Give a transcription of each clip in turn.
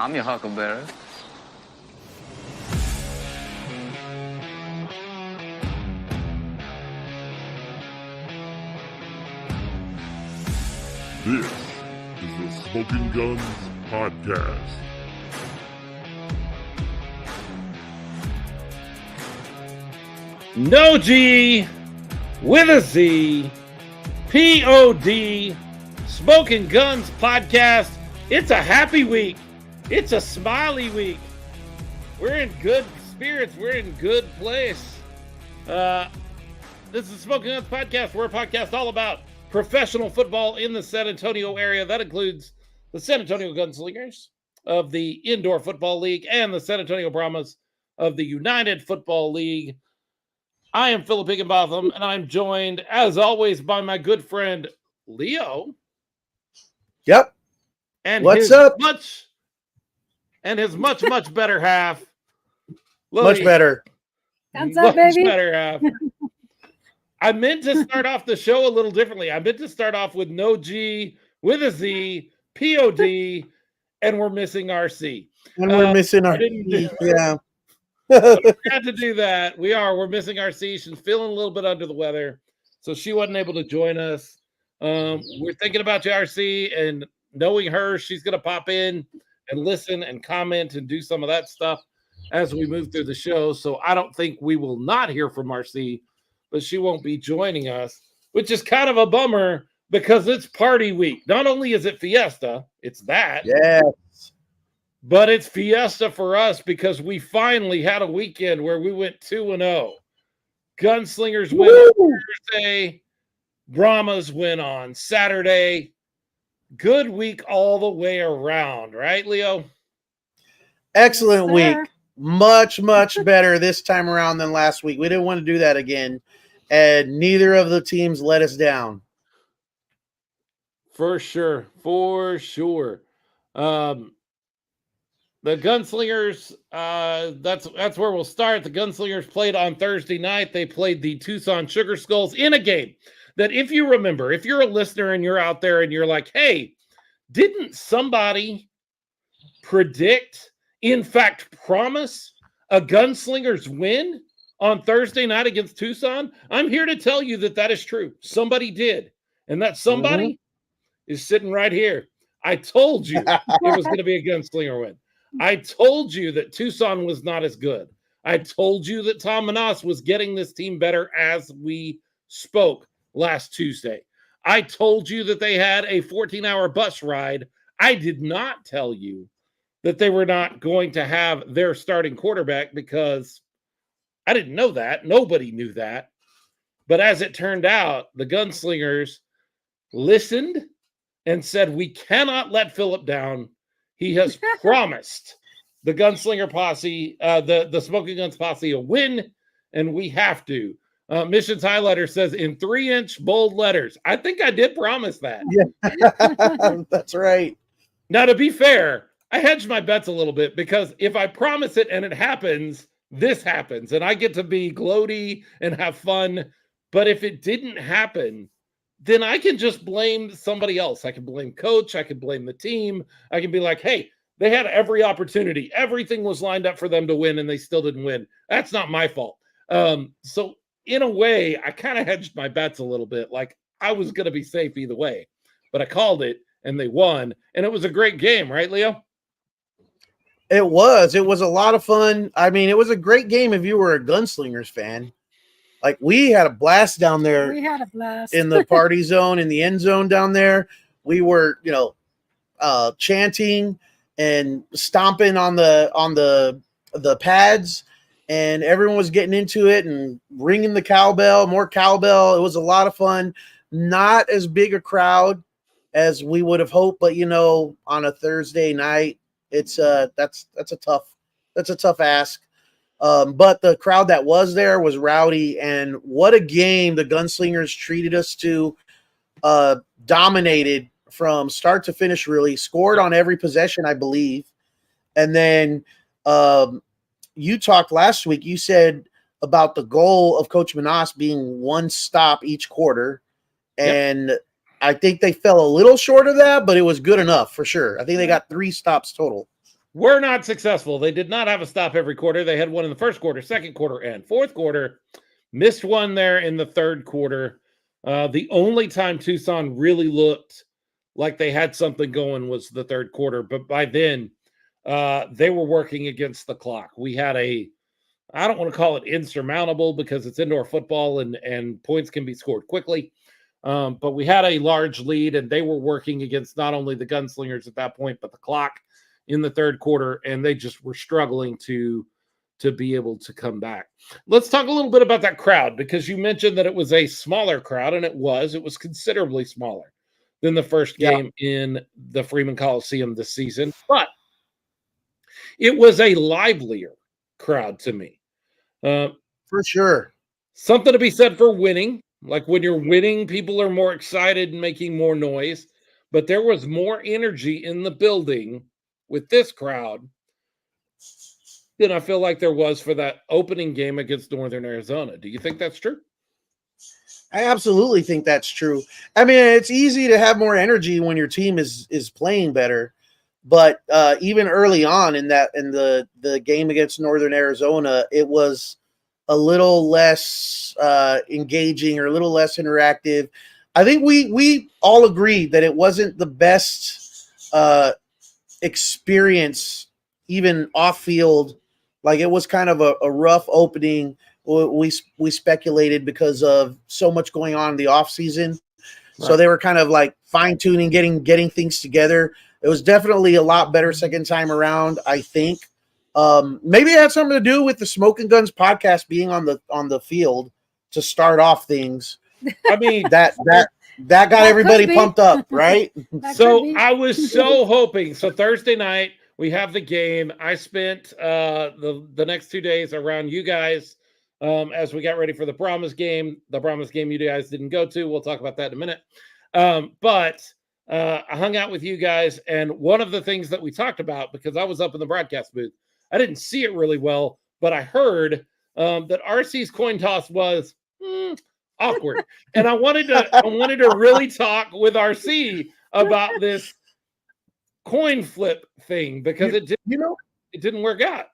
I'm your huckleberry. This is the Smoking Guns Podcast. No G with a Z, P-O-D, Smoking Guns Podcast. It's a happy week. It's a smiley week. We're in good spirits. We're in good place. This is Smoking Guns Podcast. We're a podcast all about professional football in the San Antonio area. That includes the San Antonio Gunslingers of the Indoor Football League and the San Antonio Brahmas of the United Football League. I am Philip Higginbotham, and I'm joined, as always, by my good friend Leo. Yep. And What's up? His much better half. Lily, Much better. What's up, baby? Much better half. I meant to start off the show a little differently. I meant to start off with no G, with a Z, P-O-D, and we're missing RC. And we're missing our yeah. We had to do that. We're missing RC. She's feeling a little bit under the weather, so she wasn't able to join us. We're thinking about you, RC, and knowing her, she's going to pop in and listen and comment and do some of that stuff as we move through the show. So I don't think we will not hear from RC, but she won't be joining us, which is kind of a bummer because it's party week. Not only is it Fiesta, it's that. Yes. But it's Fiesta for us because we finally had a weekend where we went 2-0. Gunslingers win on Thursday. Brahmas win on Saturday. Good week all the way around, right, Leo? Excellent week. Much better this time around than last week. We didn't want to do that again, and neither of the teams let us down. For sure. The Gunslingers, that's where we'll start. The Gunslingers played on Thursday night. They played the Tucson Sugar Skulls in a game that, if you remember, if you're a listener and you're out there and you're like, hey, didn't somebody predict, in fact, promise a Gunslingers win on Thursday night against Tucson? I'm here to tell you that that is true. Somebody did. And that somebody is sitting right here. I told you it was going to be a Gunslinger win. I told you that Tucson was not as good. I told you that Tom Manas was getting this team better as we spoke last Tuesday. I told you that they had a 14-hour bus ride. I did not tell you that they were not going to have their starting quarterback because I didn't know that. Nobody knew that. But as it turned out, the Gunslingers listened and said, we cannot let Philip down. He has promised the Gunslinger posse, the Smoking Guns posse, a win, and we have to. Missions Highlighter says in 3-inch bold letters. I think I did promise that. Yeah, that's right. Now, to be fair, I hedged my bets a little bit because if I promise it and it happens, this happens, and I get to be gloaty and have fun. But if it didn't happen, then I can just blame somebody else. I can blame coach. I can blame the team. I can be like, hey, they had every opportunity. Everything was lined up for them to win, and they still didn't win. That's not my fault. So in a way, I kind of hedged my bets a little bit. Like I was going to be safe either way, but I called it, and they won. And it was a great game, right, Leo? It was a lot of fun. I mean, it was a great game if you were a Gunslingers fan. Like, we had a blast down there. We had a blast in the party zone, in the end zone down there. We were, chanting and stomping on the pads, and everyone was getting into it and ringing the cowbell, more cowbell. It was a lot of fun. Not as big a crowd as we would have hoped, but on a Thursday night, it's that's a tough ask. But the crowd that was there was rowdy, and what a game the Gunslingers treated us to. Dominated from start to finish, really. Scored on every possession, I believe. And then you talked last week, you said about the goal of Coach Manas being one stop each quarter. And I think they fell a little short of that, but it was good enough for sure. I think they got 3 stops total. were not successful. They did not have a stop every quarter. They had one in the first quarter, second quarter, and fourth quarter. Missed one there in the third quarter. The only time Tucson really looked like they had something going was the third quarter. But by then, they were working against the clock. We had I don't want to call it insurmountable because it's indoor football and points can be scored quickly. But we had a large lead, and they were working against not only the Gunslingers at that point, but the clock in the third quarter, and they just were struggling to be able to come back. Let's talk a little bit about that crowd, because you mentioned that it was a smaller crowd, and it was considerably smaller than the first game in the Freeman Coliseum this season, but it was a livelier crowd to me. For sure. Something to be said for winning. Like when you're winning, people are more excited and making more noise, but there was more energy in the building with this crowd than I feel like there was for that opening game against Northern Arizona. Do you think that's true? I absolutely think that's true. I mean, it's easy to have more energy when your team is playing better, but even early on in the game against Northern Arizona, it was a little less engaging or a little less interactive. I think we all agreed that it wasn't the best experience, even off field. Like it was kind of a rough opening. We speculated because of so much going on in the off season. Right. So they were kind of like fine tuning, getting things together. It was definitely a lot better second time around, I think. Maybe it had something to do with the Smoke and Guns podcast being on the field to start off things. I mean, that got everybody pumped up, right? So I was so hoping. So Thursday night we have the game. I spent the next 2 days around you guys as we got ready for the Brahmas game. The Brahmas game you guys didn't go to. We'll talk about that in a minute. But I hung out with you guys, and one of the things that we talked about, because I was up in the broadcast booth, I didn't see it really well, but I heard that RC's coin toss was awkward, and I wanted to really talk with RC about this coin flip thing because it didn't work out.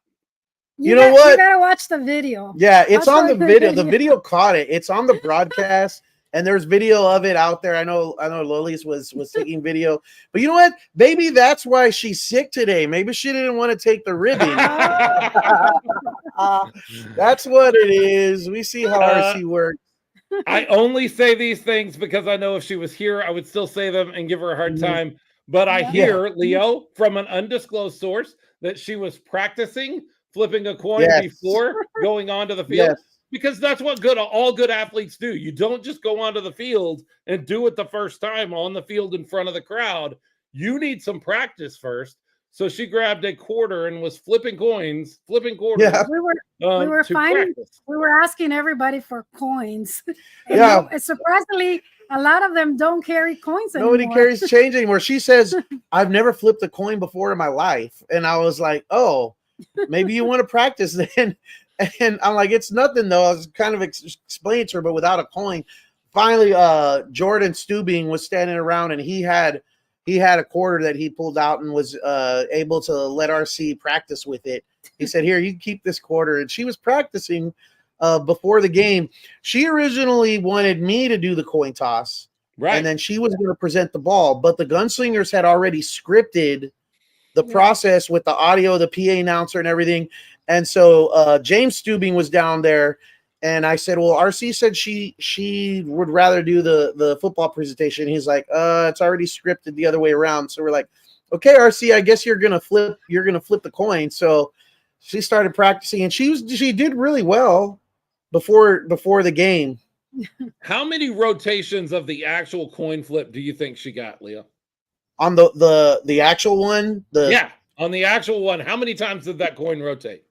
You know what? You gotta watch the video. Yeah, it's on the video. The video caught it. It's on the broadcast. And there's video of it out there. I know Lolis was taking video. But you know what? Maybe that's why she's sick today. Maybe she didn't want to take the ribbon. That's what it is. We see how RC works. I only say these things because I know if she was here, I would still say them and give her a hard time. But I hear, Leo, from an undisclosed source that she was practicing flipping a coin before going onto the field. Yes. Because that's what all good athletes do. You don't just go onto the field and do it the first time on the field in front of the crowd. You need some practice first. So she grabbed a quarter and was flipping quarters. Yeah. We were finding. We were asking everybody for coins. And surprisingly, a lot of them don't carry coins anymore. Nobody carries change anymore. She says, "I've never flipped a coin before in my life," and I was like, "Oh, maybe you want to practice then." And I'm like, it's nothing though. I was kind of explaining to her, but without a coin. Finally, Jordan Stubing was standing around, and he had a quarter that he pulled out and was able to let RC practice with it. He said, "Here, you can keep this quarter." And she was practicing before the game. She originally wanted me to do the coin toss, right? And then she was going to present the ball, but the Gunslingers had already scripted the process with the audio, the PA announcer, and everything. And so James Stubing was down there, and I said, "Well, RC said she would rather do the football presentation." He's like, "It's already scripted the other way around." So we're like, "Okay, RC, I guess you're gonna flip the coin." So she started practicing, and she did really well before the game. How many rotations of the actual coin flip do you think she got, Leo? On the actual one? On the actual one, how many times did that coin rotate?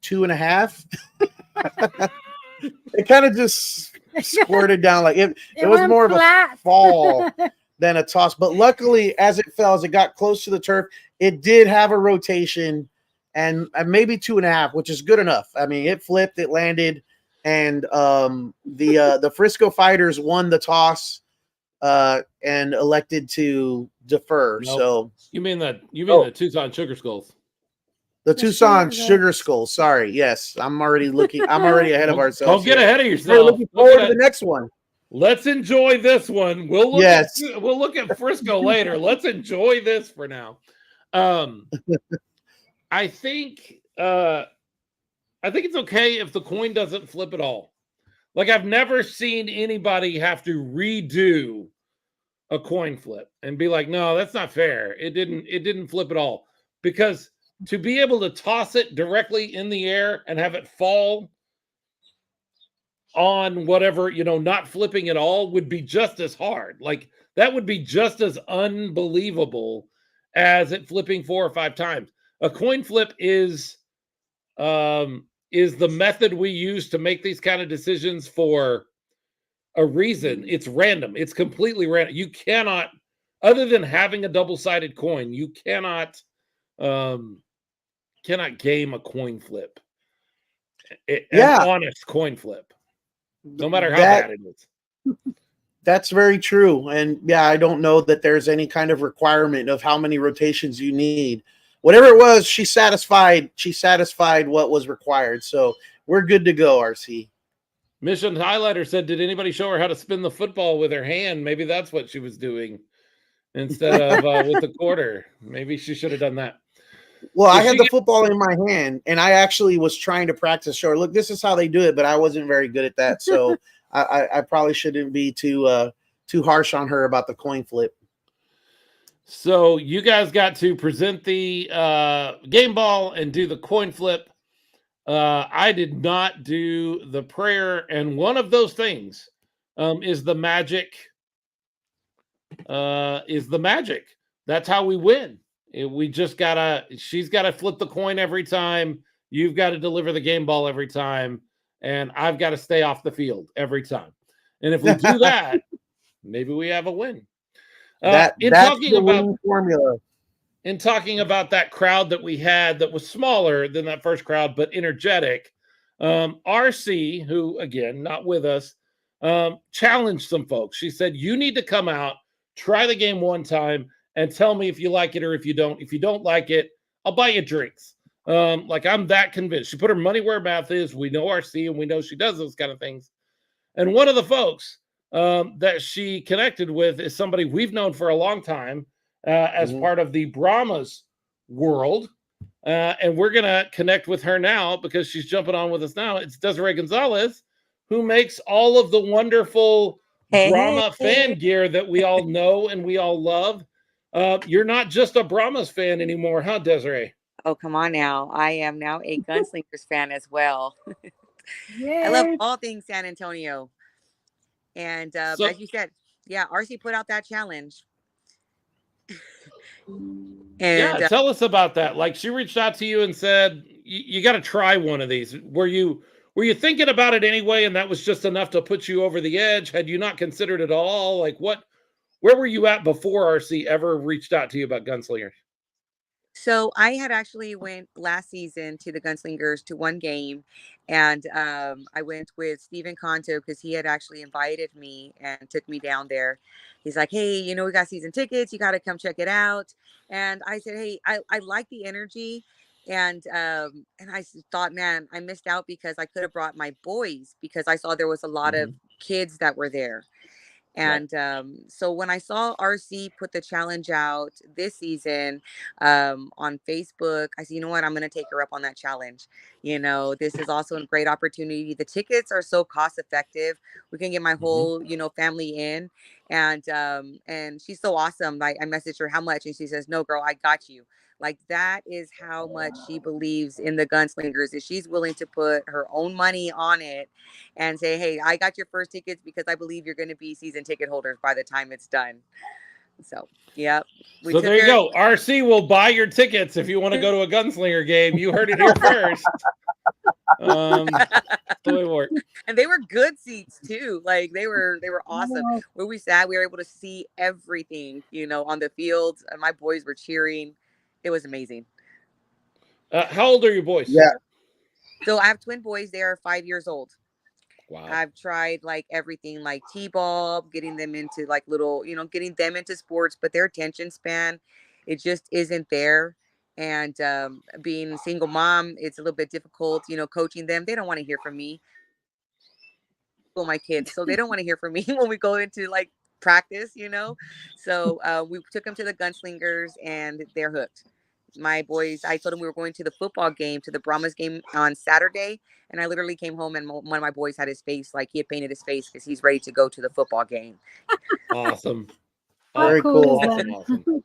2.5. It kind of just squirted down like it was more of a fall than a toss. But luckily, as it fell, as it got close to the turf, it did have a rotation and maybe 2.5, which is good enough. I mean, it flipped, it landed, and the Frisco Fighters won the toss. and elected to defer. Nope. So you mean the Tucson Sugar Skulls? The Tucson Sugar Skulls. Sorry. Yes, I'm already ahead of ourselves. Don't get ahead of yourself. We're looking forward to the next one. Let's enjoy this one. We'll look at Frisco later. Let's enjoy this for now. I think it's okay if the coin doesn't flip at all. Like, I've never seen anybody have to redo a coin flip and be like, no, that's not fair. It didn't flip at all. Because to be able to toss it directly in the air and have it fall on whatever, not flipping at all would be just as hard. Like, that would be just as unbelievable as it flipping 4 or 5 times. A coin flip is the method we use to make these kind of decisions for a reason. It's random. It's completely random. You cannot, other than having a double-sided coin, you cannot game a coin flip. An honest coin flip, no matter how bad it is. That's very true. And yeah, I don't know that there's any kind of requirement of how many rotations you need. Whatever it was, she satisfied what was required. So we're good to go, RC. Mission Highlighter said, did anybody show her how to spin the football with her hand? Maybe that's what she was doing instead of with the quarter. Maybe she should have done that. Well, I had the football in my hand, and I actually was trying to practice. Show her, look, this is how they do it, but I wasn't very good at that. So I probably shouldn't be too harsh on her about the coin flip. So you guys got to present the game ball and do the coin flip. I did not do the prayer, and one of those things is the magic. That's how we win. She's got to flip the coin every time. You've got to deliver the game ball every time, and I've got to stay off the field every time. And if we do that, maybe we have a win. That's the winning formula. In talking about that crowd that we had that was smaller than that first crowd, but energetic, RC, who, again, not with us, challenged some folks. She said, you need to come out, try the game one time, and tell me if you like it or if you don't. If you don't like it, I'll buy you drinks. I'm that convinced. She put her money where her mouth is. We know RC, and we know she does those kind of things. And one of the folks that she connected with is somebody we've known for a long time as part of the Brahmas world. And we're going to connect with her now because she's jumping on with us now. It's Desiree Gonzalez, who makes all of the wonderful Brahma fan gear that we all know and we all love. You're not just a Brahmas fan anymore, huh, Desiree? Oh, come on now. I am now a Gunslingers fan as well. I love all things San Antonio. And as you said, RC put out that challenge. And tell us about that. Like, she reached out to you and said, you got to try one of these. Were you thinking about it anyway, and that was just enough to put you over the edge? Had you not considered it at all? Like, where were you at before RC ever reached out to you about Gunslingers? So I had actually went last season to the Gunslingers to one game, and I went with Steven Conto because he had actually invited me and took me down there. He's like, hey, we got season tickets. You got to come check it out. And I said, hey, I like the energy. And I thought, man, I missed out because I could have brought my boys because I saw there was a lot of kids that were there. And so when I saw RC put the challenge out this season on Facebook, I said, you know what, I'm going to take her up on that challenge. This is also a great opportunity. The tickets are so cost effective. We can get my whole, family in. And she's so awesome. I messaged her how much, and she says, no, girl, I got you. Like, that is how much she believes in the Gunslingers, is she's willing to put her own money on it and say, hey, I got your first tickets because I believe you're going to be season ticket holders by the time it's done. So, yeah. So there you go. RC will buy your tickets if you want to go to a Gunslinger game. You heard it here first. And they were good seats too. Like, they were awesome. Where we sat, we were able to see everything, on the field. And my boys were cheering. It was amazing. How old are your boys? Yeah. So I have twin boys. They are 5 years old. Wow. I've tried like everything, like T-ball, getting them into like little, getting them into sports, but their attention span, it just isn't there. And being a single mom, it's a little bit difficult, coaching them. They don't want to hear from me, my kids, so they don't want to hear from me when we go into like practice. So we took them to the Gunslingers, and they're hooked. My boys, I told them we were going to the football game, to the Brahmas game on Saturday, and I literally came home and one of my boys had his face, like he had painted his face because he's ready to go to the football game. Awesome. Very cool. Awesome.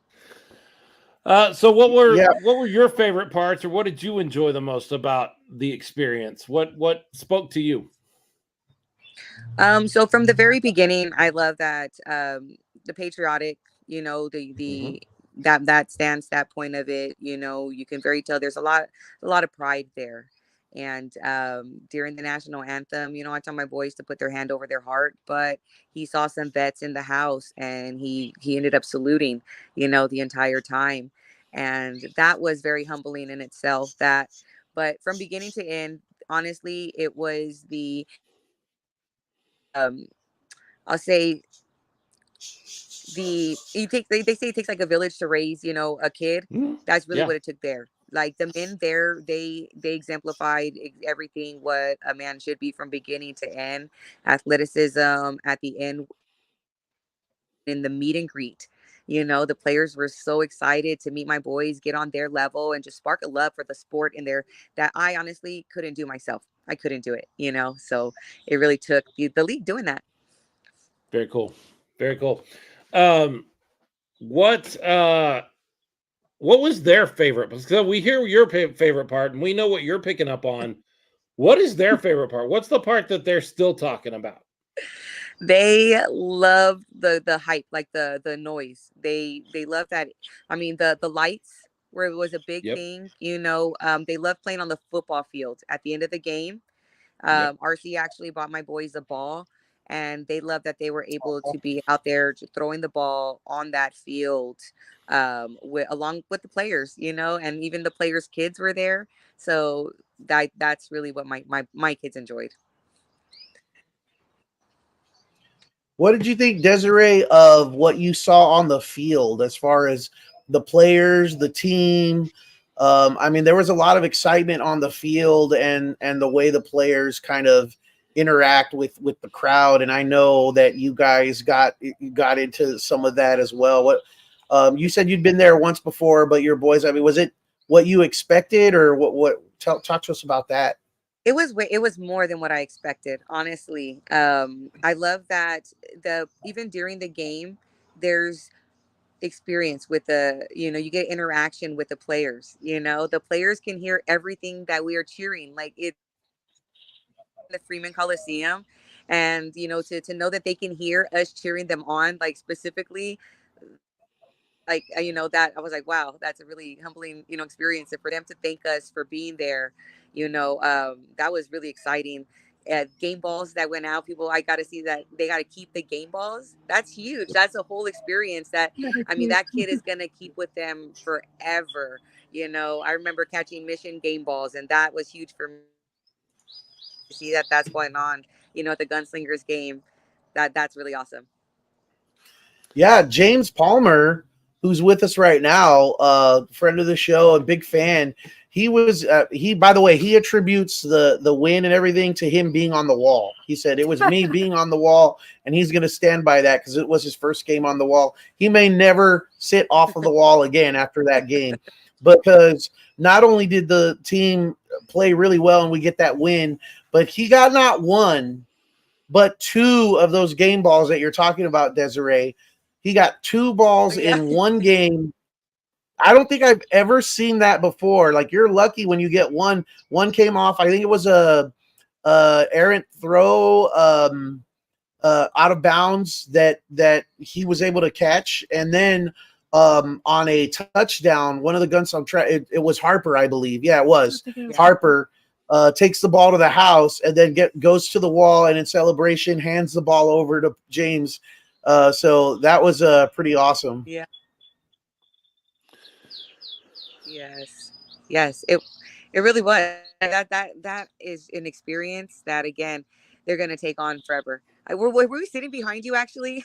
So what were your favorite parts, or what did you enjoy the most about the experience? What spoke to you? So from the very beginning, I love that the patriotic, the that stance, that point of it, you can very tell there's a lot of pride there. And during the national anthem, I tell my boys to put their hand over their heart, but he saw some vets in the house, and he ended up saluting, the entire time. And that was very humbling in itself. But from beginning to end, honestly, it was the um I'll say they say it takes like a village to raise, a kid. That's really what it took there. Like the men there, they exemplified everything what a man should be from beginning to end. Athleticism at the end, in the meet and greet. The players were so excited to meet my boys, get on their level, and just spark a love for the sport in there that I honestly couldn't do myself. I couldn't do it, So it really took the league doing that. Very cool. Very cool. What was their favorite? Because we hear your favorite part, and we know what you're picking up on. What is their favorite part? What's the part that they're still talking about? They love the hype, like the noise. They love that. I mean, the lights, where it was a big thing. They love playing on the football field at the end of the game. RC actually bought my boys a ball, and they love that they were able to be out there throwing the ball on that field, along with the players, and even the players' kids were there. So that's really what my kids enjoyed. What did you think, Desiree, of what you saw on the field as far as the players, the team? I mean, there was a lot of excitement on the field, and the way the players kind of interact with the crowd. And I know that you guys got into some of that as well. What you said you'd been there once before, but your boys, I mean, was it what you expected, or what? Talk to us about that. It was more than what I expected, honestly. I love that even during the game, there's experience with you get interaction with the players. The players can hear everything that we are cheering, like it the Freeman Coliseum, and to know that they can hear us cheering them on, like specifically, like that I was like, wow, that's a really humbling experience, and for them to thank us for being there, that was really exciting. Game balls that went out, people, I got to see that they got to keep the game balls. That's huge. That's a whole experience that I mean that kid is gonna keep with them forever. I remember catching mission game balls, and that was huge for me to see that that's going on at the Gunslingers game. That's really awesome. Yeah, James Palmer, who's with us right now, friend of the show, a big fan. He was by the way, he attributes the win and everything to him being on the wall. He said it was me being on the wall, and he's going to stand by that because it was his first game on the wall. He may never sit off of the wall again after that game, because not only did the team play really well and we get that win, but he got not one, but two of those game balls that you're talking about, Desiree. He got two balls in one game. I don't think I've ever seen that before. Like, you're lucky when you get one. One came off. I think it was a errant throw out of bounds that he was able to catch, and then on a touchdown, one of the guns on track. It was Harper, I believe. Yeah, it was Harper. Takes the ball to the house and then goes to the wall, and in celebration hands the ball over to James. So that was pretty awesome. Yeah. Yes. It really was. That is an experience that, again, they're going to take on forever. Were we sitting behind you actually?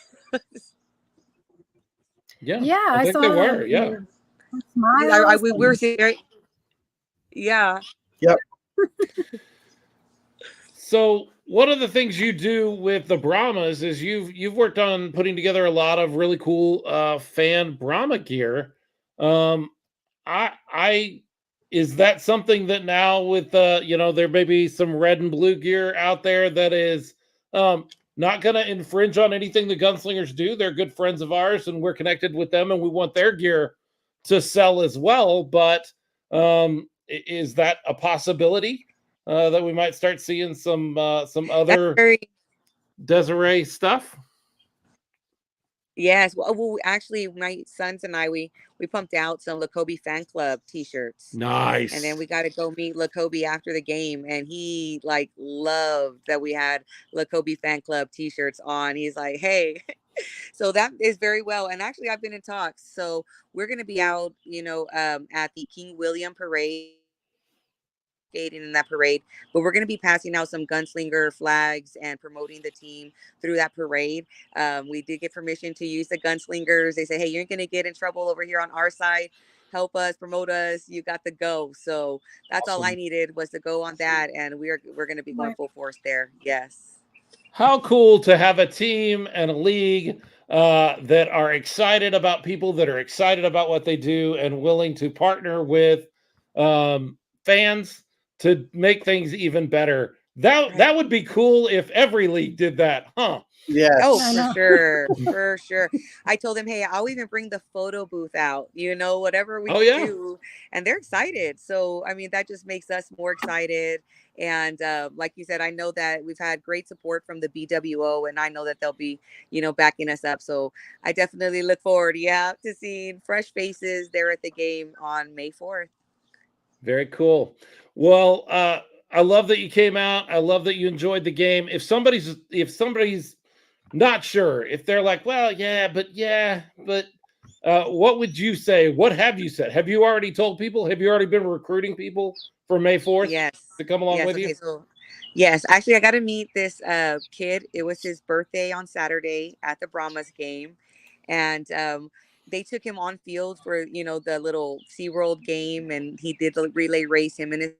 Yeah, Yeah, I think they were. Yeah, We were sitting right. Yeah. Yep. So one of the things you do with the Brahmas is you've worked on putting together a lot of really cool fan Brahma gear. I is that something that now with there may be some red and blue gear out there that is not going to infringe on anything the Gunslingers do. They're good friends of ours, and we're connected with them, and we want their gear to sell as well. But is that a possibility? That we might start seeing some other Desiree stuff. Yes. Well, actually, my sons and I, we pumped out some Lacobe fan club T-shirts. Nice. And then we got to go meet Lacobe after the game, and he like loved that we had Lacobe fan club T-shirts on. He's like, "Hey." So that is very well. And actually, I've been in talks. So we're going to be out, at the King William Parade, in that parade, but we're going to be passing out some Gunslinger flags and promoting the team through that parade. We did get permission to use the Gunslingers. They say, "Hey, you're going to get in trouble over here on our side. Help us, promote us. You got to go." So that's Awesome. all I needed was to go on that, and we're going to be going full force there. Yes. How cool to have a team and a league that are excited about people that are excited about what they do and willing to partner with fans to make things even better. That would be cool if every league did that, huh? Yeah. Oh, for sure. I told them, "Hey, I'll even bring the photo booth out, whatever we do." And they're excited. So, I mean, that just makes us more excited. And like you said, I know that we've had great support from the BWO, and I know that they'll be, backing us up. So I definitely look forward, to seeing fresh faces there at the game on May 4th. Very cool. Well, I love that you came out. I love that you enjoyed the game. If somebody's not sure, if they're like, "Well, but what would you say? What have you said? Have you already told people? Have you already been recruiting people for May 4th to come along with you? So, yes, actually, I got to meet this kid. It was his birthday on Saturday at the Brahmas game, and they took him on field for the little SeaWorld game, and he did the relay race. Him and his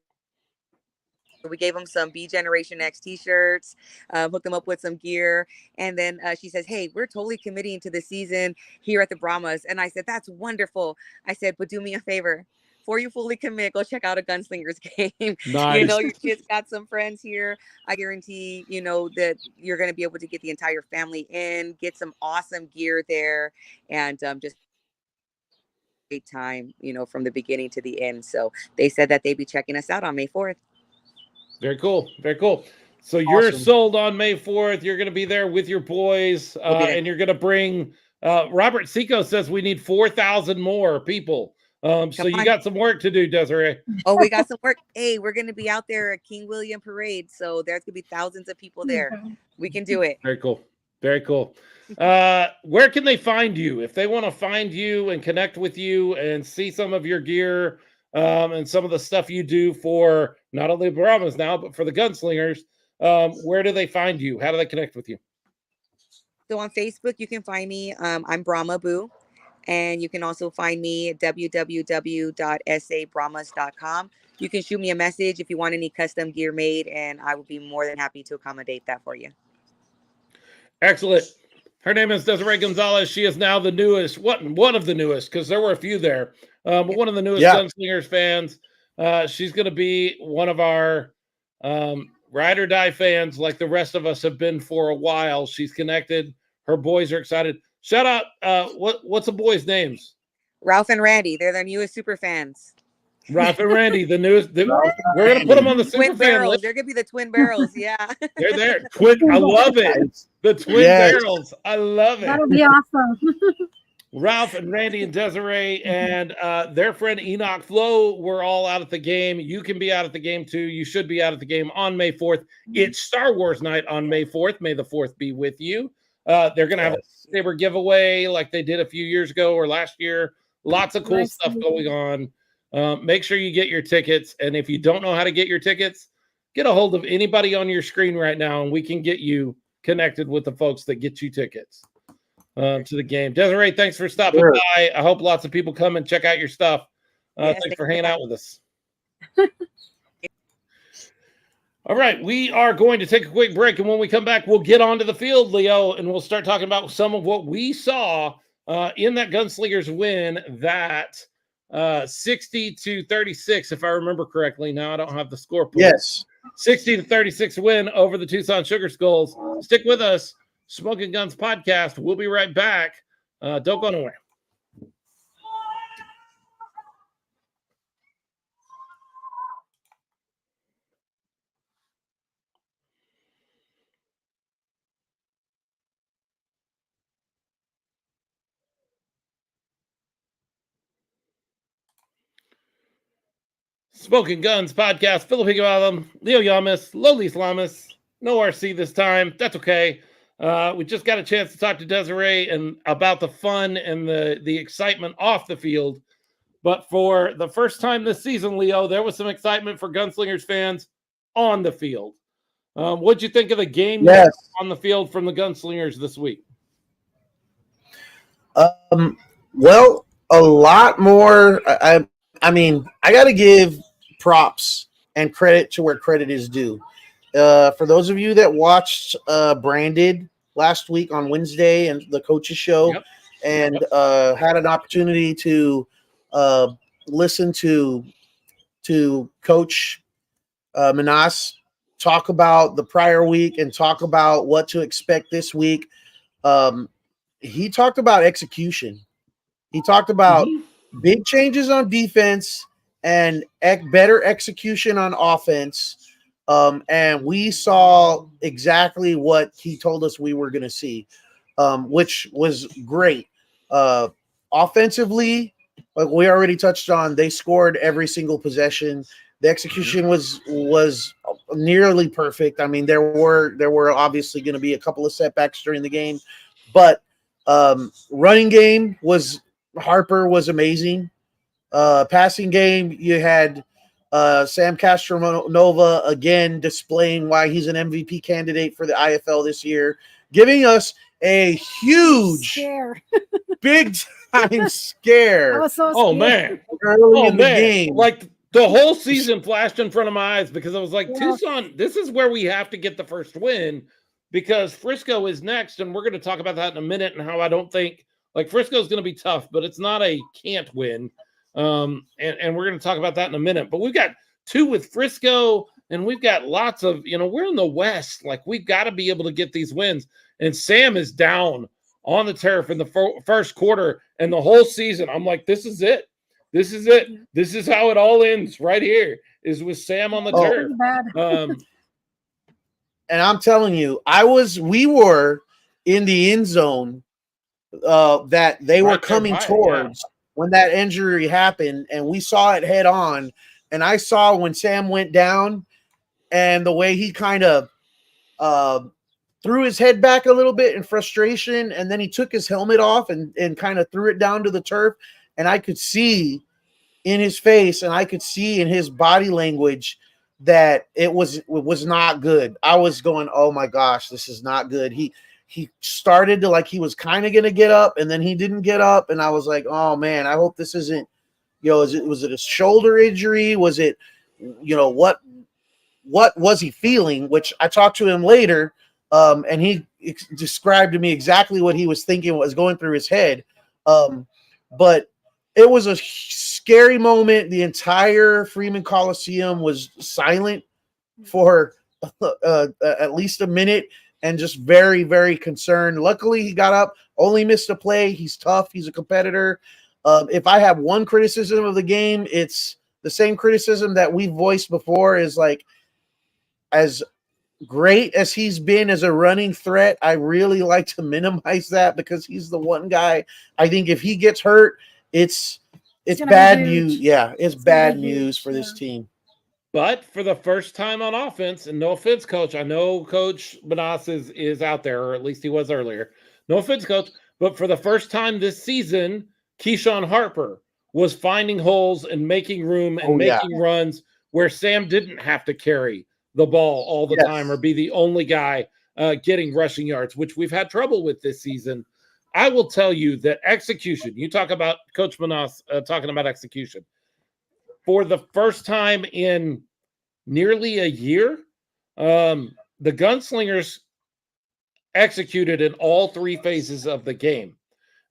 we gave him some B Generation X T-shirts, hooked him up with some gear, and then she says, "Hey, we're totally committing to the season here at the Brahmas." And I said, "That's wonderful." I said, "But do me a favor. Before you fully commit, go check out a Gunslingers game." Nice. Your kids got some friends here. I guarantee, that you're going to be able to get the entire family in, get some awesome gear there, and just great time, from the beginning to the end. So they said that they'd be checking us out on May 4th. Very cool. Very cool. So you're sold on May 4th. You're going to be there with your boys, and you're going to bring. Robert Seco says we need 4,000 more people. So you got some work to do, Desiree. Oh, we got some work. Hey, we're going to be out there at King William Parade, so there's going to be thousands of people there. We can do it. Very cool. Very cool. Where can they find you if they want to find you and connect with you and see some of your gear? And some of the stuff you do for not only Brahmas now, but for the Gunslingers, where do they find you? How do they connect with you? So on Facebook, you can find me. I'm Brahma Boo. And you can also find me at www.sabrahmas.com. You can shoot me a message if you want any custom gear made, and I will be more than happy to accommodate that for you. Excellent. Her name is Desiree Gonzalez. She is now the newest, one of the newest, because there were a few there, but one of the newest Gunslingers fans. She's going to be one of our ride or die fans, like the rest of us have been for a while. She's connected. Her boys are excited. Shout out. What's the boys' names? Ralph and Randy. They're the newest super fans. Ralph and Randy, the newest. We're going to put them on the super fan list. They're going to be the twin barrels. Yeah. They're there. I love it. The twin barrels. I love it. That'll be awesome. Ralph and Randy and Desiree and their friend Enoch Flo were all out at the game. You can be out at the game too. You should be out at the game on May 4th. It's Star Wars night on May 4th. May the 4th be with you. They're going to have a saber giveaway like they did a few years ago or last year. Lots of cool stuff going on. Make sure you get your tickets. And if you don't know how to get your tickets, get a hold of anybody on your screen right now, and we can get you connected with the folks that get you tickets to the game. Desiree, thanks for stopping by. I hope lots of people come and check out your stuff. Thanks for hanging out with us. All right, we are going to take a quick break, and when we come back, we'll get onto the field, Leo, and we'll start talking about some of what we saw in that Gunslingers win, that 60-36, if I remember correctly. Now I don't have the score pulled. Yes. 60-36 win over the Tucson Sugar Skulls. Stick with us. Smoking Guns Podcast. We'll be right back. Don't go anywhere. Smoking Guns Podcast. Filipino Album. Leo Yamas. Lolis Lamas. No RC this time. That's okay. We just got a chance to talk to Desiree and about the fun and the excitement off the field. But for the first time this season, Leo, there was some excitement for Gunslingers fans on the field. What'd you think of the game on the field from the Gunslingers this week? Well, a lot more. I mean, I got to give props and credit to where credit is due. For those of you that watched Branded last week on Wednesday and the coaches show, and had an opportunity to listen to Coach Manas talk about the prior week and talk about what to expect this week, he talked about execution. He talked about big changes on defense and better execution on offense. And we saw exactly what he told us we were going to see, which was great. Offensively, like we already touched on, they scored every single possession. The execution was nearly perfect. I mean, there were obviously going to be a couple of setbacks during the game, but running game was Harper was amazing. Passing game, you had Sam Castronova again displaying why he's an MVP candidate for the IFL this year, giving us a huge, big time scare. I was so scared. Man, early in the game. Like the whole season flashed in front of my eyes because I was like, Tucson, this is where we have to get the first win because Frisco is next, and we're going to talk about that in a minute and how I don't think like Frisco is going to be tough, but it's not a can't win. And we're going to talk about that in a minute. But we've got 2 with Frisco, and we've got lots of, we're in the West. Like, we've got to be able to get these wins. And Sam is down on the turf in the first quarter and the whole season. I'm like, this is it. This is it. This is how it all ends right here, is with Sam on the turf. And I'm telling you, we were in the end zone that they were coming towards when that injury happened, and we saw it head on. And I saw when Sam went down and the way he kind of threw his head back a little bit in frustration, and then he took his helmet off and kind of threw it down to the turf. And I could see in his face and I could see in his body language that it was not good. I was going, oh my gosh, this is not good. He started to, like, he was kind of going to get up, and then he didn't get up. And I was like, oh man, I hope this isn't, was it a shoulder injury? Was it, what was he feeling? Which I talked to him later. And he described to me exactly what he was thinking, what was going through his head. But it was a scary moment. The entire Freeman Coliseum was silent for at least a minute and just very, very concerned. Luckily, he got up, only missed a play. He's tough. He's a competitor. If I have one criticism of the game, it's the same criticism that we've voiced before, is like, as great as he's been as a running threat, I really like to minimize that, because he's the one guy. I think if he gets hurt, it's bad news. Yeah, it's bad news for this team. But for the first time on offense, and no offense, Coach, I know Coach Manas is out there, or at least he was earlier. No offense, Coach, but for the first time this season, Keyshawn Harper was finding holes and making room and making runs where Sam didn't have to carry the ball all the time or be the only guy getting rushing yards, which we've had trouble with this season. I will tell you that execution, you talk about Coach Manas talking about execution. For the first time in nearly a year, the Gunslingers executed in all three phases of the game.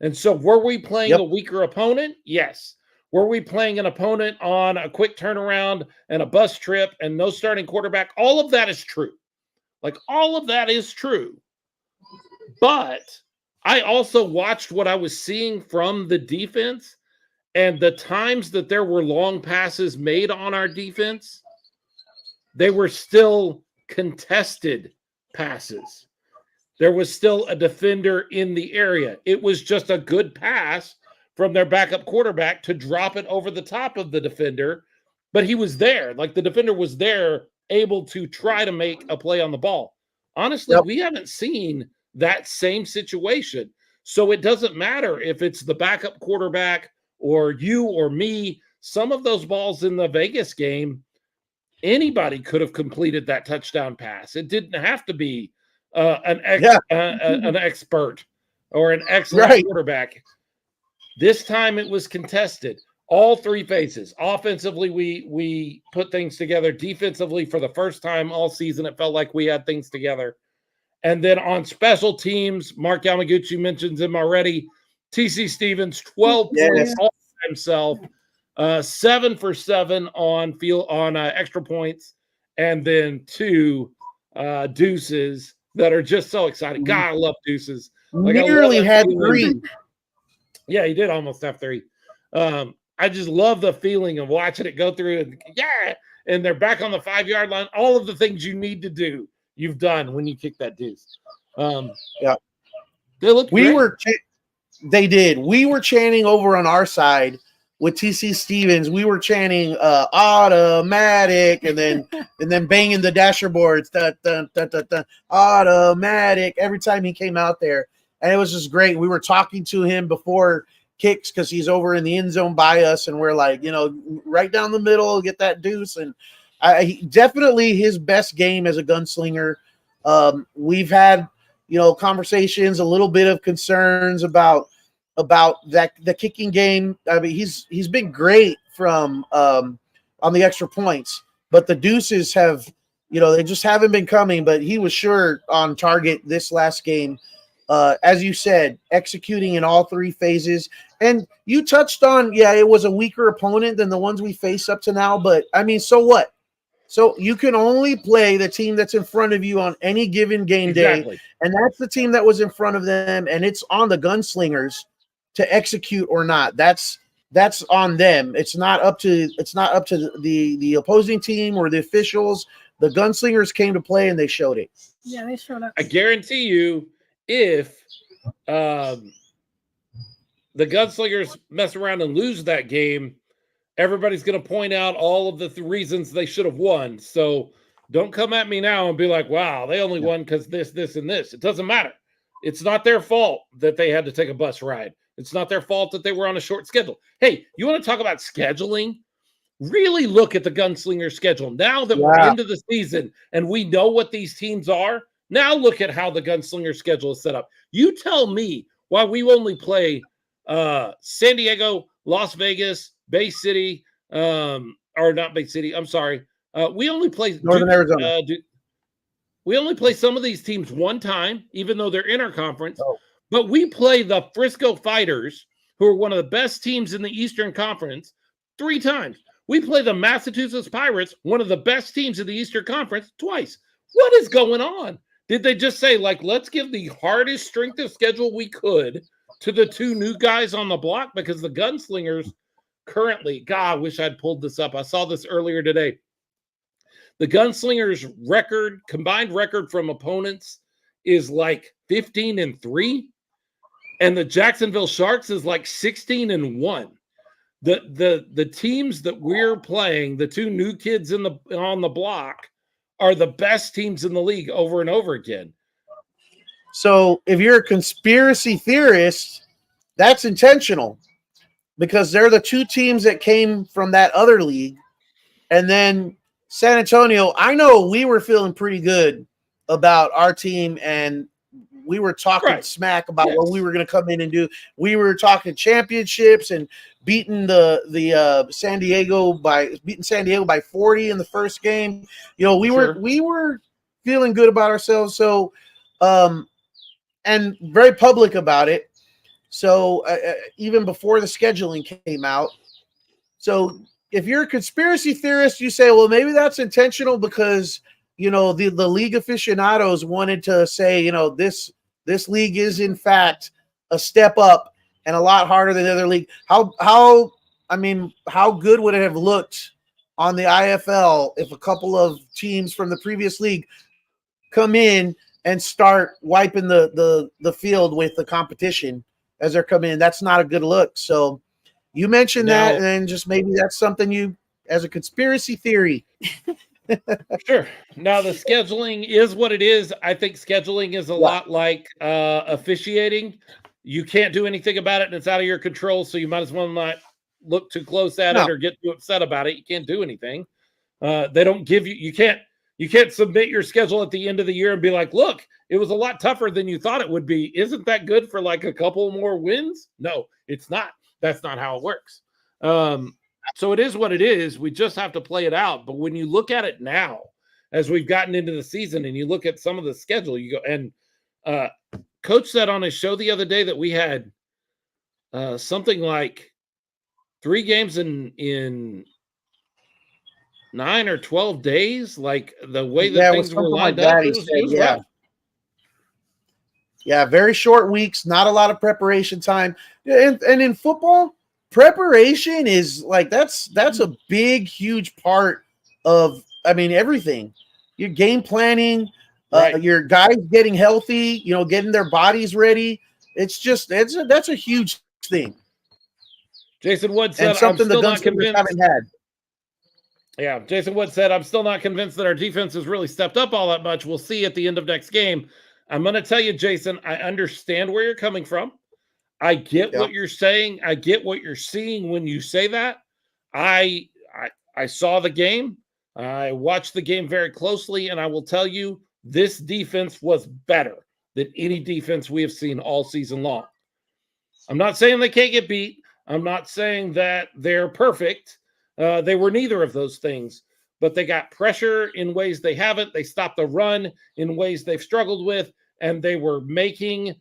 And so were we playing a weaker opponent? Yes. Were we playing an opponent on a quick turnaround and a bus trip and no starting quarterback? All of that is true. Like, all of that is true. But I also watched what I was seeing from the defense, and the times that there were long passes made on our defense, they were still contested passes. There was still a defender in the area. It was just a good pass from their backup quarterback to drop it over the top of the defender, but he was there. Like, the defender was there, able to try to make a play on the ball. Honestly, we haven't seen that same situation. So it doesn't matter if it's the backup quarterback or you or me. Some of those balls in the Vegas game, anybody could have completed that touchdown pass. It didn't have to be an expert or an excellent quarterback. This time it was contested. All three phases. Offensively, we put things together. Defensively, for the first time all season, it felt like we had things together. And then on special teams, Mark Yamaguchi mentions him already. TC Stevens, 12 points all by himself, 7 for 7 on extra points, and then 2 deuces that are just so exciting. God, I love deuces. Like, nearly had 3. Yeah, he did almost have 3. I just love the feeling of watching it go through, and they're back on the 5-yard line. All of the things you need to do, you've done when you kick that deuce. They looked great. They did. We were chanting over on our side with TC Stevens. We were chanting automatic, and then banging the dasher boards, automatic every time he came out there. And it was just great. We were talking to him before kicks because he's over in the end zone by us, and we're like, right down the middle, get that deuce. And definitely his best game as a gunslinger. We've had, conversations, a little bit of concerns about that the kicking game. I mean, he's been great from on the extra points, but the deuces have, they just haven't been coming. But he was sure on target this last game. As you said, executing in all three phases. And you touched on, it was a weaker opponent than the ones we face up to now. But, I mean, so what? So you can only play the team that's in front of you on any given game day. And that's the team that was in front of them. And it's on the Gunslingers to execute or not. That's on them. It's not up to the opposing team or the officials. The Gunslingers came to play, and they showed it. Yeah, they showed up. I guarantee you, if the Gunslingers mess around and lose that game, everybody's going to point out all of the reasons they should have won. So don't come at me now and be like, wow, they only won because this, and this. It doesn't matter. It's not their fault that they had to take a bus ride. It's not their fault that they were on a short schedule. Hey, you want to talk about scheduling? Really look at the Gunslinger schedule. Now that we're into the season and we know what these teams are, now look at how the Gunslinger schedule is set up. You tell me why we only play San Diego, Las Vegas, Bay City, or not Bay City. I'm sorry. We only play Northern Arizona. We only play some of these teams one time, even though they're in our conference. But we play the Frisco Fighters, who are one of the best teams in the Eastern Conference, 3 times. We play the Massachusetts Pirates, one of the best teams in the Eastern Conference, twice. What is going on? Did they just say, let's give the hardest strength of schedule we could to the 2 new guys on the block? Because the Gunslingers currently, God, I wish I'd pulled this up. I saw this earlier today. The Gunslingers combined record from opponents is 15-3. And the Jacksonville Sharks is 16-1. The teams that we're playing, the 2 new kids on the block, are the best teams in the league over and over again. So if you're a conspiracy theorist, that's intentional, because they're the 2 teams that came from that other league. And then San Antonio, I know we were feeling pretty good about our team, and we were talking smack about what we were going to come in and do. We were talking championships and beating San Diego by 40 in the first game. You know, we were feeling good about ourselves. So, and very public about it. So even before the scheduling came out. So if you're a conspiracy theorist, you say, well, maybe that's intentional because, you know, the league aficionados wanted to say, you know, this league is in fact a step up and a lot harder than the other league. How good would it have looked on the IFL if a couple of teams from the previous league come in and start wiping the field with the competition as they're coming in? That's not a good look. So you mentioned that, and then just maybe that's something you, as a conspiracy theory. Sure. Now the scheduling is what it is. I think scheduling is a lot like officiating. You can't do anything about it, and it's out of your control. So you might as well not look too close at it or get too upset about it. You can't do anything. They don't give you. You can't submit your schedule at the end of the year and be like, look, it was a lot tougher than you thought it would be. Isn't that good for like a couple more wins? No, it's not. That's not how it works. So it is what it is. We just have to play it out. But when you look at it now, as we've gotten into the season and you look at some of the schedule, you go, and Coach said on his show the other day that we had something like 3 games in 9 or 12 days, like the way that things were lined up. It was rough. Yeah, very short weeks, not a lot of preparation time. And in football, preparation is like that's a big, huge part of, I mean, everything. Your game planning, your guys getting healthy, you know, getting their bodies ready. It's just that's a huge thing. Jason Wood said, and something the Gunslingers haven't had. Yeah, Jason Wood said, I'm still not convinced that our defense has really stepped up all that much. We'll see at the end of next game. I'm going to tell you, Jason, I understand where you're coming from. I get what you're saying. I get what you're seeing when you say that. I saw the game. I watched the game very closely, and I will tell you, this defense was better than any defense we have seen all season long. I'm not saying they can't get beat. I'm not saying that they're perfect. They were neither of those things, but they got pressure in ways they haven't. They stopped the run in ways they've struggled with, and they were making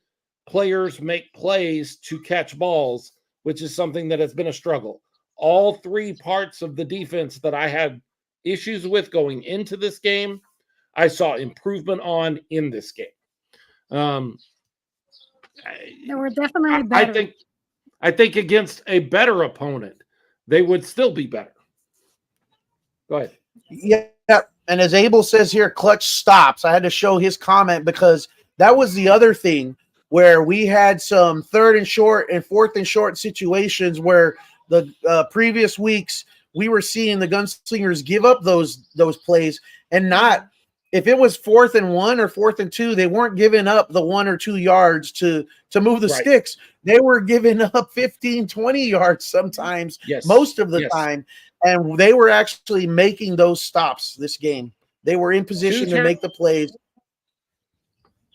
players make plays to catch balls, which is something that has been a struggle. All 3 parts of the defense that I had issues with going into this game, I saw improvement on in this game. They were definitely better. I think against a better opponent, they would still be better. Go ahead. Yeah, and as Abel says here, clutch stops. I had to show his comment because that was the other thing where we had some 3rd and short and 4th and short situations where the previous weeks we were seeing the Gunslingers give up those plays, and not, if it was 4th and 1 or 4th and 2, they weren't giving up the 1 or 2 yards to move the sticks. They were giving up 15, 20 yards sometimes, most of the time. And they were actually making those stops this game. They were in position to make the plays.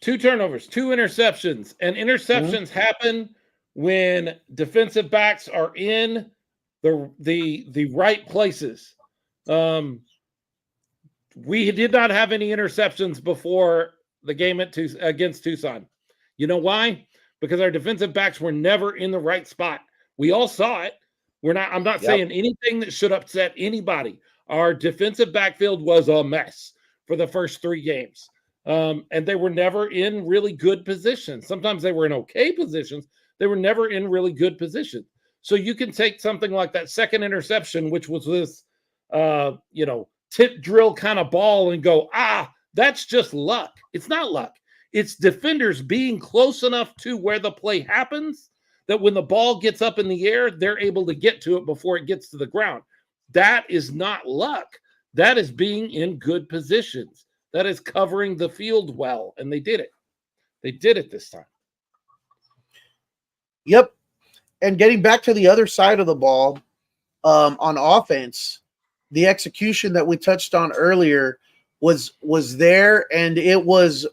2 turnovers, 2 interceptions. And interceptions happen when defensive backs are in the right places. We did not have any interceptions before the game against Tucson. You know why? Because our defensive backs were never in the right spot. We all saw it. I'm not saying anything that should upset anybody. Our defensive backfield was a mess for the first 3 games. And they were never in really good positions. Sometimes they were in okay positions. They were never in really good positions. So you can take something like that second interception, which was this, tip drill kind of ball, and go, that's just luck. It's not luck. It's defenders being close enough to where the play happens that when the ball gets up in the air, they're able to get to it before it gets to the ground. That is not luck. That is being in good positions. That is covering the field well, and they did it. They did it this time. Yep. And getting back to the other side of the ball, on offense, the execution that we touched on earlier was there, and it was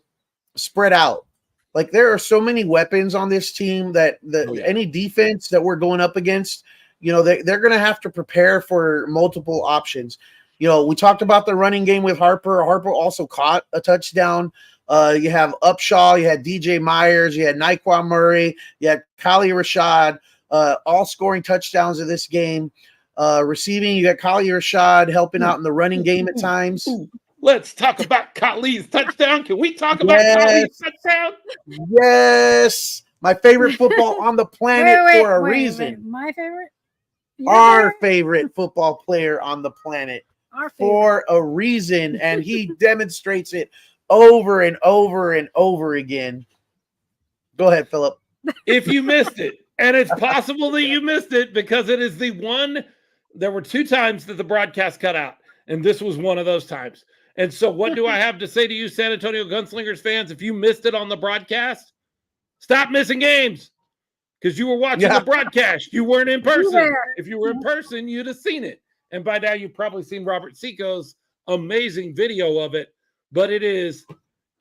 spread out. Like, there are so many weapons on this team that any defense that we're going up against, you know, they're going to have to prepare for multiple options. You know, we talked about the running game with Harper. Harper also caught a touchdown. You have Upshaw, you had DJ Myers, you had Naquan Murray, you had Kali Rashad, all scoring touchdowns in this game. Receiving, you got Kali Rashad helping out in the running game at times. Let's talk about Kali's touchdown. Can we talk about Kali's touchdown? Yes. My favorite football on the planet for a reason. My favorite? Our favorite football player on the planet for a reason. And he demonstrates it over and over and over again. Go ahead, Philip. If you missed it, and it's possible that you missed it because it is the one, there were 2 times that the broadcast cut out, and this was one of those times. And so what do I have to say to you, San Antonio Gunslingers fans? If you missed it on the broadcast, stop missing games because you were watching the broadcast. You weren't in person. If you were in person, you'd have seen it. And by now, you've probably seen Robert Seco's amazing video of it. But it is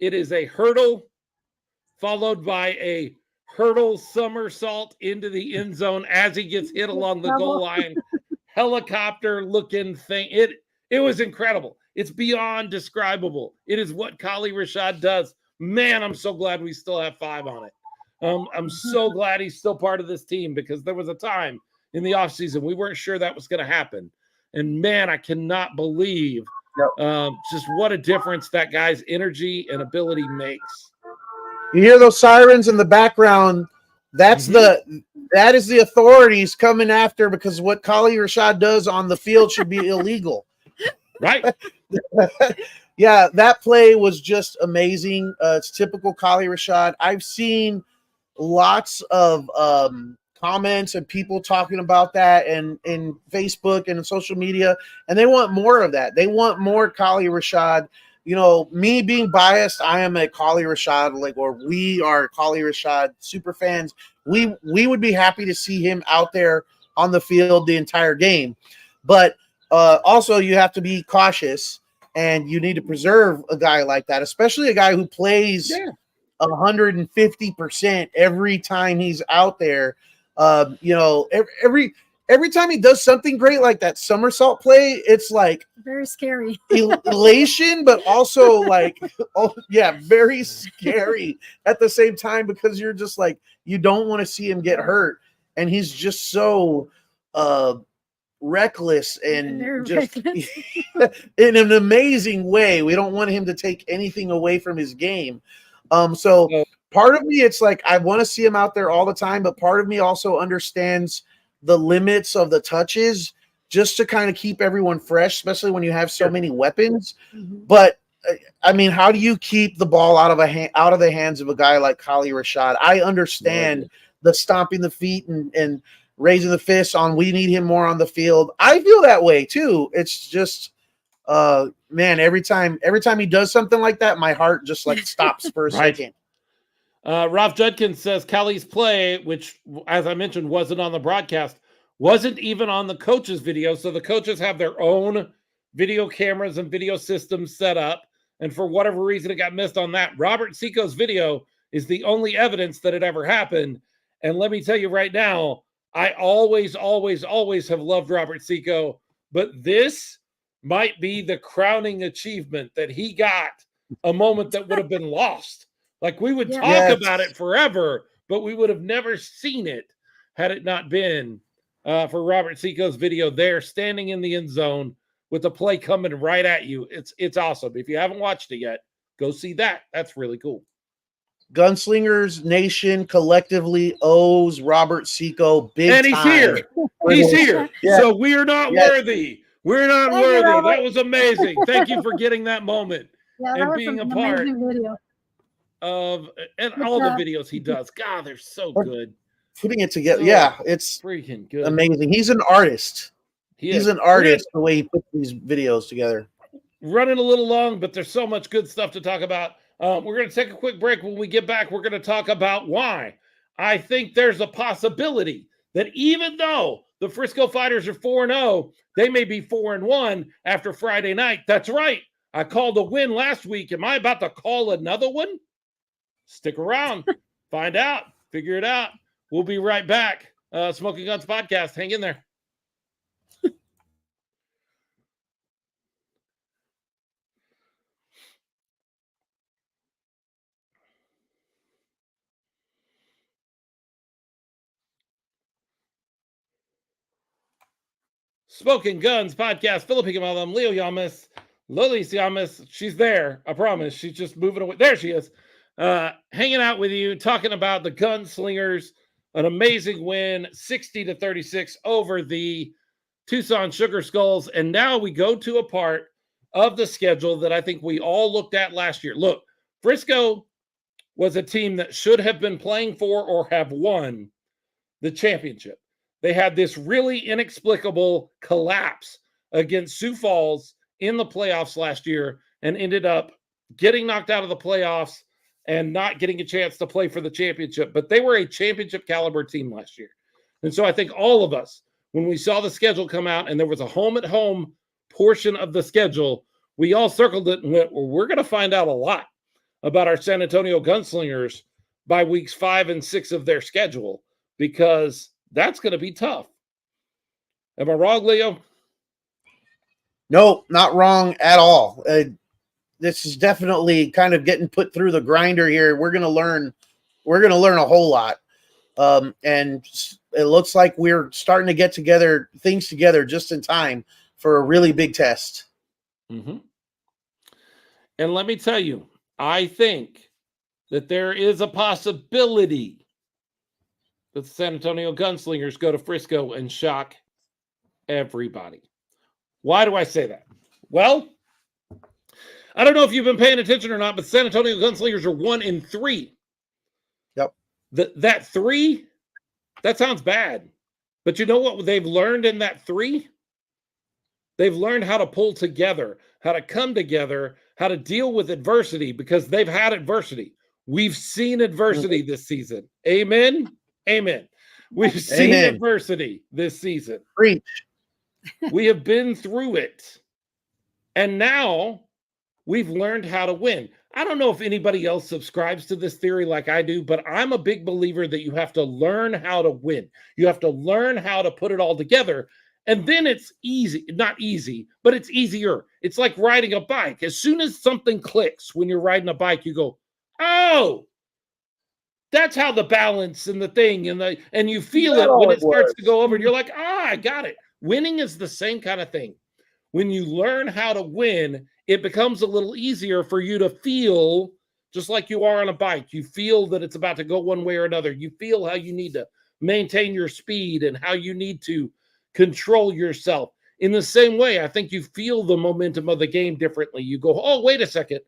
a hurdle followed by a hurdle somersault into the end zone as he gets hit along the goal line. Helicopter looking thing. It was incredible. It's beyond describable. It is what Kali Rashad does. Man, I'm so glad we still have 5 on it. I'm so glad he's still part of this team because there was a time in the offseason we weren't sure that was going to happen. And man, I cannot believe just what a difference that guy's energy and ability makes. You hear those sirens in the background. That is the authorities coming after, because what Kali Rashad does on the field should be illegal. Right. Yeah, that play was just amazing. It's typical Kali Rashad. I've seen lots of comments and people talking about that and in Facebook and in social media, and they want more of that. They want more Kali Rashad. You know, me being biased, I am a Kali Rashad, we are Kali Rashad super fans. We would be happy to see him out there on the field the entire game. But also you have to be cautious, and you need to preserve a guy like that, especially a guy who plays 150% every time he's out there. You know, every time he does something great like that somersault play, it's like very scary elation, but also like, very scary at the same time, because you're just like, you don't want to see him get hurt. And he's just so reckless and just in an amazing way. We don't want him to take anything away from his game. So part of me, it's like, I want to see him out there all the time, but part of me also understands the limits of the touches just to kind of keep everyone fresh, especially when you have so many weapons. But I mean, how do you keep the ball out of the hands of a guy like Kali Rashad? I understand the stomping the feet and raising the fist on, we need him more on the field. I feel that way too. It's just, man, every time he does something like that, my heart just like stops for a second. Ralph Judkins says Kali's play, which, as I mentioned, wasn't on the broadcast, wasn't even on the coaches' video. So the coaches have their own video cameras and video systems set up. And for whatever reason, it got missed on that. Robert Seco's video is the only evidence that it ever happened. And let me tell you right now, I always, always, always have loved Robert Seco. But this might be the crowning achievement that he got a moment that would have been lost. Like, we would talk about it forever, but we would have never seen it had it not been for Robert Seco's video there, standing in the end zone with the play coming right at you. It's awesome. If you haven't watched it yet, go see that. That's really cool. Gunslingers Nation collectively owes Robert Seco big time. And he's here. He's here. Yeah. So we're not worthy. We're not worthy. That was amazing. Thank you for getting that moment and being a part of all the videos he does. God, they're so good. Putting it together. It's freaking good. Amazing. He's an artist. He's an artist the way he puts these videos together. Running a little long, but there's so much good stuff to talk about. We're going to take a quick break. When we get back, we're going to talk about why I think there's a possibility that even though the Frisco Fighters are 4-0, they may be 4-1 after Friday night. That's right. I called a win last week. Am I about to call another one? Stick around. Find out. Figure it out. We'll be right back. Smoking Guns Podcast. Hang in there. Smoking Guns Podcast. Philip Higginbotham, Leo Yamas, Lolis Yamas. She's there. I promise. She's just moving away. There she is. Hanging out with you, talking about the Gunslingers. An amazing win, 60-36 over the Tucson Sugar Skulls. And now we go to a part of the schedule that I think we all looked at last year. Look, Frisco was a team that should have been playing for or have won the championship. They had this really inexplicable collapse against Sioux Falls in the playoffs last year and ended up getting knocked out of the playoffs and not getting a chance to play for the championship. But they were a championship caliber team last year. And so I think all of us, when we saw the schedule come out and there was a home-at-home portion of the schedule, we all circled it and went, well, we're going to find out a lot about our San Antonio Gunslingers by weeks 5 and 6 of their schedule, because that's going to be tough. Am I wrong, Leo? No, not wrong at all. This is definitely kind of getting put through the grinder here. We're going to learn a whole lot. And it looks like we're starting to get things together just in time for a really big test. Mm-hmm. And let me tell you, I think that there is a possibility that the San Antonio Gunslingers go to Frisco and shock everybody. Why do I say that? Well, I don't know if you've been paying attention or not, but San Antonio Gunslingers are 1-3. Yep. That 3, that sounds bad. But you know what they've learned in that 3? They've learned how to pull together, how to come together, how to deal with adversity, because they've had adversity. We've seen adversity this season. Amen? Amen. We've seen adversity this season. Preach. We have been through it. And now we've learned how to win. I don't know if anybody else subscribes to this theory like I do, but I'm a big believer that you have to learn how to win. You have to learn how to put it all together. And then it's easy, not easy, but it's easier. It's like riding a bike. As soon as something clicks when you're riding a bike, you go, oh, that's how the balance and the thing and you feel it when it starts to go over and you're like, I got it. Winning is the same kind of thing. When you learn how to win, it becomes a little easier for you to feel just like you are on a bike. You feel that it's about to go one way or another. You feel how you need to maintain your speed and how you need to control yourself. In the same way, I think you feel the momentum of the game differently. You go, oh, wait a second.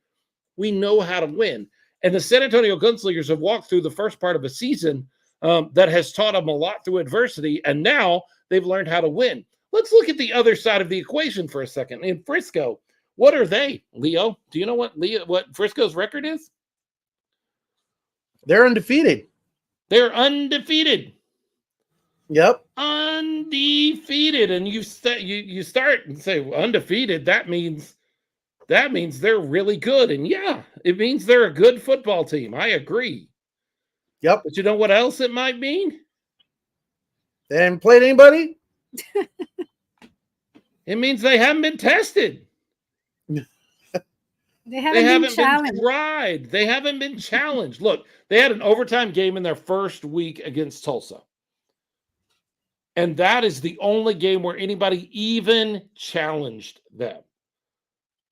We know how to win. And the San Antonio Gunslingers have walked through the first part of a season that has taught them a lot through adversity, and now they've learned how to win. Let's look at the other side of the equation for a second. In Frisco, what are they, Leo? Do you know what Frisco's record is? They're undefeated. They're undefeated. Yep. Undefeated. And you start and say undefeated, that means they're really good. And yeah, it means they're a good football team. I agree. Yep. But you know what else it might mean? They haven't played anybody? It means they haven't been tested. They haven't been tried. They haven't been challenged. Look, they had an overtime game in their first week against Tulsa. And that is the only game where anybody even challenged them.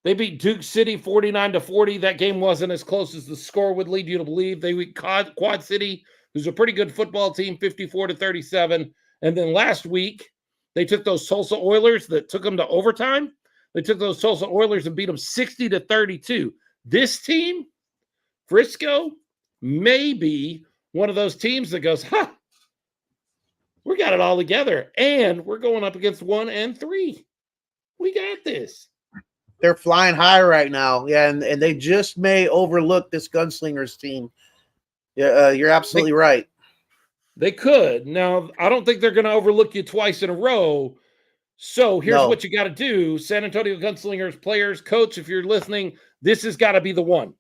They beat Duke City 49-40. That game wasn't as close as the score would lead you to believe. They beat Quad City, who's a pretty good football team, 54-37. And then last week, they took those Tulsa Oilers that took them to overtime. They took those Tulsa Oilers and beat them 60-32. This team, Frisco, may be one of those teams that goes, we got it all together. And we're going up against 1-3. We got this. They're flying high right now. Yeah, and they just may overlook this Gunslingers team. Yeah, you're absolutely right. They could. Now, I don't think they're going to overlook you twice in a row. So here's what you got to do. San Antonio Gunslingers players, coach, if you're listening, this has got to be the one.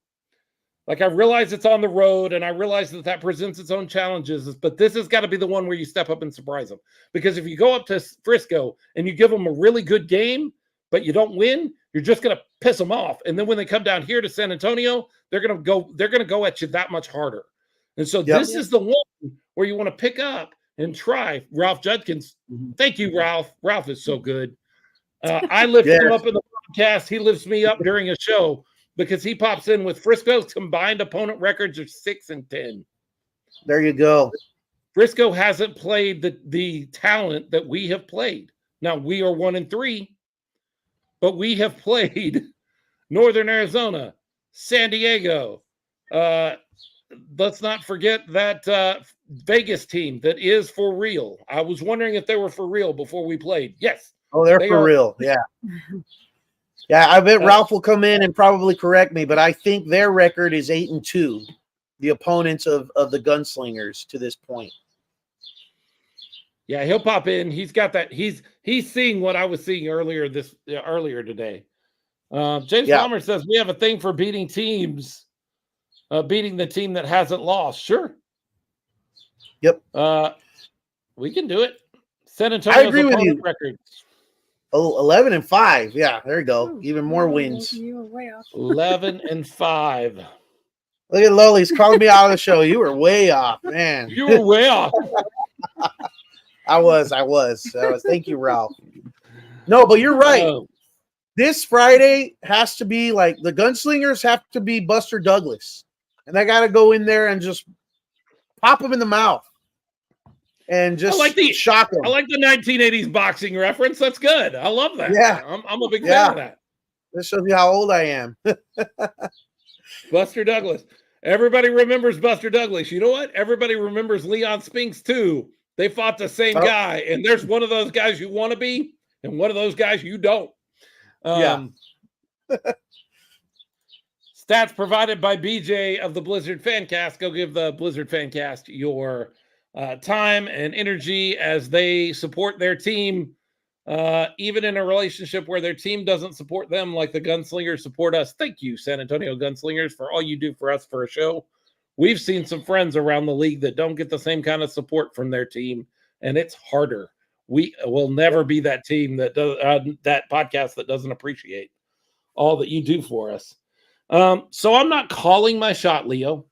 Like, I realize it's on the road, and I realize that presents its own challenges, but this has got to be the one where you step up and surprise them. Because if you go up to Frisco and you give them a really good game, but you don't win, you're just going to piss them off. And then when they come down here to San Antonio, they're going to go at you that much harder. And so this is the one where you want to pick up and try. Ralph Judkins. Thank you, Ralph. Ralph is so good. I lift him up in the podcast. He lifts me up during a show because he pops in with Frisco's combined opponent records of 6-10. There you go. Frisco hasn't played the talent that we have played. Now, we are 1-3, but we have played Northern Arizona, San Diego. Let's not forget that Vegas team that is for real. I was wondering if they were for real before we played. Yes. Oh, they're for real. Yeah. Yeah, I bet Ralph will come in and probably correct me, but I think their record is 8-2, the opponents of the Gunslingers to this point. Yeah, he'll pop in. He's got that. He's seeing what I was seeing earlier today. James Palmer says we have a thing for beating teams, beating the team that hasn't lost. Sure. Yep. We can do it. San Antonio's I agree with you. Records. Oh, 11-5. Yeah, there you go. Even more wins. You were way off. 11-5. Look at Loli's calling me out of the show. You were way off, man. You were way off. I was. Thank you, Ralph. No, but you're right. This Friday has to be like the Gunslingers have to be Buster Douglas. And I got to go in there and just pop him in the mouth. And just shock him. I like the 1980s boxing reference. That's good. I love that. Yeah. I'm a big fan of that. This shows you how old I am. Buster Douglas. Everybody remembers Buster Douglas. You know what? Everybody remembers Leon Spinks too. They fought the same guy. And there's one of those guys you want to be and one of those guys you don't. Stats provided by BJ of the Blizzard Fancast. Go give the Blizzard Fancast your time and energy as they support their team, even in a relationship where their team doesn't support them like the Gunslingers support us. Thank you, San Antonio Gunslingers, for all you do for us for a show. We've seen some friends around the league that don't get the same kind of support from their team, and it's harder. We will never be that team that does that podcast that doesn't appreciate all that you do for us. So I'm not calling my shot, Leo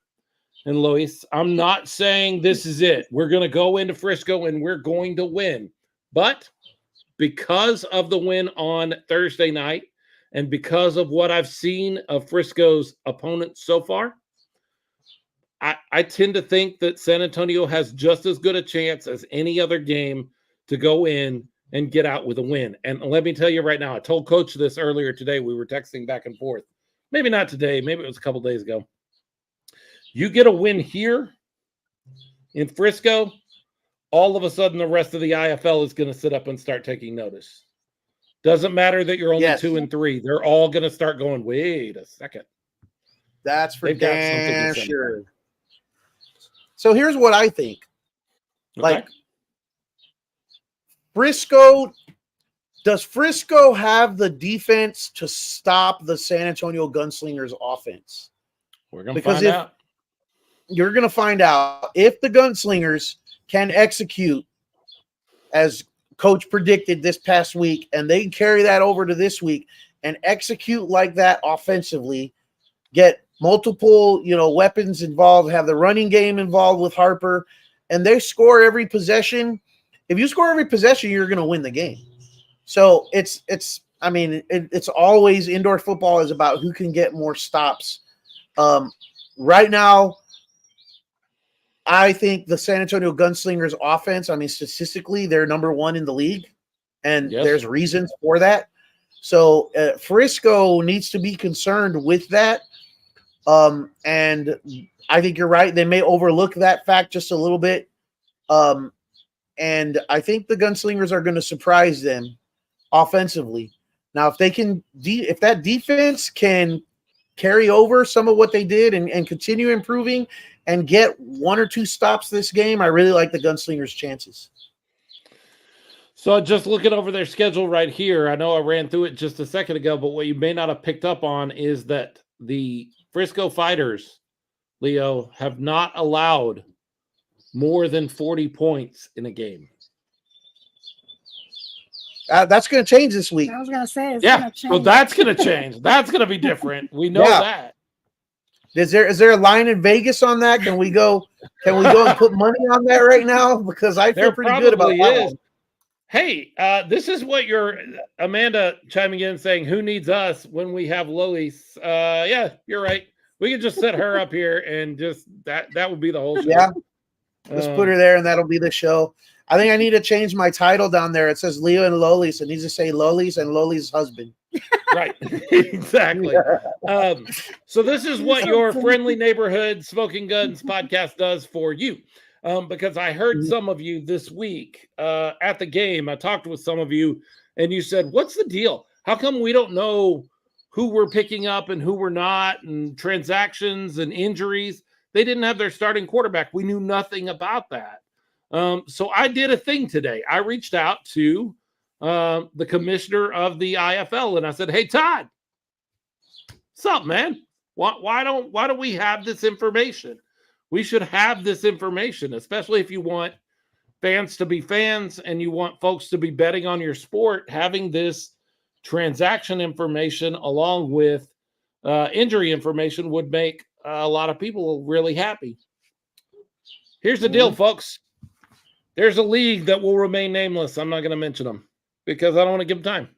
and Lois. I'm not saying this is it. We're going to go into Frisco and we're going to win. But because of the win on Thursday night and because of what I've seen of Frisco's opponents so far, I tend to think that San Antonio has just as good a chance as any other game to go in and get out with a win. And let me tell you right now, I told Coach this earlier today. We were texting back and forth. Maybe not today. Maybe it was a couple days ago. You get a win here in Frisco, all of a sudden the rest of the IFL is going to sit up and start taking notice. Doesn't matter that you're only 2-3. They're all going to start going, wait a second. That's for damn sure. So here's what I think. Like, does Frisco have the defense to stop the San Antonio Gunslingers offense? We're going to find out. You're going to find out if the Gunslingers can execute as Coach predicted this past week, and they carry that over to this week and execute like that offensively, get multiple, weapons involved, have the running game involved with Harper, and they score every possession. If you score every possession, you're going to win the game. So it's always indoor football is about who can get more stops. Right now, I think the San Antonio Gunslingers offense, statistically, they're number one in the league, and there's reasons for that. So Frisco needs to be concerned with that. And I think you're right. They may overlook that fact just a little bit. And I think the Gunslingers are going to surprise them offensively. Now, if they can, if that defense can carry over some of what they did and continue improving and get 1 or 2 stops this game, I really like the Gunslingers' chances. So just looking over their schedule right here, I know I ran through it just a second ago, but what you may not have picked up on is that the Frisco Fighters, Leo, have not allowed more than 40 points in a game. That's going to change this week. I was going to say, it's yeah, going to change. so that's going to change. That's going to be different. We know that. Is there a line in Vegas on that? Can we go and put money on that right now? Because I feel pretty good about that one. Hey, this is what your Amanda chiming in saying, who needs us when we have Lolis? Yeah, you're right. We can just set her up here and just that would be the whole show. Yeah. Let's put her there and that'll be the show. I think I need to change my title down there. It says Leo and Lolis. It needs to say Lolis and Loli's husband. Right. Exactly. So this is what your friendly neighborhood Smoking Guns podcast does for you. Because I heard some of you this week at the game. I talked with some of you and you said, what's the deal? How come we don't know who we're picking up and who we're not, and transactions and injuries? They didn't have their starting quarterback. We knew nothing about that. So I did a thing today. I reached out to the commissioner of the IFL and I said, hey, Todd, what's up, man? Why don't we have this information? We should have this information, especially if you want fans to be fans and you want folks to be betting on your sport. Having this transaction information along with injury information would make a lot of people really happy. Here's the deal, folks. There's a league that will remain nameless. I'm not going to mention them because I don't want to give them time.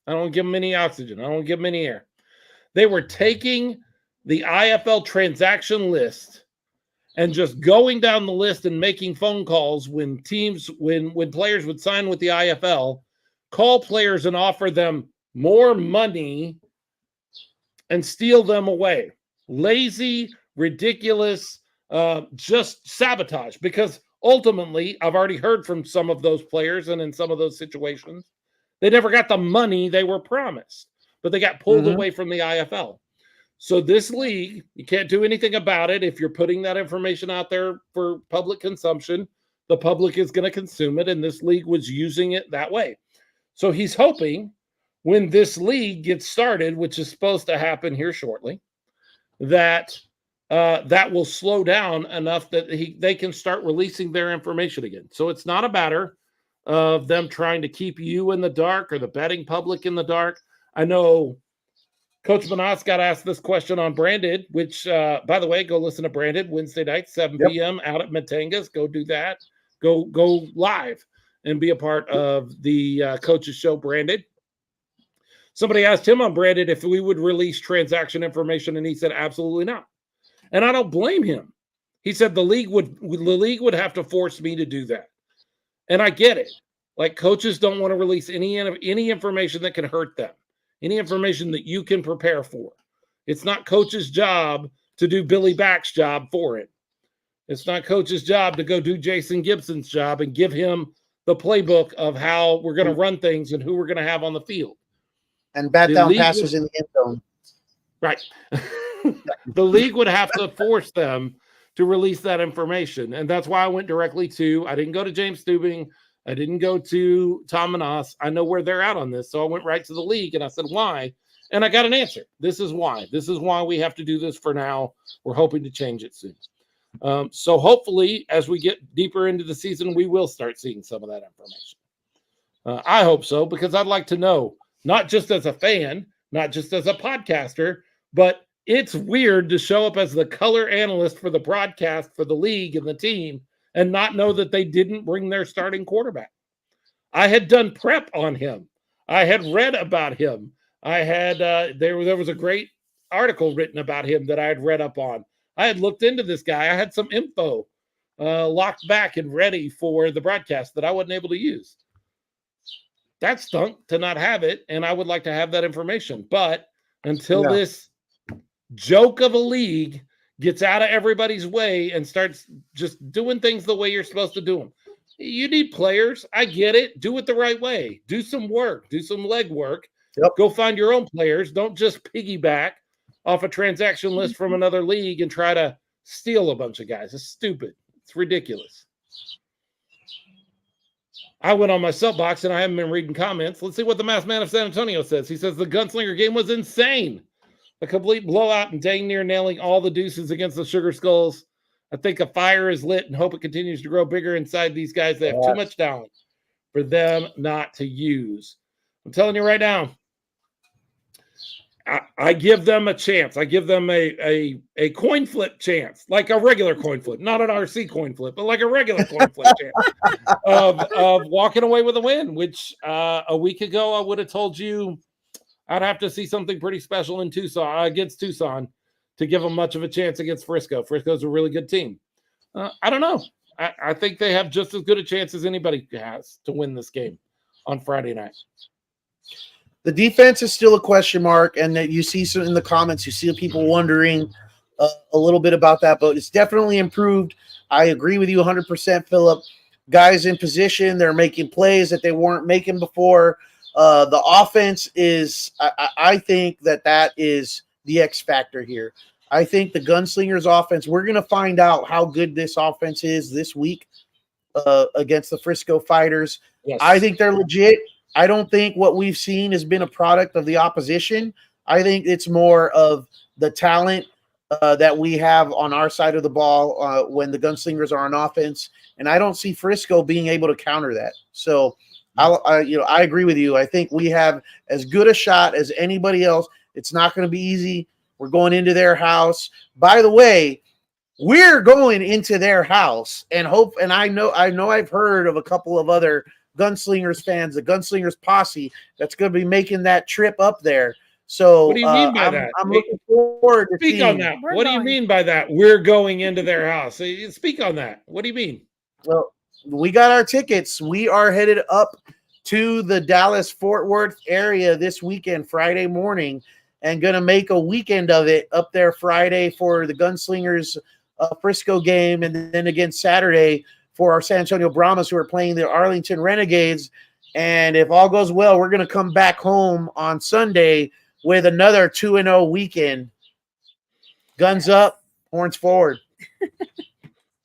I don't want to give them any oxygen. I don't want to give them any air. They were taking the IFL transaction list and just going down the list and making phone calls when players would sign with the IFL, call players and offer them more money and steal them away. Lazy, ridiculous, just sabotage. Because ultimately, I've already heard from some of those players and in some of those situations, they never got the money they were promised, but they got pulled away from the IFL. So this league, you can't do anything about it. If you're putting that information out there for public consumption, the public is going to consume it, and this league was using it that way. So he's hoping when this league gets started, which is supposed to happen here shortly, that that will slow down enough that they can start releasing their information again. So it's not a matter of them trying to keep you in the dark or the betting public in the dark. I know Coach Manas got asked this question on Branded, which, by the way, go listen to Branded Wednesday night, 7 p.m. out at Matangas. Go do that. Go live and be a part of the coach's show, Branded. Somebody asked him on Branded if we would release transaction information, and he said absolutely not. And I don't blame him. He said the league would have to force me to do that. And I get it. Like, coaches don't want to release any information that can hurt them. Any information that you can prepare for. It's not coach's job to do Billy Back's job for it. It's not coach's job to go do Jason Gibson's job and give him the playbook of how we're going to run things and who we're going to have on the field. And bat down passes in the end zone. Right. The league would have to force them to release that information. And that's why I went directly I didn't go to James Stubing. I didn't go to Tom Manas. I know where they're at on this. So I went right to the league and I said, why? And I got an answer. This is why. This is why we have to do this for now. We're hoping to change it soon. So hopefully, as we get deeper into the season, we will start seeing some of that information. I hope so, because I'd like to know, not just as a fan, not just as a podcaster, but it's weird to show up as the color analyst for the broadcast for the league and the team and not know that they didn't bring their starting quarterback. I had done prep on him. I had read about him. I had there was a great article written about him that I had read up on. I had looked into this guy. I had some info locked back and ready for the broadcast that I wasn't able to use. That stunk to not have it, and I would like to have that information. But until this joke of a league gets out of everybody's way and starts just doing things the way you're supposed to do them. You need players. I get it. Do it the right way. Do some work. Do some leg work. Yep. Go find your own players. Don't just piggyback off a transaction list from another league and try to steal a bunch of guys. It's stupid. It's ridiculous. I went on my soapbox and I haven't been reading comments. Let's see what the masked man of San Antonio says. He says the Gunslinger game was insane. A complete blowout and dang near nailing all the deuces against the Sugar Skulls. I think a fire is lit and hope it continues to grow bigger inside these guys. They have too much talent for them not to use. I'm telling you right now, I give them a chance. I give them a coin flip chance, like a regular coin flip, not an RC coin flip, but like a regular coin flip chance of walking away with a win, which a week ago I would have told you I'd have to see something pretty special in Tucson against Tucson to give them much of a chance against Frisco. Frisco's a really good team. I don't know. I think they have just as good a chance as anybody has to win this game on Friday night. The defense is still a question mark, and that you see some in the comments, you see people wondering a little bit about that, but it's definitely improved. I agree with you 100%, Philip. Guys in position, they're making plays that they weren't making before. The offense is, I think that is the X factor here. I think the Gunslingers offense, we're going to find out how good this offense is this week against the Frisco Fighters. Yes. I think they're legit. I don't think what we've seen has been a product of the opposition. I think it's more of the talent that we have on our side of the ball when the Gunslingers are on offense, and I don't see Frisco being able to counter that. So, I agree with you. I think we have as good a shot as anybody else. It's not going to be easy. We're going into their house. By the way, we're going into their house, and I know I've heard of a couple of other Gunslingers fans, the Gunslingers posse, that's going to be making that trip up there. So what do you mean by that? I'm looking forward to speak on that. What do you mean by that? We're going into their house. Speak on that. What do you mean? Well, we got our tickets. We are headed up to the Dallas-Fort Worth area this weekend, Friday morning, and going to make a weekend of it up there Friday for the Gunslingers Frisco game, and then again Saturday for our San Antonio Brahmas, who are playing the Arlington Renegades. And if all goes well, we're going to come back home on Sunday with another 2-0 weekend. Guns up, horns forward.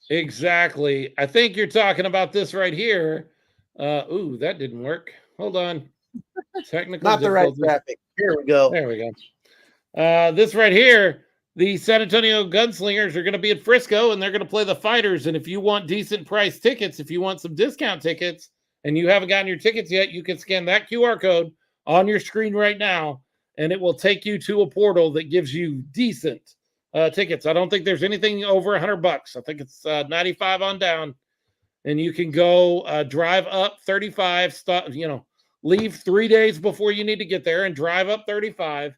Exactly. I think you're talking about this right here. Ooh, that didn't work. Hold on. Technical Not the right graphic. Here we go. There we go. This right here, the San Antonio Gunslingers are going to be at Frisco, and they're going to play the Fighters. And if you want decent price tickets, if you want some discount tickets, and you haven't gotten your tickets yet, you can scan that QR code on your screen right now, and it will take you to a portal that gives you decent tickets. I don't think there's anything over $100. I think it's 95 on down, and you can go drive up 35. Leave 3 days before you need to get there, and drive up 35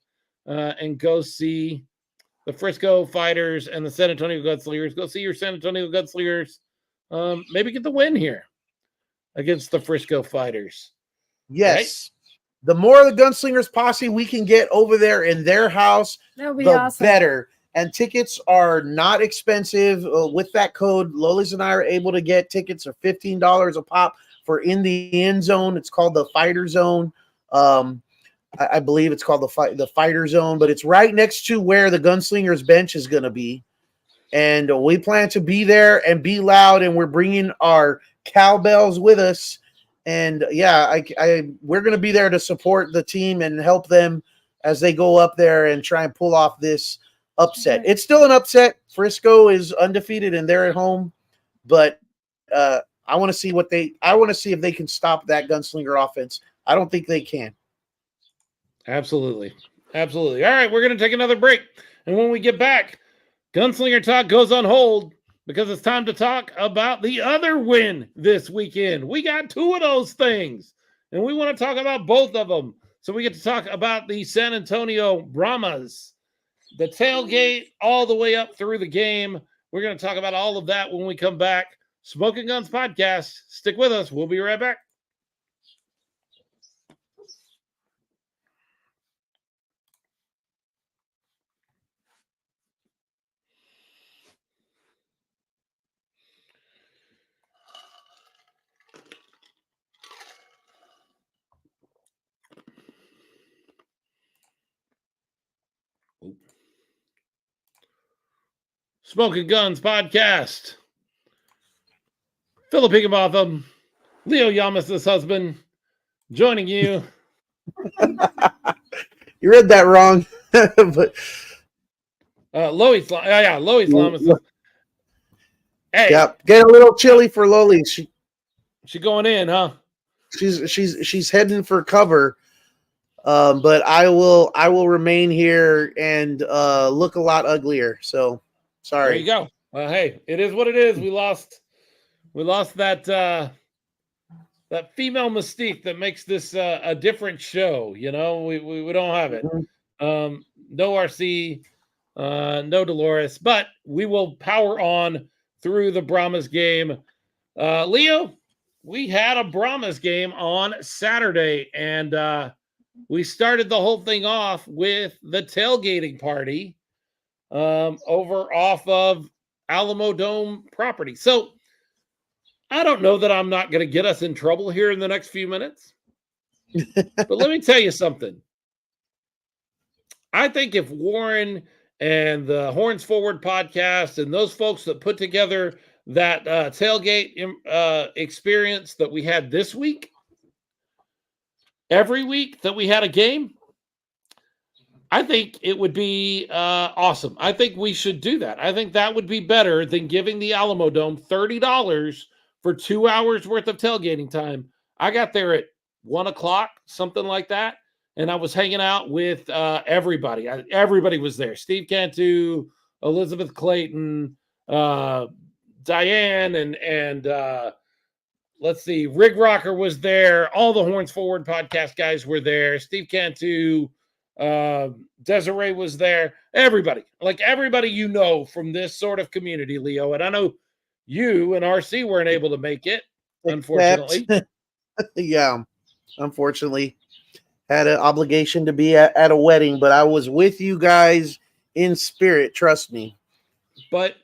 and go see the Frisco Fighters and the San Antonio Gunslingers. Go see your San Antonio Gunslingers. Maybe get the win here against the Frisco Fighters. Yes. Right? The more the Gunslingers posse we can get over there in their house, the awesome. Better. And tickets are not expensive. With that code, Lolis and I are able to get tickets for $15 a pop for in the end zone. It's called the Fighter Zone. I believe it's called the Fighter Zone, but it's right next to where the Gunslingers bench is going to be. And we plan to be there and be loud, and we're bringing our cowbells with us. And yeah, we're going to be there to support the team and help them as they go up there and try and pull off this upset. It's still an upset. Frisco is undefeated and they're at home, but I want to see if they can stop that Gunslinger offense. I don't think they can. Absolutely. Absolutely. All right, we're going to take another break. And when we get back, Gunslinger Talk goes on hold because it's time to talk about the other win this weekend. We got two of those things, and we want to talk about both of them. So we get to talk about the San Antonio Brahmas, the tailgate all the way up through the game. We're going to talk about all of that when we come back. Smoking Guns Podcast. Stick with us. We'll be right back. Smoking Guns podcast. Philip Higginbotham, Leo Yamas' husband, joining you. You read that wrong. But Lois Lamas. Hey, yep, get a little chilly for Loli. She going in, huh? She's heading for cover. But I will remain here and look a lot uglier. So sorry. There you go. Hey, it is what it is. We lost that that female mystique that makes this a different show. You know, we don't have it. No RC, no Dolores, but we will power on through the Brahmas game. Leo, we had a Brahmas game on Saturday, and we started the whole thing off with the tailgating party over off of Alamo Dome property. So I don't know that I'm not going to get us in trouble here in the next few minutes. But let me tell you something. I think if Warren and the Horns Forward podcast and those folks that put together that tailgate experience that we had this week, every week that we had a game, I think it would be awesome. I think we should do that. I think that would be better than giving the Alamo Dome $30 for 2 hours worth of tailgating time. I got there at 1 o'clock, something like that, and I was hanging out with everybody. Everybody was there. Steve Cantu, Elizabeth Clayton, Diane, and let's see, Rig Rocker was there. All the Horns Forward podcast guys were there. Steve Cantu, Desiree was there. Everybody, like everybody you know from this sort of community, Leo. And I know you and RC weren't able to make it, unfortunately. Yeah, unfortunately. Had an obligation to be at a wedding, but I was with you guys in spirit, trust me. But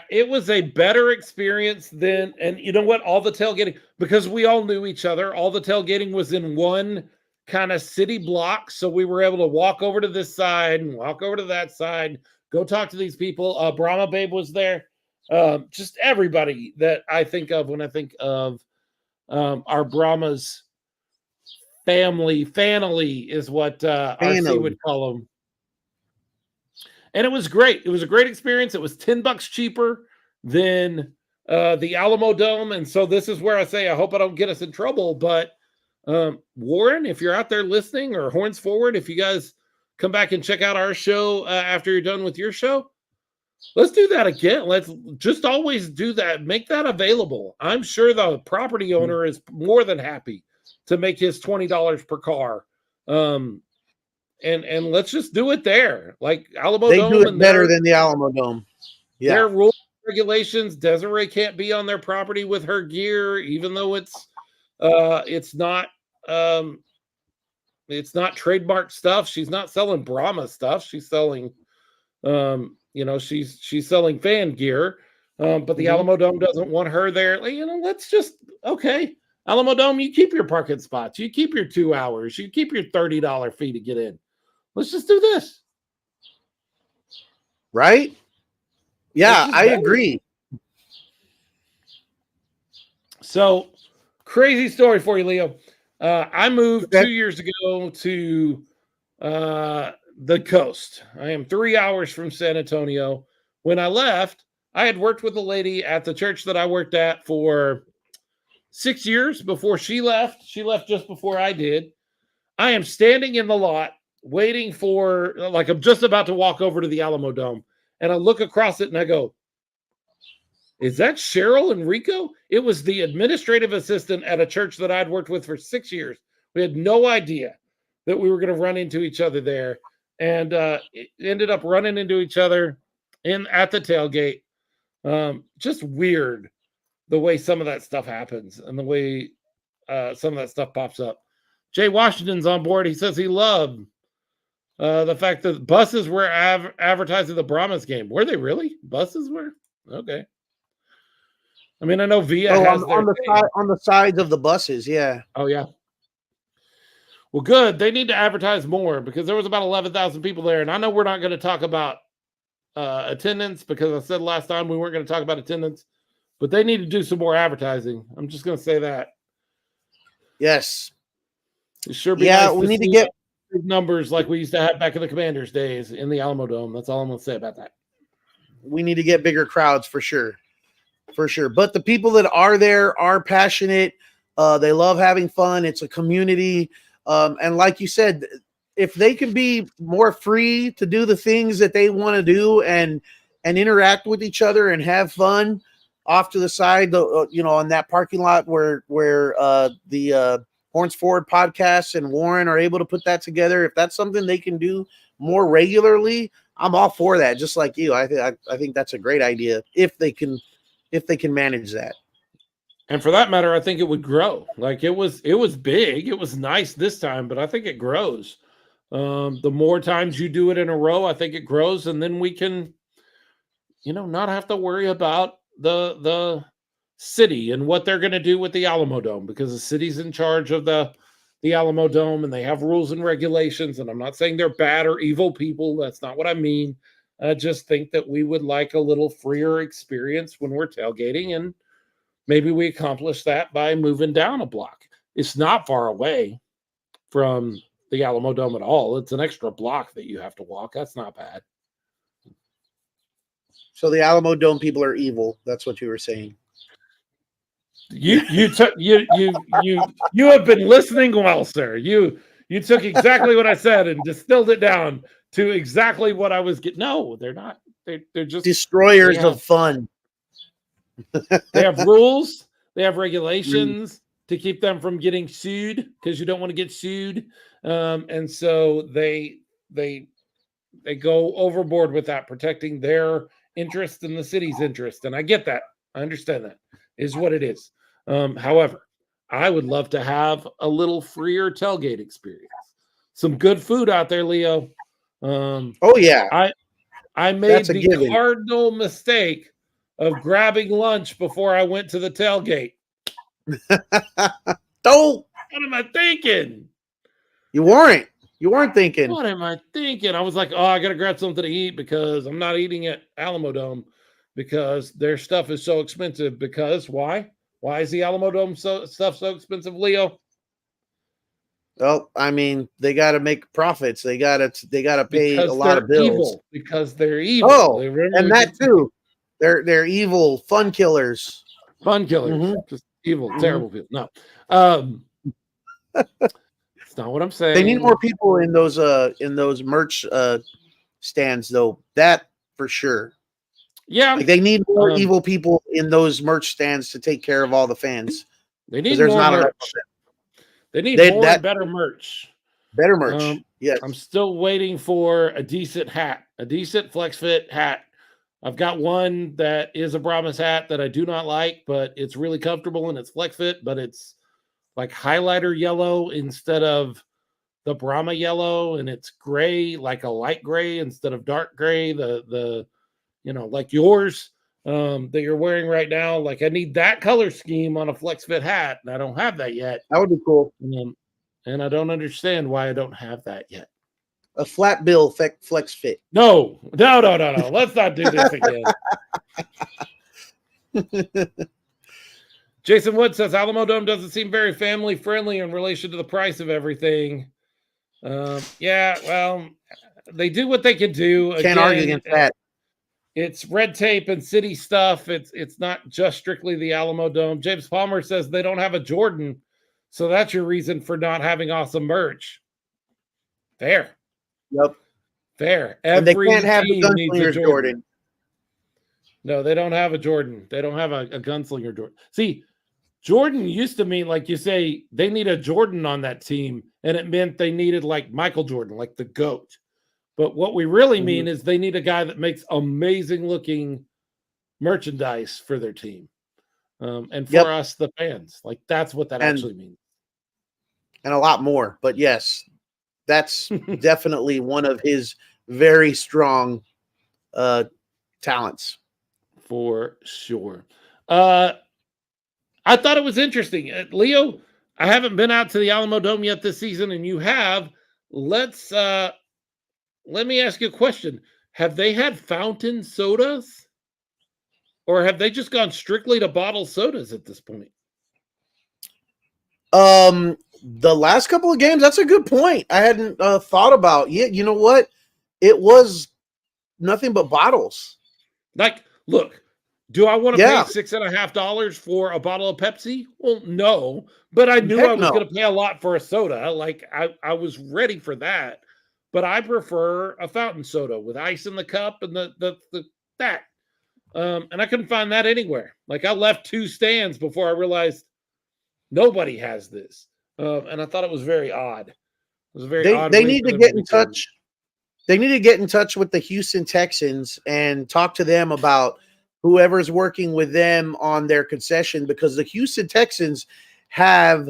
it was a better experience than, and you know what? All the tailgating, because we all knew each other, all the tailgating was in one kind of city block. So we were able to walk over to this side and walk over to that side, go talk to these people. Brahma Babe was there. Just everybody that I think of when I think of our Brahmas family is what RC would call them. And it was great. It was a great experience. It was $10 cheaper than the Alamo Dome. And so this is where I say, I hope I don't get us in trouble. But Warren, if you're out there listening, or Horns Forward, if you guys come back and check out our show after you're done with your show, let's do that again. Let's just always do that. Make that available. I'm sure the property owner is more than happy to make his $20 per car. And let's just do it there. Like Alamo Dome. They do it better than the Alamo Dome. Yeah. Their rules, regulations, Desiree can't be on their property with her gear, even though it's not trademark stuff. She's not selling Brahma stuff. She's selling she's selling fan gear. But the Alamo Dome doesn't want her there. Let's just Alamo Dome, you keep your parking spots, you keep your 2 hours, you keep your $30 fee to get in. Let's just do this. Right? Yeah, I agree. So, crazy story for you, Leo. I moved 2 years ago to the coast. I am 3 hours from San Antonio. When I left, I had worked with a lady at the church that I worked at for 6 years before she left. She left just before I did. I am standing in the lot waiting for, like, I'm just about to walk over to the Alamo Dome, and I look across it and I go, is that Cheryl and Rico? It was the administrative assistant at a church that I'd worked with for 6 years. We had no idea that we were going to run into each other there, and it ended up running into each other at the tailgate. Just weird the way some of that stuff happens and the way some of that stuff pops up. Jay Washington's on board. He says he loved the fact that buses were advertising the Brahmas game. Were they really? Buses were? Okay. I mean, I know Via has on the sides of the buses, yeah. Oh, yeah. Well, good. They need to advertise more because there was about 11,000 people there, and I know we're not going to talk about attendance, because I said last time we weren't going to talk about attendance, but they need to do some more advertising. I'm just going to say that. Yes. It sure be nice we need to get big numbers like we used to have back in the Commanders days in the Alamo Dome. That's all I'm going to say about that. We need to get bigger crowds for sure. For sure. But the people that are there are passionate. They love having fun. It's a community. And like you said, if they can be more free to do the things that they want to do and interact with each other and have fun off to the side, on that parking lot where the Horns Forward podcast and Warren are able to put that together. If that's something they can do more regularly, I'm all for that. Just like you, I think that's a great idea if they can manage that. And for that matter, I think it would grow. Like it was big. It was nice this time, but I think it grows. The more times you do it in a row, I think it grows, and then we can, not have to worry about the city and what they're going to do with the Alamo Dome, because the city's in charge of the Alamo Dome, and they have rules and regulations. And I'm not saying they're bad or evil people. That's not what I mean. I just think that we would like a little freer experience when we're tailgating, and maybe we accomplish that by moving down a block. It's not far away from the Alamo Dome at all. It's an extra block that you have to walk. That's not bad. So the Alamo Dome people are evil. That's what you were saying. You have been listening well, sir. You took exactly what I said and distilled it down to exactly what I was getting. No, they're not. They're just destroyers of fun. They have rules. They have regulations to keep them from getting sued, because you don't want to get sued. And so they go overboard with that, protecting their interest and the city's interest. And I get that. I understand that is what it is. However, I would love to have a little freer tailgate experience. Some good food out there, Leo. Oh yeah. I made the cardinal mistake of grabbing lunch before I went to the tailgate. Don't. What am I thinking? You weren't thinking. What am I thinking? I was like, I got to grab something to eat because I'm not eating at Alamo Dome because their stuff is so expensive. Because why? Why is the Alamo Dome stuff so expensive, Leo? Well, I mean, they got to make profits. They got to pay a lot of bills. Evil, because they're evil. Oh, and that too. They're evil fun killers. Fun killers. Mm-hmm. Just evil, terrible people. No. It's not what I'm saying. They need more people in those merch stands, though. That for sure. Yeah. Like they need more evil people in those merch stands to take care of all the fans. They need more merch. They need more and better merch. Better merch. Yes. I'm still waiting for a decent hat, a decent flex fit hat. I've got one that is a Brahmas hat that I do not like, but it's really comfortable and it's flex fit, but it's like highlighter yellow instead of the Brahma yellow, and it's gray, like a light gray instead of dark gray. The like yours that you're wearing right now. Like I need that color scheme on a flex fit hat, and I don't have that yet. That would be cool. And I don't understand why I don't have that yet. A flat bill flex fit. No. Let's not do this again. Jason Wood says Alamo Dome doesn't seem very family friendly in relation to the price of everything. Yeah, well, they do what they can do. Can't argue against that. It's red tape and city stuff. It's not just strictly the Alamo Dome. James Palmer says they don't have a Jordan, so that's your reason for not having awesome merch. Fair. Yep. Fair. And they can't have the Gunslingers Jordan. No, they don't have a Jordan. They don't have a Gunslinger Jordan. See, Jordan used to mean, like you say, they need a Jordan on that team, and it meant they needed like Michael Jordan, like the GOAT. But what we really mean is they need a guy that makes amazing looking merchandise for their team. And for us, the fans. Like that's what that actually means. And a lot more. But yes, that's definitely one of his very strong talents. For sure. I thought it was interesting. Leo, I haven't been out to the Alamo Dome yet this season, and you have. Let me ask you a question. have they had fountain sodas? Or have they just gone strictly to bottled sodas at this point? The last couple of games, that's a good point. I hadn't thought about. Yeah, you know what? It was nothing but bottles. Like, look, do I want to pay $6.50 for a bottle of Pepsi? Well, no, but I knew I was going to pay a lot for a soda. Like, I was ready for that, but I prefer a fountain soda with ice in the cup and that. And I couldn't find that anywhere. Like, I left 2 stands before I realized nobody has this. And I thought it was very odd. It was a very odd. They need to get in touch. They need to get in touch with the Houston Texans and talk to them about whoever's working with them on their concession, because the Houston Texans have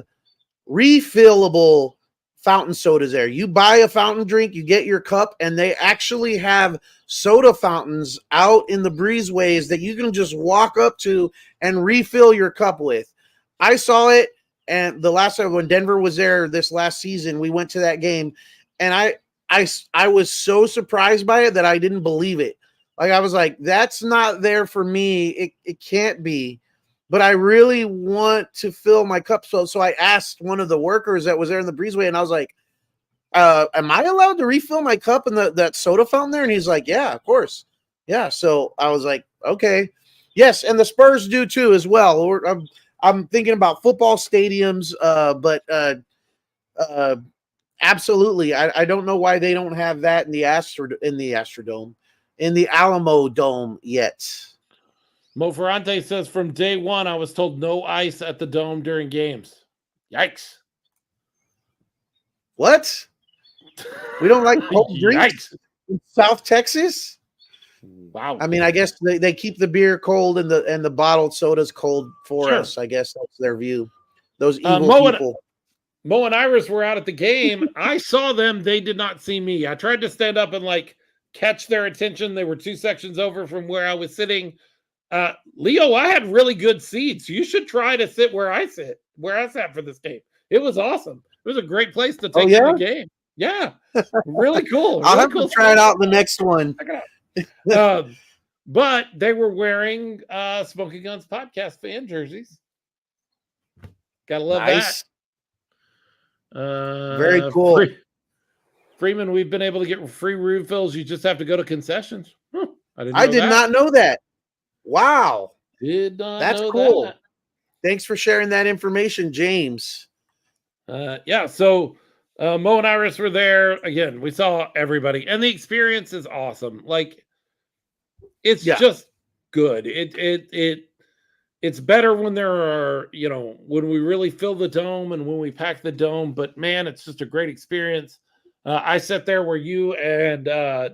refillable fountain sodas there. You buy a fountain drink, you get your cup, and they actually have soda fountains out in the breezeways that you can just walk up to and refill your cup with. I saw it, and the last time when Denver was there this last season, we went to that game, and I was so surprised by it that I didn't believe it. Like, I was like, that's not there for me. It can't be. But I really want to fill my cup. So I asked one of the workers that was there in the breezeway, and I was like, am I allowed to refill my cup in that soda fountain there? And he's like, yeah, of course. Yeah. So I was like, okay. Yes, and the Spurs do too as well. I'm thinking about football stadiums, but absolutely. I don't know why they don't have that in the Astrodome, in the Alamo Dome yet. Mo Ferrante says, from day one, I was told no ice at the Dome during games. Yikes. What? We don't like cold drinks in South Texas? Wow. I mean, I guess they keep the beer cold and the bottled sodas cold for us. I guess that's their view. Those evil people. Mo and Iris were out at the game. I saw them. They did not see me. I tried to stand up and catch their attention. They were 2 sections over from where I was sitting. Leo, I had really good seats. You should try to sit where I sat for this game. It was awesome. It was a great place to take the game. Yeah. Really cool. I'll have to try it out the next one. But they were wearing Smoking Guns podcast fan jerseys. Gotta love that. Very cool. Freeman, we've been able to get free refills. You just have to go to concessions. I did not know that. Wow. That's cool. That. Thanks for sharing that information, James. So Mo and Iris were there. Again, we saw everybody, and the experience is awesome. Like, it's just good. It's better when there are, when we really fill the dome and when we pack the dome, but man, it's just a great experience. I sat there where you and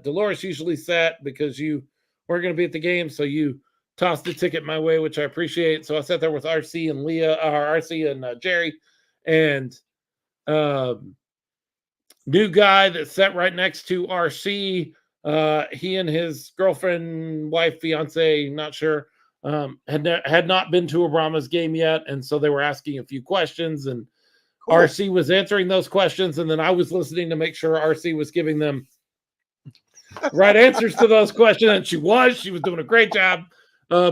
Dolores usually sat because you weren't going to be at the game, so you tossed a ticket my way, which I appreciate. So I sat there with RC and RC and Jerry, and new guy that sat right next to RC. He and his girlfriend, wife, fiance, not sure, had not been to a Brahmas game yet, and so they were asking a few questions, and cool. RC was answering those questions, and then I was listening to make sure RC was giving them right answers to those questions, and she was doing a great job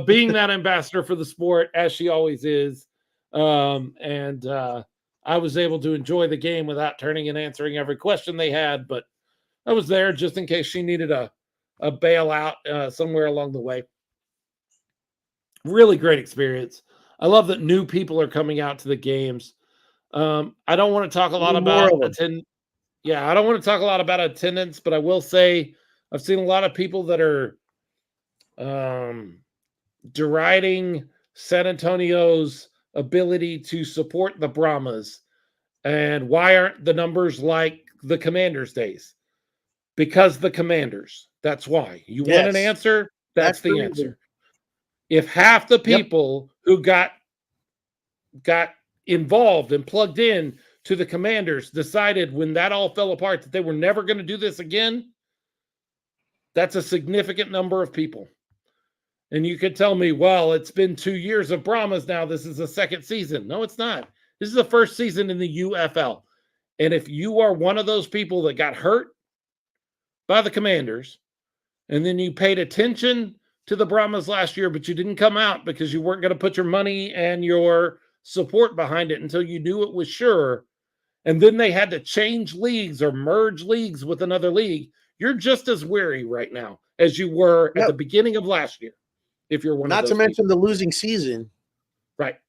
being that ambassador for the sport, as she always is. And I was able to enjoy the game without turning and answering every question they had, but I was there just in case she needed a bailout somewhere along the way. Really great experience. I love that new people are coming out to the games. I don't want to talk a lot about attendance. Yeah, I don't want to talk a lot about attendance, but I will say I've seen a lot of people that are deriding San Antonio's ability to support the Brahmas. And why aren't the numbers like the Commanders' days? Because the Commanders. That's why. You want an answer? That's the answer. If half the people who got involved and plugged in to the Commanders decided when that all fell apart that they were never going to do this again, that's a significant number of people. And you could tell me, well, it's been 2 years of Brahmas now. This is the second season. No, it's not. This is the first season in the UFL. And if you are one of those people that got hurt by the Commanders and then you paid attention to the Brahmas last year, but you didn't come out because you weren't going to put your money and your support behind it until you knew it was sure. And then they had to change leagues or merge leagues with another league. You're just as weary right now as you were at the beginning of last year. If you're one not of those to mention people. the losing season. Right.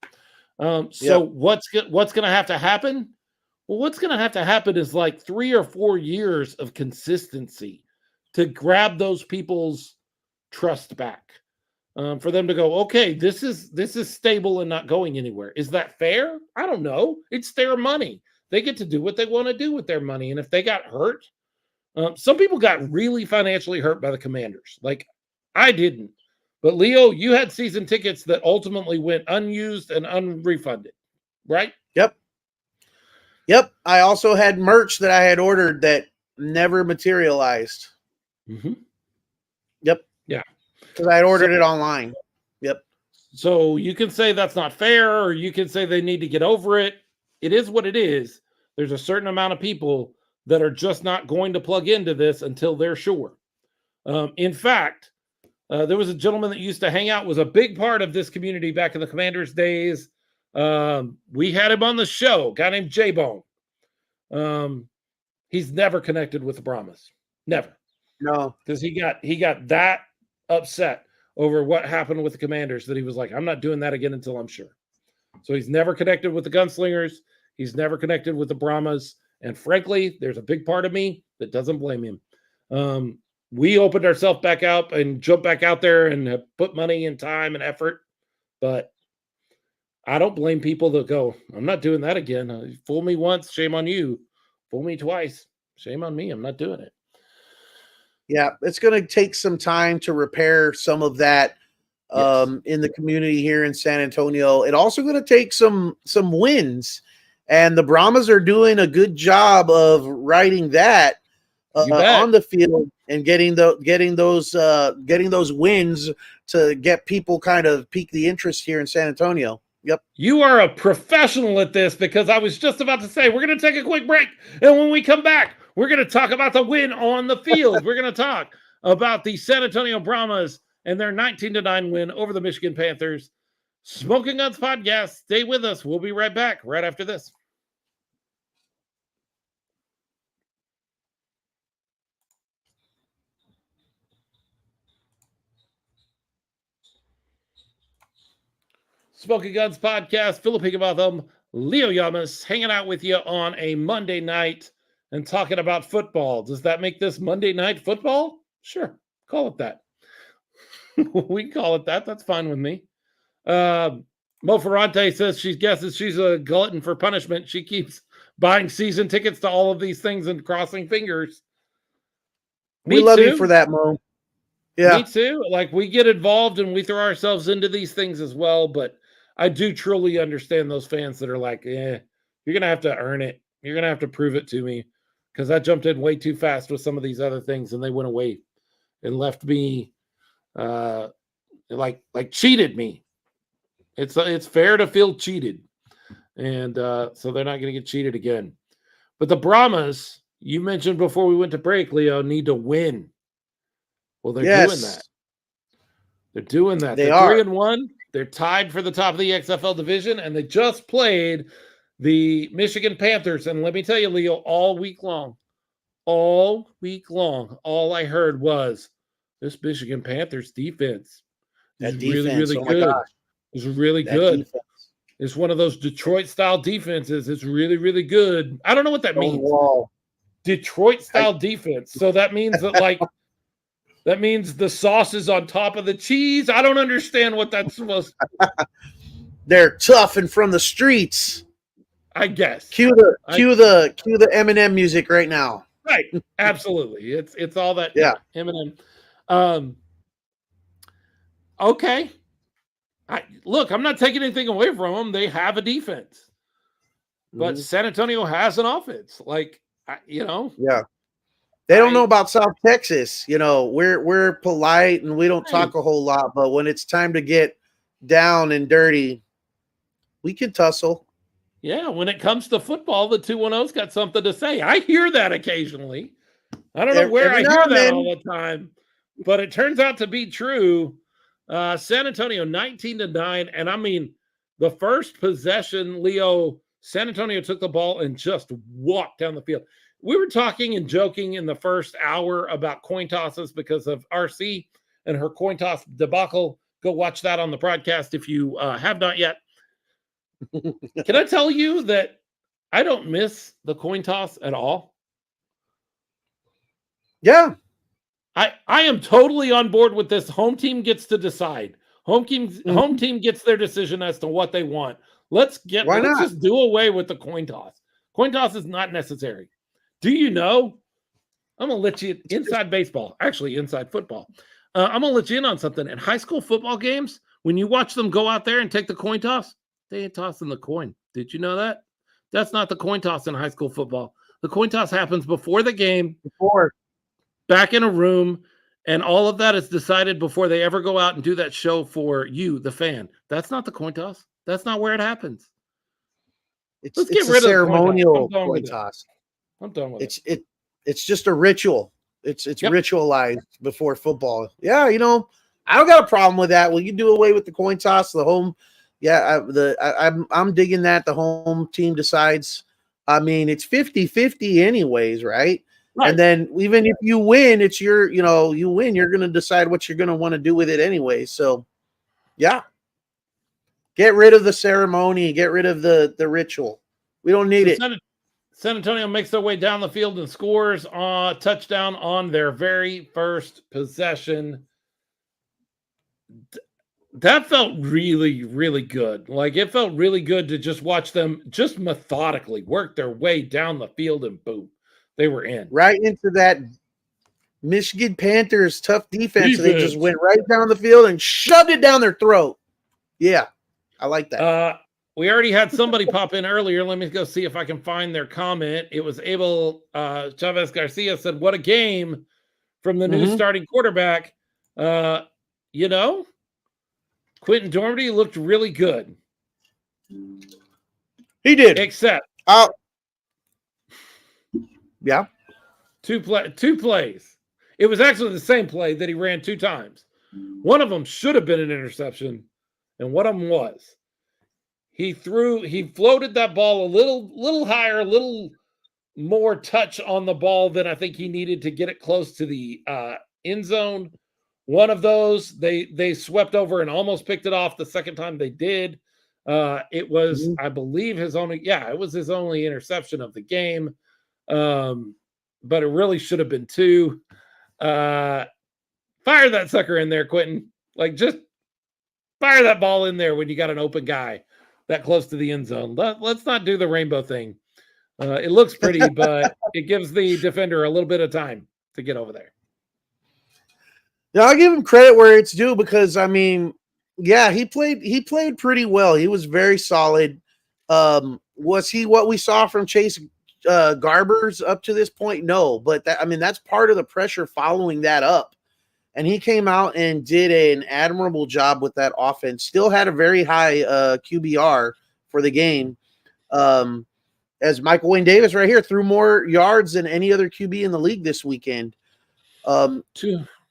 So what's going to have to happen? Well, what's going to have to happen is like 3 or 4 years of consistency to grab those people's trust back, for them to go, okay, this is stable and not going anywhere. Is that fair? I don't know. It's their money. They get to do what they want to do with their money. And if they got hurt, some people got really financially hurt by the Commanders. Like I didn't. But Leo, you had season tickets that ultimately went unused and unrefunded, right? Yep. I also had merch that I had ordered that never materialized. Mm-hmm. Yep. Yeah. Because I had ordered it online. Yep. So you can say that's not fair, or you can say they need to get over it. It is what it is. There's a certain amount of people that are just not going to plug into this until they're sure. In fact, there was a gentleman that used to hang out, was a big part of this community back in the Commanders days. We had him on the show, a guy named J-Bone. He's never connected with the Brahmas. Never. No. Because he got that upset over what happened with the Commanders that he was like, I'm not doing that again until I'm sure. So he's never connected with the Gunslingers. He's never connected with the Brahmas. And frankly, there's a big part of me that doesn't blame him. We opened ourselves back up and jumped back out there and have put money and time and effort. But I don't blame people that go, I'm not doing that again. Fool me once, shame on you. Fool me twice, shame on me. I'm not doing it. Yeah, it's going to take some time to repair some of that in the community here in San Antonio. It also going to take some wins, and the Brahmas are doing a good job of writing that on the field and getting those wins to get people kind of pique the interest here in San Antonio. Yep. You are a professional at this, because I was just about to say we're going to take a quick break, and when we come back, we're going to talk about the win on the field. We're going to talk about the San Antonio Brahmas and their 19-9 win over the Michigan Panthers. Smoking Guns Podcast. Stay with us. We'll be right back right after this. Smoking Guns Podcast. Philip Higginbotham, Leo Yamas, hanging out with you on a Monday night and talking about football. Does that make this Monday Night Football? Sure. Call it that. We can call it that. That's fine with me. Mo Ferrante says she guesses she's a glutton for punishment. She keeps buying season tickets to all of these things and crossing fingers. We love you for that, Mo. Yeah. Me too. Like, we get involved and we throw ourselves into these things as well, but I do truly understand those fans that are like, you're going to have to earn it. You're going to have to prove it to me, because I jumped in way too fast with some of these other things and they went away and left me like cheated me. It's fair to feel cheated. And so they're not going to get cheated again. But the Brahmas, you mentioned before we went to break, Leo, need to win. Well, they're doing that. They're doing that. They're 3-1. They're tied for the top of the XFL division, and they just played the Michigan Panthers. And let me tell you, Leo, all week long, all I heard was this Michigan Panthers defense is really good. It's really good. Defense. It's one of those Detroit-style defenses. It's really, really good. I don't know what that means. Detroit-style defense. So that means that, like, that means the sauce is on top of the cheese. I don't understand what that's supposed to be. They're tough and from the streets. I guess. Cue the Eminem music right now. Right. Absolutely. It's all that. Yeah. Eminem. Okay. Look, I'm not taking anything away from them. They have a defense. But San Antonio has an offense. Like, Yeah. They don't know about South Texas. We're polite and we don't talk a whole lot, but when it's time to get down and dirty, we can tussle. Yeah, when it comes to football, the 210's got something to say. I hear that occasionally. I don't know where I hear that all the time, but it turns out to be true. San Antonio 19-9, and I mean the first possession, Leo, San Antonio took the ball and just walked down the field. We were talking and joking in the first hour about coin tosses because of RC and her coin toss debacle. Go watch that on the broadcast if you have not yet. Can I tell you that I don't miss the coin toss at all? Yeah. I am totally on board with this. Home team gets to decide. Home team gets their decision as to what they want. Let's just do away with the coin toss. Coin toss is not necessary. Do you know? I'm gonna let you inside baseball, actually inside football. I'm gonna let you in on something. In high school football games, when you watch them go out there and take the coin toss, they ain't tossing the coin. Did you know that? That's not the coin toss in high school football. The coin toss happens before the game, back in a room, and all of that is decided before they ever go out and do that show for you, the fan. That's not the coin toss. That's not where it happens. Let's get rid of the ceremonial coin toss. I'm done with it. It's just a ritual. It's ritualized before football. Yeah, I don't got a problem with that. Well, you do away with the coin toss, the home. Yeah, I'm digging that. The home team decides. I mean, it's 50-50 anyways, right? And then even if you win, it's you win. You're going to decide what you're going to want to do with it anyway. So, yeah. Get rid of the ceremony. Get rid of the ritual. We don't need it. San Antonio makes their way down the field and scores a touchdown on their very first possession. That felt really, really good. Like, it felt really good to just watch them just methodically work their way down the field, and boom, they were in. Right into that Michigan Panthers tough defense. They just went right down the field and shoved it down their throat. Yeah, I like that. We already had somebody pop in earlier. Let me go see if I can find their comment. It was Chavez Garcia said, "What a game from the new starting quarterback." Quentin Dormady looked really good. He did. Except yeah. Two plays. It was actually the same play that he ran 2 times. One of them should have been an interception, and one of them was. He floated that ball a little higher, a little more touch on the ball than I think he needed to get it close to the end zone. One of those they swept over and almost picked it off the second time they did. It was, I believe, his only interception of the game. But it really should have been 2. Fire that sucker in there, Quentin. Like, just fire that ball in there when you got an open guy that close to the end zone. Let's not do the rainbow thing. It looks pretty, but it gives the defender a little bit of time to get over there. Yeah, I'll give him credit where it's due because, I mean, yeah, he played pretty well. He was very solid. Was he what we saw from Chase Garbers up to this point? No, but that's part of the pressure following that up. And he came out and did an admirable job with that offense. Still had a very high QBR for the game. As Michael Wayne Davis right here threw more yards than any other QB in the league this weekend.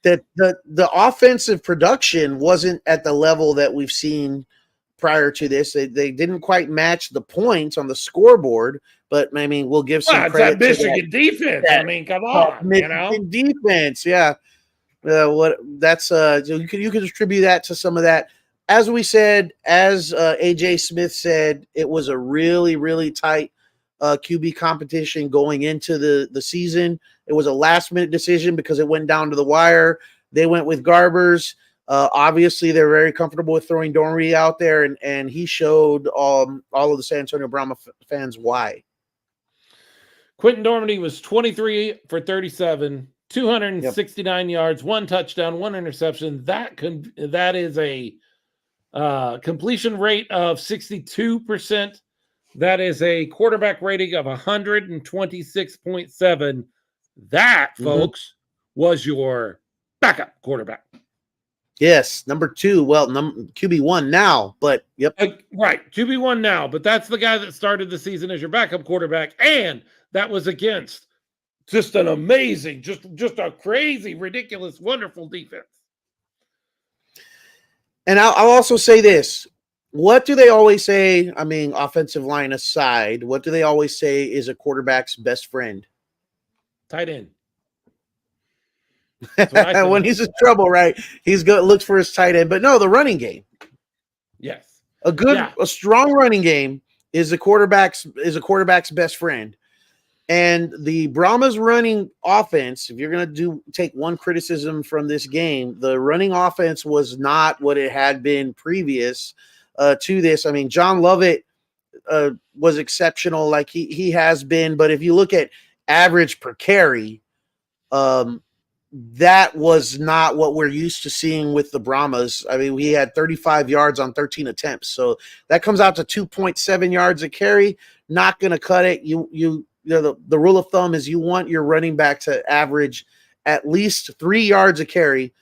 That the offensive production wasn't at the level that we've seen prior to this. They didn't quite match the points on the scoreboard, but I mean, we'll give some credit to Michigan defense. I mean, come on, Michigan defense, yeah. You can attribute that to some of that. As we said, as AJ Smith said, it was a really, really tight QB competition going into the season. It was a last-minute decision because it went down to the wire. They went with Garbers. Obviously, they're very comfortable with throwing Dormady out there, and he showed all of the San Antonio Brahmas fans why. Quentin Dormady was 23 for 37, 269 yards, 1 touchdown, 1 interception. That is a completion rate of 62%. That is a quarterback rating of 126.7. That, folks, was your backup quarterback. Yes, number 2. Well, QB1 now, but yep. Right, QB1 now, but that's the guy that started the season as your backup quarterback, and that was against Just an amazing, just a crazy, ridiculous, wonderful defense. And I'll also say this. What do they always say? I mean, offensive line aside, what do they always say is a quarterback's best friend? Tight end. When he's in trouble, right? He's looks for his tight end. But no, the running game. Yes. A strong running game is a quarterback's best friend. And the Brahmas running offense, if you're going to take one criticism from this game, the running offense was not what it had been previous to this. I mean, John Lovett was exceptional like he has been. But if you look at average per carry, that was not what we're used to seeing with the Brahmas. I mean, we had 35 yards on 13 attempts. So that comes out to 2.7 yards a carry. Not going to cut it. The rule of thumb is you want your running back to average at least 3 yards a carry,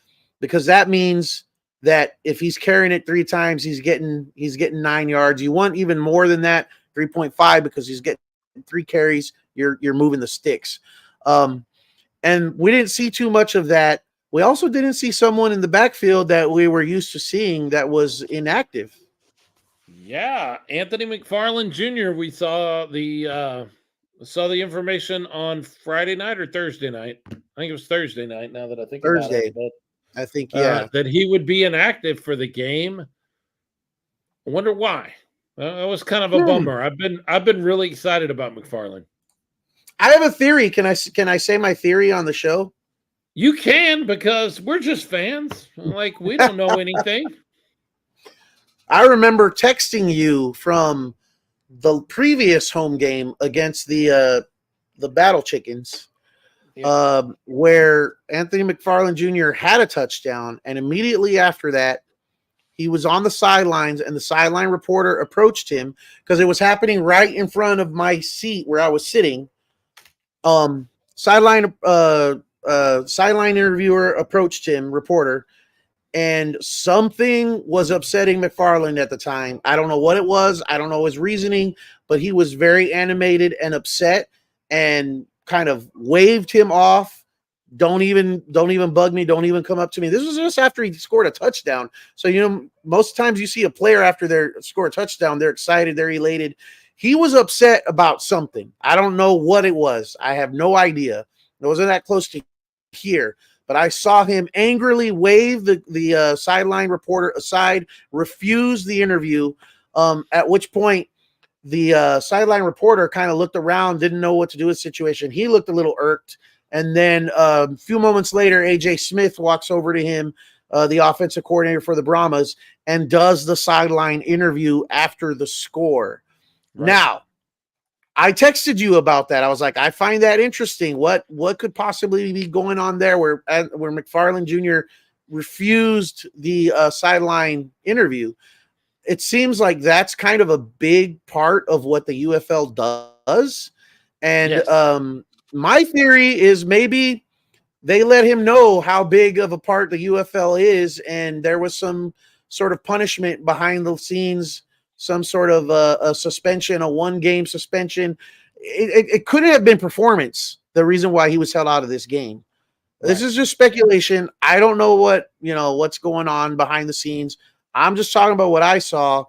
because that means that if he's carrying it 3 times, he's getting 9 yards. You want even more than that, 3.5, because he's getting 3 carries. You're moving the sticks. And we didn't see too much of that. We also didn't see someone in the backfield that we were used to seeing that was inactive. Yeah, Anthony McFarland Jr. We saw the information on Friday night or Thursday night. I think it was Thursday night. Now that I think about it, but I think that he would be inactive for the game. I wonder why. That was kind of a bummer. I've been really excited about McFarland. I have a theory. Can I say my theory on the show? You can, because we're just fans. Like, we don't know anything. I remember texting you from the previous home game against the Battle Chickens, where Anthony McFarland Jr. had a touchdown, and immediately after that, he was on the sidelines, and the sideline reporter approached him because it was happening right in front of my seat where I was sitting. Sideline interviewer approached him, reporter, and something was upsetting McFarland at the time. I don't know what it was. I don't know his reasoning, but he was very animated and upset and kind of waved him off. Don't even bug me. Don't even come up to me. This was just after he scored a touchdown. So, most times you see a player after they score a touchdown, they're excited, they're elated. He was upset about something. I don't know what it was. I have no idea. It wasn't that close to here, but I saw him angrily wave the sideline reporter aside, refuse the interview, at which point the sideline reporter kind of looked around, didn't know what to do with the situation. He looked a little irked. And then a few moments later, A.J. Smith walks over to him, the offensive coordinator for the Brahmas, and does the sideline interview after the score. Right. Now, I texted you about that. I was like, I find that interesting. What could possibly be going on there where McFarland Jr. refused the sideline interview? It seems like that's kind of a big part of what the UFL does. And yes. My theory is maybe they let him know how big of a part the UFL is, and there was some sort of punishment behind the scenes, some sort of a suspension, a 1-game suspension. It couldn't have been performance, the reason why he was held out of this game. Right. This is just speculation. I don't know what's going on behind the scenes. I'm just talking about what I saw,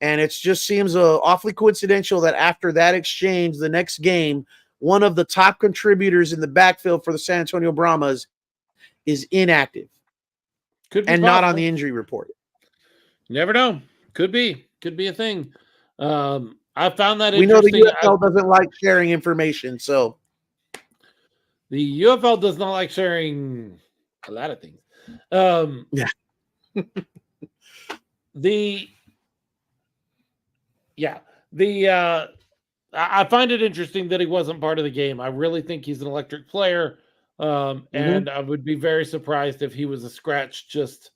and it just seems awfully coincidental that after that exchange, the next game, one of the top contributors in the backfield for the San Antonio Brahmas is inactive. Could be and possible. Not on the injury report. Never know. Could be a thing. I found that we interesting. We know the UFL doesn't like sharing information, so the UFL does not like sharing a lot of things. I find it interesting that he wasn't part of the game. I really think he's an electric player, and I would be very surprised if he was a scratch just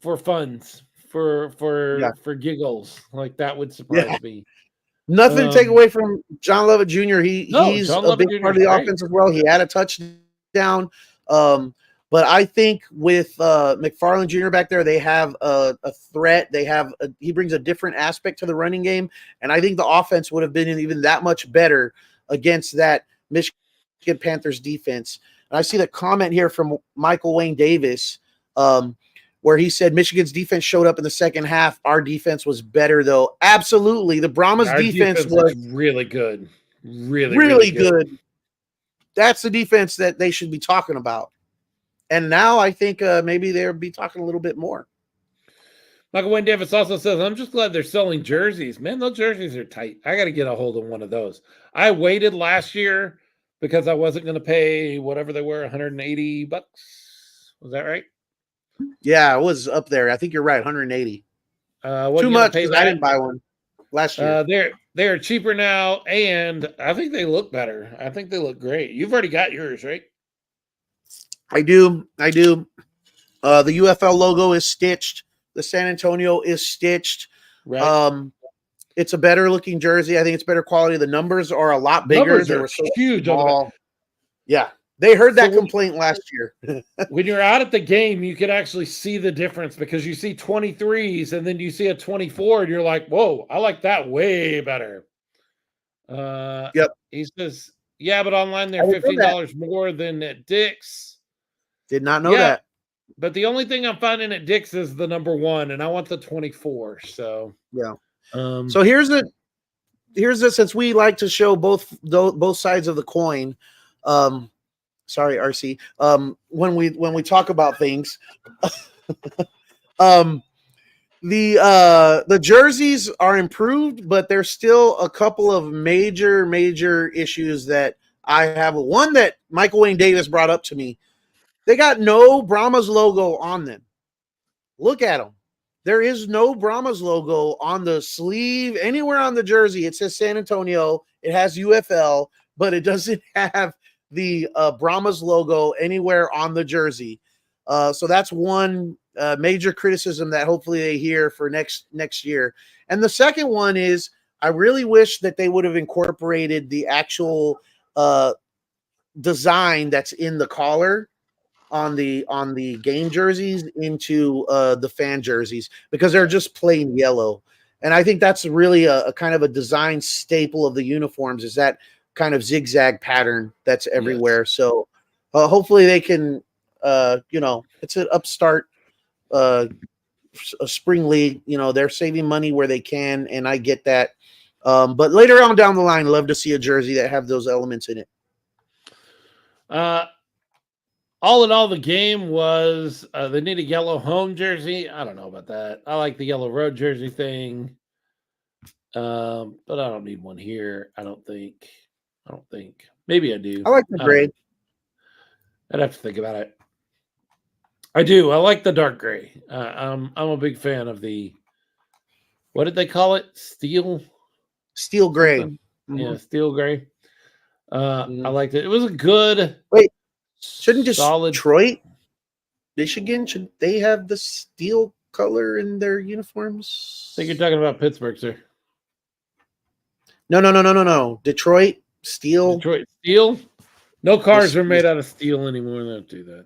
for funds, for giggles. Like, that would surprise me. Nothing to take away from John Lovett Jr. He's a big part of the offense as well. He had a touchdown. But I think with McFarland Jr. back there, they have a threat. He brings a different aspect to the running game, and I think the offense would have been even that much better against that Michigan Panthers defense. And I see the comment here from Michael Wayne Davis, where he said Michigan's defense showed up in the second half. Our defense was better, though. Absolutely. The Brahmas defense was really good. Really good. That's the defense that they should be talking about. And now I think maybe they'll be talking a little bit more. Michael Wayne Davis also says, I'm just glad they're selling jerseys. Man, those jerseys are tight. I got to get a hold of one of those. I waited last year because I wasn't going to pay whatever they were, $180. Was that right? Yeah, it was up there. I think you're right, 180. Too much because I didn't buy one last year. They're cheaper now, and I think they look better. I think they look great. You've already got yours, right? I do. The UFL logo is stitched. The San Antonio is stitched. Right. It's a better looking jersey. I think it's better quality. The numbers are a lot bigger. They were so huge. Yeah. They heard that complaint last year. When you're out at the game, you can actually see the difference because you see 23s and then you see a 24 and you're like, whoa, I like that way better. Yep. He says, yeah, but online they're $15 more than at Dick's. Did not know that. But the only thing I'm finding at Dick's is the number 1, and I want the 24. So yeah. So here's the since we like to show both sides of the coin. Sorry, RC. When we talk about things, the jerseys are improved, but there's still a couple of major issues that I have. One that Michael Wayne Davis brought up to me. They got no Brahmas logo on them. Look at them. There is no Brahmas logo on the sleeve anywhere on the jersey. It says San Antonio. It has UFL, but it doesn't have the Brahmas logo anywhere on the jersey. So that's one major criticism that hopefully they hear for next year. And the second one is I really wish that they would have incorporated the actual design that's in the collar on the game jerseys into the fan jerseys, because they're just plain yellow. And I think that's really a kind of a design staple of the uniforms, is that kind of zigzag pattern that's everywhere. Yes. So hopefully they can, it's an upstart a spring league. They're saving money where they can, and I get that. But later on down the line, love to see a jersey that have those elements in it. All in all, the game was they need a yellow home jersey. I don't know about that. I like the yellow road jersey thing, but I don't need one here. I don't think. Maybe I do. I like the gray. I'd have to think about it. I do. I like the dark gray. I'm a big fan of the. What did they call it? Steel gray. Mm-hmm. Yeah, steel gray. I liked it. It was a good. Wait. Shouldn't just Detroit, Michigan, should they have the steel color in their uniforms? I think you're talking about Pittsburgh, sir. No. Detroit steel. No cars are made out of steel anymore. They don't do that.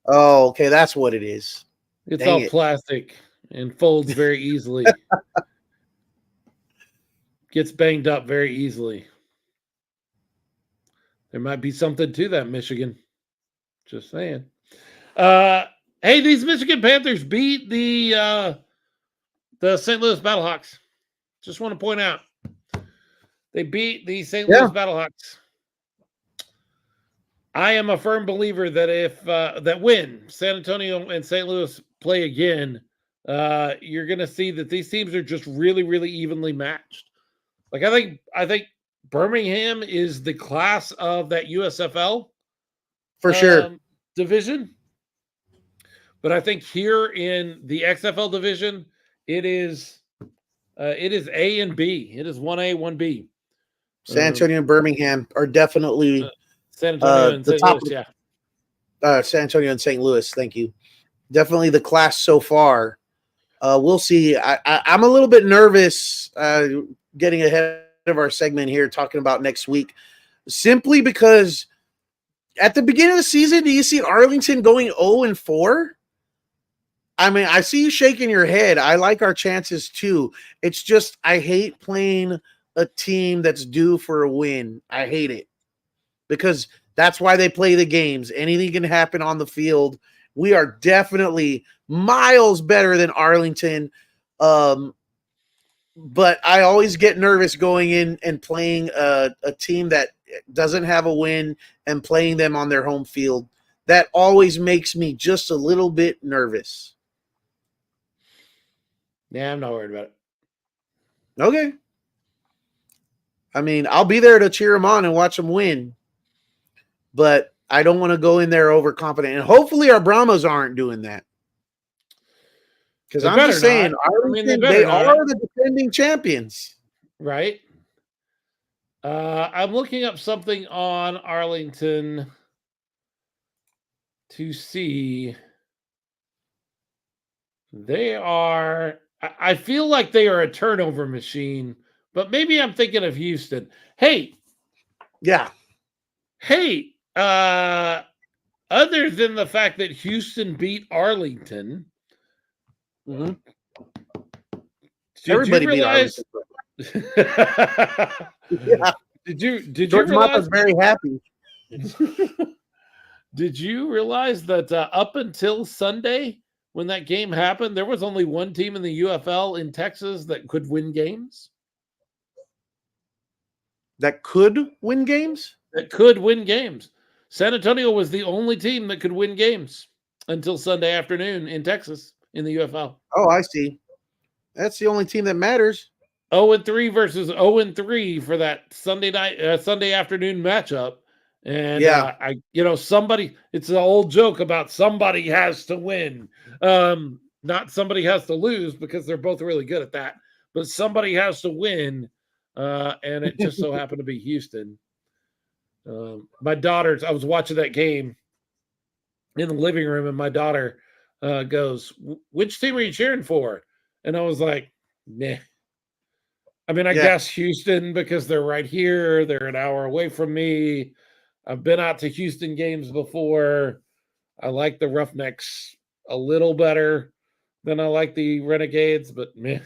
Oh, okay, that's what it is. It's all plastic and folds very easily. Gets banged up very easily. There might be something to that, Michigan. Just saying. Hey, these Michigan Panthers beat the St. Louis Battlehawks. Just want to point out, they beat the St. Louis Battlehawks. I am a firm believer that if that when San Antonio and St. Louis play again, you're going to see that these teams are just really, really evenly matched. Like I think Birmingham is the class of that USFL. For sure. Division. But I think here in the XFL division, it is A and B. It is 1A, 1B. San Antonio and Birmingham are definitely San Antonio and the St. top. Louis, San Antonio and St. Louis. Thank you. Definitely the class so far. We'll see. I'm a little bit nervous getting ahead of our segment here, talking about next week, simply because at the beginning of the season, do you see Arlington going 0-4? I mean, I see you shaking your head. I like our chances too. It's just I hate playing a team that's due for a win. I hate it. because that's why they play the games. Anything can happen on the field. We are definitely miles better than Arlington. But I always get nervous going in and playing a team that doesn't have a win and playing them on their home field. That always makes me just a little bit nervous. Yeah, I'm not worried about it. Okay. I mean, I'll be there to cheer them on and watch them win. But I don't want to go in there overconfident. And hopefully our Brahmas aren't doing that. Because I'm just saying, Arlington, they are the defending champions. Right. I'm looking up something on Arlington to see. They are, I feel like they are a turnover machine, but maybe I'm thinking of Houston. Hey. Yeah. Hey, other than the fact that Houston beat Arlington, mm-hmm. Everybody beat Arlington. Yeah. Did you realize? Very happy. Did you realize that up until Sunday, when that game happened, there was only one team in the UFL in Texas that could win games? That could win games? That could win games. San Antonio was the only team that could win games until Sunday afternoon in Texas in the UFL. Oh, I see. That's the only team that matters. 0-3 versus 0-3 for that Sunday night, Sunday afternoon matchup. And somebody, it's an old joke about somebody has to win. Not somebody has to lose, because they're both really good at that, but somebody has to win. And it just so happened to be Houston. My daughters, I was watching that game in the living room, and my daughter goes, "Which team are you cheering for?" And I was like, "Nah." I mean, I guess Houston, because they're right here. They're an hour away from me. I've been out to Houston games before. I like the Roughnecks a little better than I like the Renegades, but meh.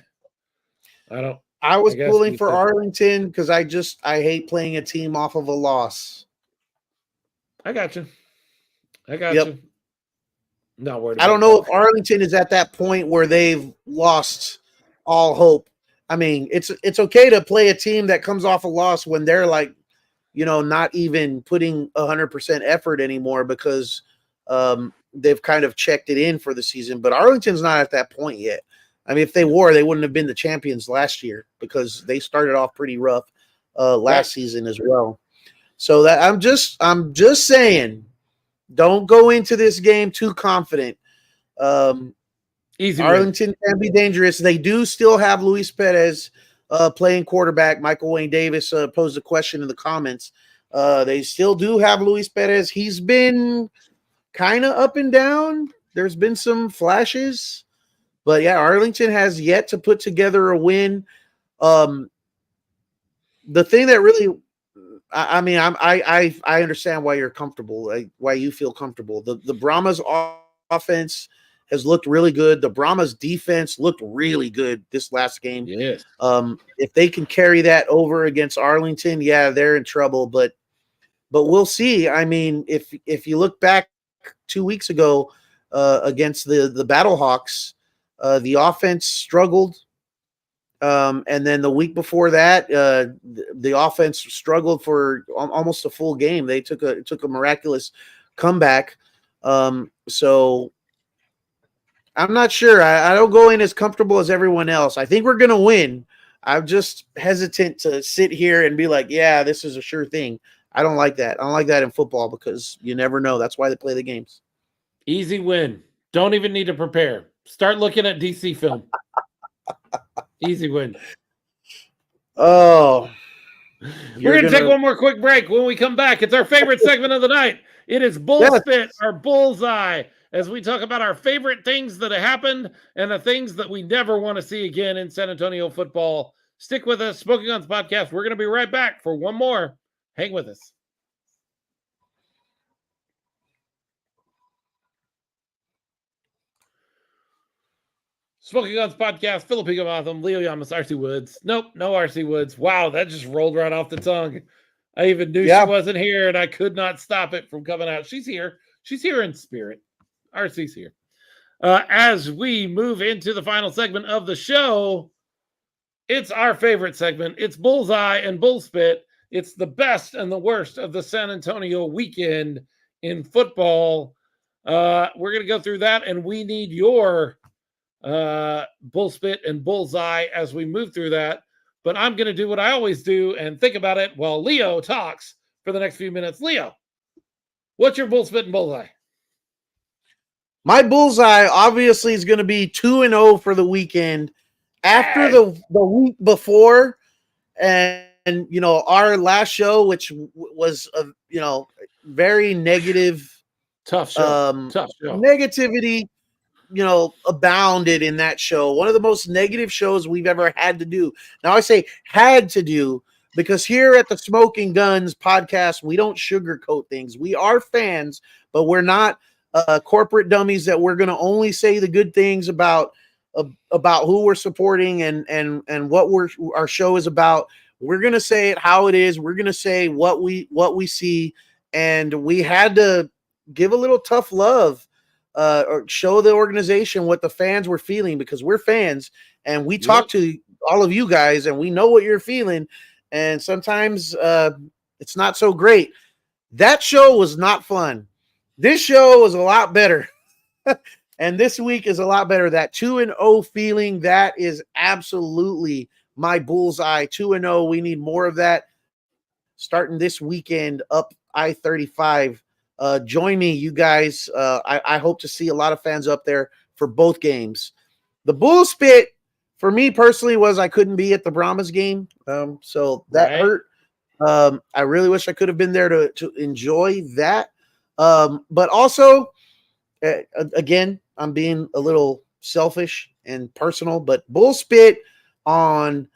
I was pulling for Arlington because I hate playing a team off of a loss. I got you. You. Not worried. I don't know if Arlington is at that point where they've lost all hope. I mean, it's okay to play a team that comes off a loss when they're like, not even putting 100% effort anymore, because they've kind of checked it in for the season. But Arlington's not at that point yet. I mean, if they were, they wouldn't have been the champions last year, because they started off pretty rough last season as well. So that I'm just saying, don't go into this game too confident. Arlington can be dangerous. They do still have Luis Perez playing quarterback. Michael Wayne Davis posed a question in the comments. They still do have Luis Perez. He's been kind of up and down. There's been some flashes. But yeah, Arlington has yet to put together a win. The thing that really, I understand why you're comfortable, why you feel comfortable. The Brahmas offense has looked really good. The Brahmas defense looked really good this last game. Yes. If they can carry that over against Arlington, yeah, they're in trouble. But we'll see. I mean, if you look back 2 weeks ago against the Battlehawks, the offense struggled. And then the week before that, the offense struggled for almost a full game. They took a miraculous comeback. So I'm not sure. I don't go in as comfortable as everyone else. I think we're going to win. I'm just hesitant to sit here and be like, yeah, this is a sure thing. I don't like that. I don't like that in football, because you never know. That's why they play the games. Easy win. Don't even need to prepare. Start looking at DC film. Easy win. Oh. We're going to take one more quick break. When we come back, it's our favorite segment of the night. It is Bullspit, our bullseye, as we talk about our favorite things that have happened and the things that we never want to see again in San Antonio football. Stick with us. Smoking Guns Podcast. We're going to be right back for one more. Hang with us. Smoking Guns Podcast, Philip Higginbotham, Leo Yamas, RC Woods. Nope, no RC Woods. Wow, that just rolled right off the tongue. I even knew she wasn't here, and I could not stop it from coming out. She's here. She's here in spirit. RC's here. As we move into the final segment of the show, it's our favorite segment. It's Bullseye and Bullspit. It's the best and the worst of the San Antonio weekend in football. We're going to go through that, and we need your Bullspit and Bullseye as we move through that. But I'm going to do what I always do and think about it while Leo talks for the next few minutes. Leo, what's your Bullspit and Bullseye? My Bullseye obviously is going to be 2-0 for the weekend. After the week before, and you know, our last show, which was a very negative, tough show, negativity, abounded in that show. One of the most negative shows we've ever had to do. Now I say had to do because here at the Smoking Guns podcast, we don't sugarcoat things. We are fans, but we're not corporate dummies that we're going to only say the good things about who we're supporting and what our show is about. We're going to say it how it is. We're going to say what we see, and we had to give a little tough love or show the organization what the fans were feeling, because we're fans and we talk to all of you guys and we know what you're feeling, and sometimes it's not so great. That show was not fun. This show was a lot better. And this week is a lot better. That 2-0 feeling, that is absolutely my bullseye. 2-0. We need more of that starting this weekend up I-35. Join me, you guys. I hope to see a lot of fans up there for both games. The Bullspit, for me personally, was I couldn't be at the Brahmas game. So that hurt. I really wish I could have been there to enjoy that. But also, again, I'm being a little selfish and personal, but Bullspit on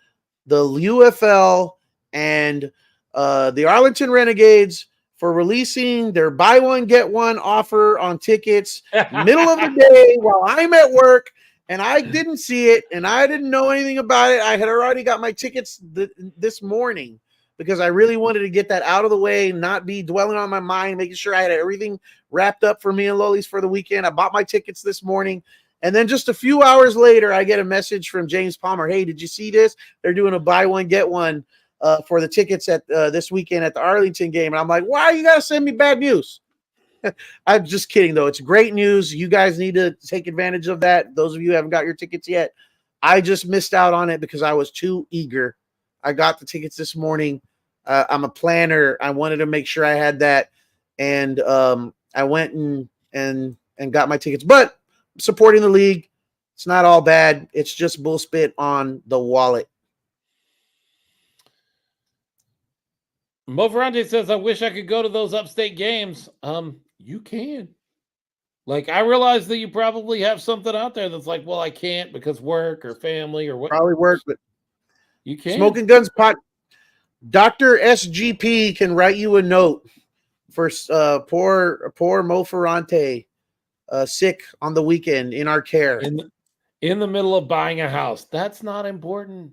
the UFL and the Arlington Renegades for releasing their buy one, get one offer on tickets middle of the day while I'm at work, and I didn't see it and I didn't know anything about it. I had already got my tickets this morning because I really wanted to get that out of the way, not be dwelling on my mind, making sure I had everything wrapped up for me and Loli's for the weekend. I bought my tickets this morning. And then just a few hours later, I get a message from James Palmer. Hey, did you see this? They're doing a buy one, get one for the tickets at this weekend at the Arlington game. And I'm like, why you got to send me bad news? I'm just kidding, though. It's great news. You guys need to take advantage of that. Those of you who haven't got your tickets yet. I just missed out on it because I was too eager. I got the tickets this morning. I'm a planner. I wanted to make sure I had that. And I went and got my tickets. But supporting the league, it's not all bad. It's just Bullspit on the wallet. Mo Ferrante says, I wish I could go to those upstate games. You can. Like, I realize that you probably have something out there that's like, well, I can't because work or family or what. Probably work, but you can. Smoking Guns pot. Dr. SGP can write you a note for poor Mo Ferrante, sick on the weekend in our care. In the middle of buying a house. That's not important.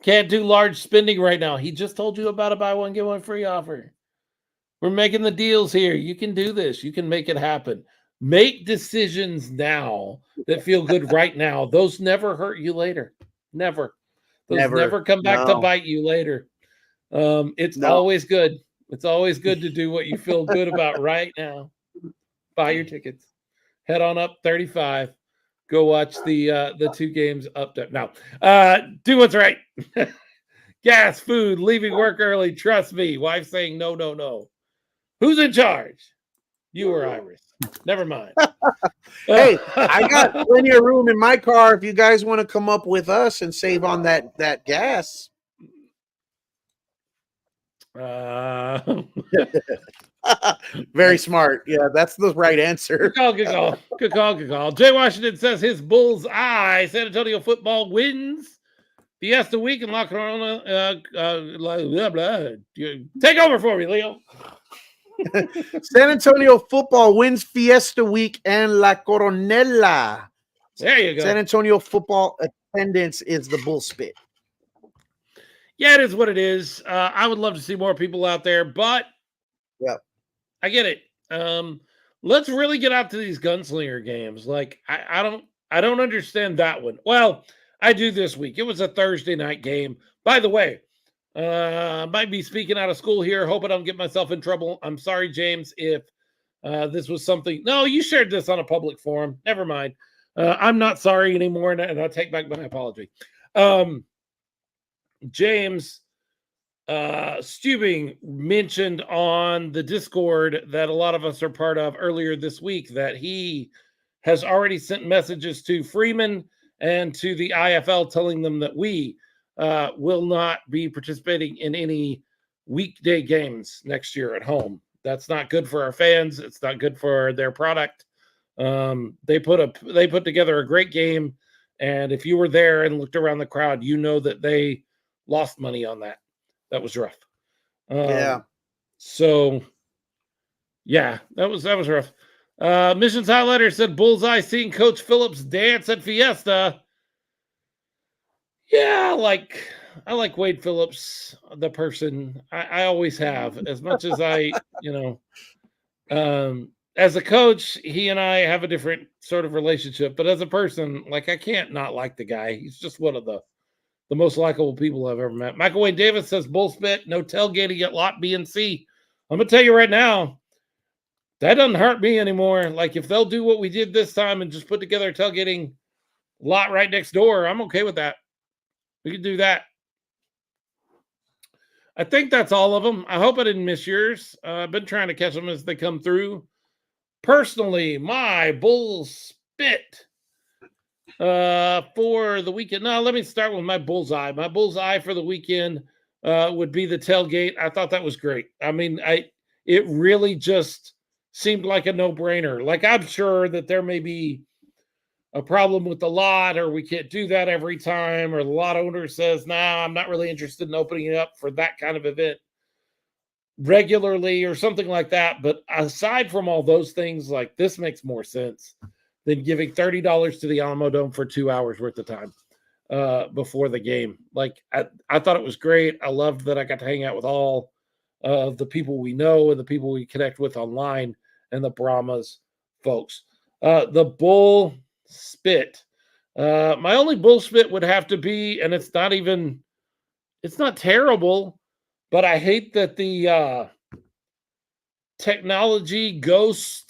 Can't do large spending right now. He just told you about a buy one, get one free offer. We're making the deals here. You can do this. You can make it happen. Make decisions now that feel good right now. Those never hurt you later. Never. Those never come back to bite you later. It's always good. It's always good to do what you feel good about right now. Buy your tickets. Head on up 35. Go watch the two games up there. Now, do what's right. Gas, food, leaving work early. Trust me. Wife saying no, no, no. Who's in charge? You or Iris? Never mind. Hey, I got plenty of room in my car if you guys want to come up with us and save on that gas. Very smart. Yeah, that's the right answer. Good call. Jay Washington says his bull's eye. San Antonio football wins Fiesta Week and La Corona. Blah, blah. Take over for me, Leo. San Antonio football wins Fiesta Week and La Coronella. There you go. San Antonio football attendance is the Bullspit. Yeah, it is what it is. I would love to see more people out there, but I get it. Let's really get out to these gunslinger games. Like, I don't understand that one. Well, I do this week. It was a Thursday night game. By the way, might be speaking out of school here. Hope I don't get myself in trouble. I'm sorry, James, if this was something. No, you shared this on a public forum. Never mind. I'm not sorry anymore, and I take back my apology. James Stubing mentioned on the Discord that a lot of us are part of earlier this week that he has already sent messages to Freeman and to the IFL telling them that we will not be participating in any weekday games next year at home. That's not good for our fans. It's not good for their product. They put together a great game, and if you were there and looked around the crowd, you know that they lost money on that. That was rough. So yeah, that was rough. Missions Highlighter said Bullseye seeing Coach Phillips dance at Fiesta. Yeah, I like Wade Phillips, the person. I always have, as much as I, as a coach, he and I have a different sort of relationship, but as a person, like, I can't not like the guy. He's just one of the most likable people I've ever met. Michael Wayne Davis says, bullspit, no tailgating at lot B and C. I'm going to tell you right now, that doesn't hurt me anymore. Like, if they'll do what we did this time and just put together a tailgating lot right next door, I'm okay with that. We can do that. I think that's all of them. I hope I didn't miss yours. I've been trying to catch them as they come through. Personally, my bull spit for the weekend. Now, let me start with my bullseye. My bullseye for the weekend would be the tailgate. I thought that was great. I mean, it really just seemed like a no-brainer. Like, I'm sure that there may be a problem with the lot, or we can't do that every time, or the lot owner says, nah, I'm not really interested in opening it up for that kind of event regularly or something like that. But aside from all those things, like, this makes more sense than giving $30 to the Alamo Dome for 2 hours worth of time before the game. Like, I thought it was great. I loved that I got to hang out with all of the people we know and the people we connect with online and the Brahmas folks. The bull spit. My only bull spit would have to be, and it's not terrible, but I hate that the technology goblins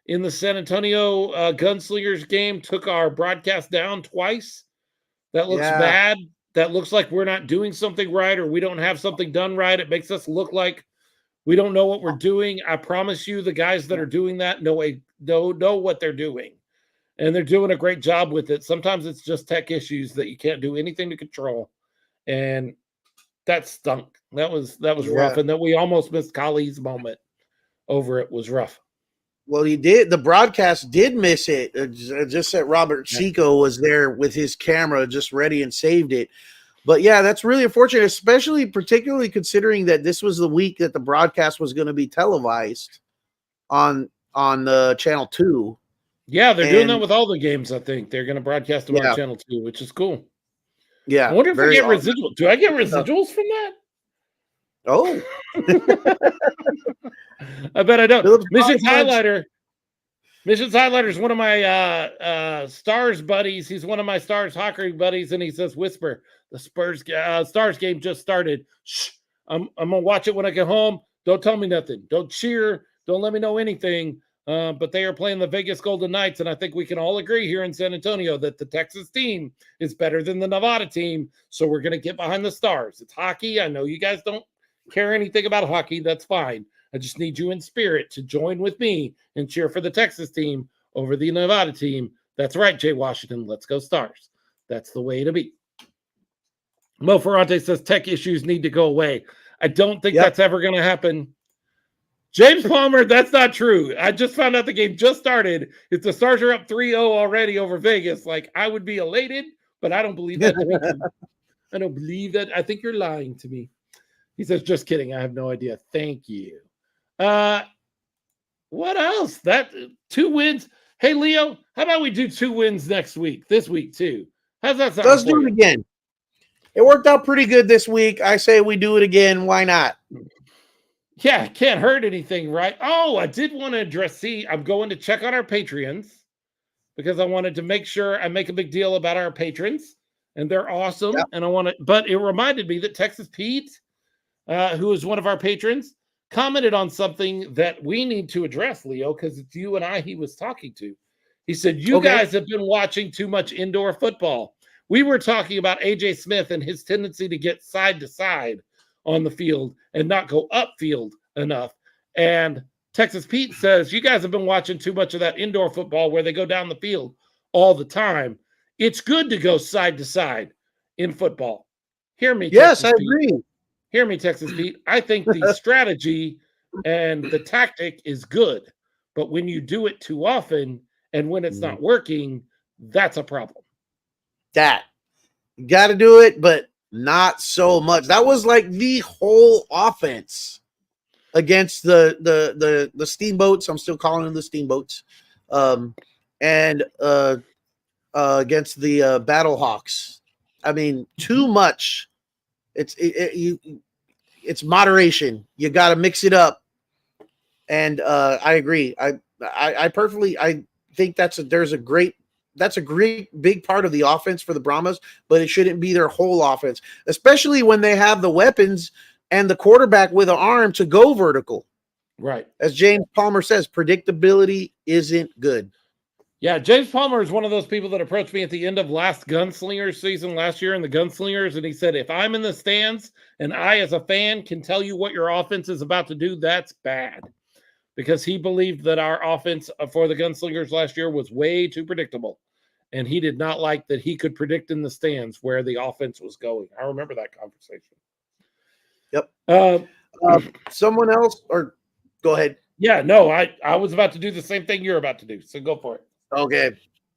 in the San Antonio Gunslingers game took our broadcast down twice. That looks bad. That looks like we're not doing something right, or we don't have something done right. It makes us look like we don't know what we're doing. I promise you, the guys that are doing that know what they're doing, and they're doing a great job with it. Sometimes it's just tech issues that you can't do anything to control, and that stunk. That was rough, and that we almost missed Kali's moment over it was rough. Well, he did. The broadcast did miss it. Just that Robert Chico was there with his camera just ready and saved it. But yeah, that's really unfortunate, particularly considering that this was the week that the broadcast was going to be televised on Channel 2. Yeah, they're doing that with all the games. I think they're going to broadcast them on Channel 2, which is cool. Yeah, I wonder if I get residuals. Do I get residuals from that? Oh, I bet I don't. Missions Highlighter is one of my Stars buddies. He's one of my Stars hockey buddies, and he says, "Whisper, the Stars game just started. Shh, I'm gonna watch it when I get home. Don't tell me nothing. Don't cheer. Don't let me know anything. But they are playing the Vegas Golden Knights, and I think we can all agree here in San Antonio that the Texas team is better than the Nevada team. So we're gonna get behind the Stars. It's hockey. I know you guys don't care anything about hockey. That's fine. I just need you in spirit to join with me and cheer for the Texas team over the Nevada team. That's right, Jay Washington. Let's go Stars. That's the way to be." Mo Ferrante says tech issues need to go away. I don't think that's ever going to happen. James Palmer, that's not true. I just found out the game just started. If the Stars are up 3-0 already over Vegas, like, I would be elated, but I don't believe that. I don't believe that. I think you're lying to me. He says, just kidding. I have no idea. Thank you. What else? That 2 wins. Hey, Leo, how about we do 2 wins this week too? How's that sound? Let's do it again. It worked out pretty good this week. I say we do it again. Why not? Yeah, can't hurt anything, right? Oh, I did want to address, I'm going to check on our Patreons because I wanted to make sure I make a big deal about our patrons, and they're awesome. Yep. And but it reminded me that Texas Pete, who is one of our patrons, commented on something that we need to address, Leo, because it's you and I he was talking to. He said, you guys have been watching too much indoor football. We were talking about AJ Smith and his tendency to get side to side on the field and not go upfield enough. And Texas Pete says, you guys have been watching too much of that indoor football where they go down the field all the time. It's good to go side to side in football. Hear me, yes, Texas I Pete. agree. Hear me, Texas Pete. I think the strategy and the tactic is good. But when you do it too often and when it's not working, that's a problem. You got to do it, but not so much. That was like the whole offense against the Steamboats. I'm still calling them the Steamboats. And against the Battlehawks. I mean, too much. It's moderation. You got to mix it up. And I agree. I perfectly. I think that's a great big part of the offense for the Brahmas, but it shouldn't be their whole offense, especially when they have the weapons and the quarterback with an arm to go vertical. Right. As James Palmer says, predictability isn't good. Yeah, James Palmer is one of those people that approached me at the end of last Gunslingers season last year in the Gunslingers, and he said, if I'm in the stands and I as a fan can tell you what your offense is about to do, that's bad. Because he believed that our offense for the Gunslingers last year was way too predictable. And he did not like that he could predict in the stands where the offense was going. I remember that conversation. Yep. Someone else, or go ahead. Yeah, no, I was about to do the same thing you're about to do. So go for it. Okay.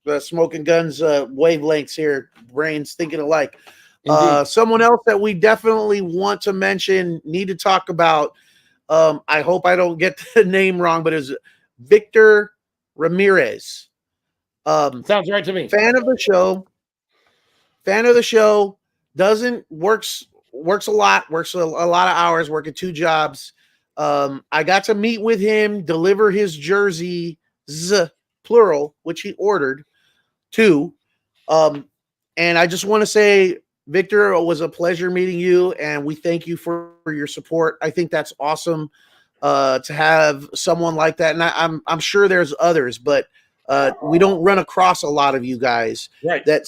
The Smoking Guns wavelengths here, brains thinking alike. Someone else that we definitely want to mention, need to talk about. I hope I don't get the name wrong, but it's Victor Ramirez. Sounds right to me. Fan of the show. Works a lot of hours, working 2 jobs. I got to meet with him, deliver his jerseys, plural, which he ordered 2. And I just want to say, Victor, it was a pleasure meeting you, and we thank you for your support. I think that's awesome to have someone like that. And I'm sure there's others, but we don't run across a lot of you guys that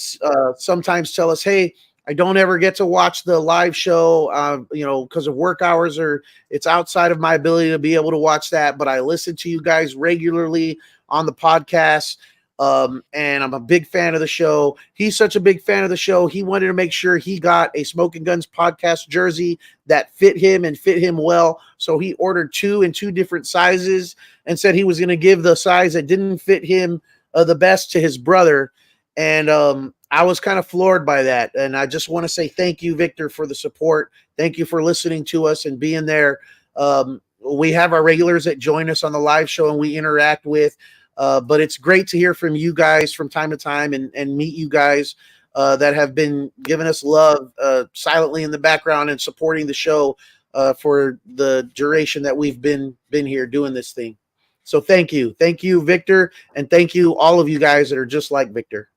sometimes tell us, hey, I don't ever get to watch the live show, because of work hours, or it's outside of my ability to be able to watch that. But I listen to you guys regularly on the podcast. And I'm a big fan of the show. He's such a big fan of the show. He wanted to make sure he got a Smoking Guns podcast jersey that fit him and fit him well. So he ordered 2 in 2 different sizes and said he was going to give the size that didn't fit him the best to his brother. And I was kind of floored by that. And I just want to say thank you, Victor, for the support. Thank you for listening to us and being there. We have our regulars that join us on the live show and we interact with. But it's great to hear from you guys from time to time and meet you guys that have been giving us love silently in the background and supporting the show for the duration that we've been here doing this thing. So thank you, Victor, and thank you all of you guys that are just like Victor.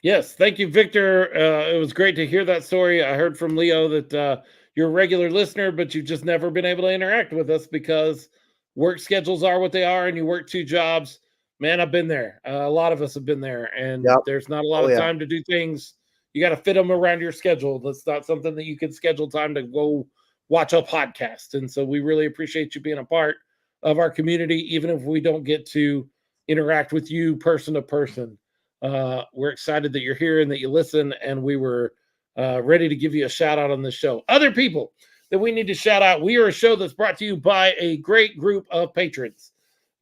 Yes, thank you, Victor. It was great to hear that story. I heard from Leo that you're a regular listener, but you've just never been able to interact with us because work schedules are what they are and you work 2 jobs. Man, I've been there. A lot of us have been there, and there's not a lot of time to do things. You got to fit them around your schedule. That's not something that you can schedule time to go watch a podcast. And so we really appreciate you being a part of our community, even if we don't get to interact with you person to person. We're excited that you're here and that you listen, and we were ready to give you a shout out on this show. Other people that we need to shout out. We are a show that's brought to you by a great group of patrons.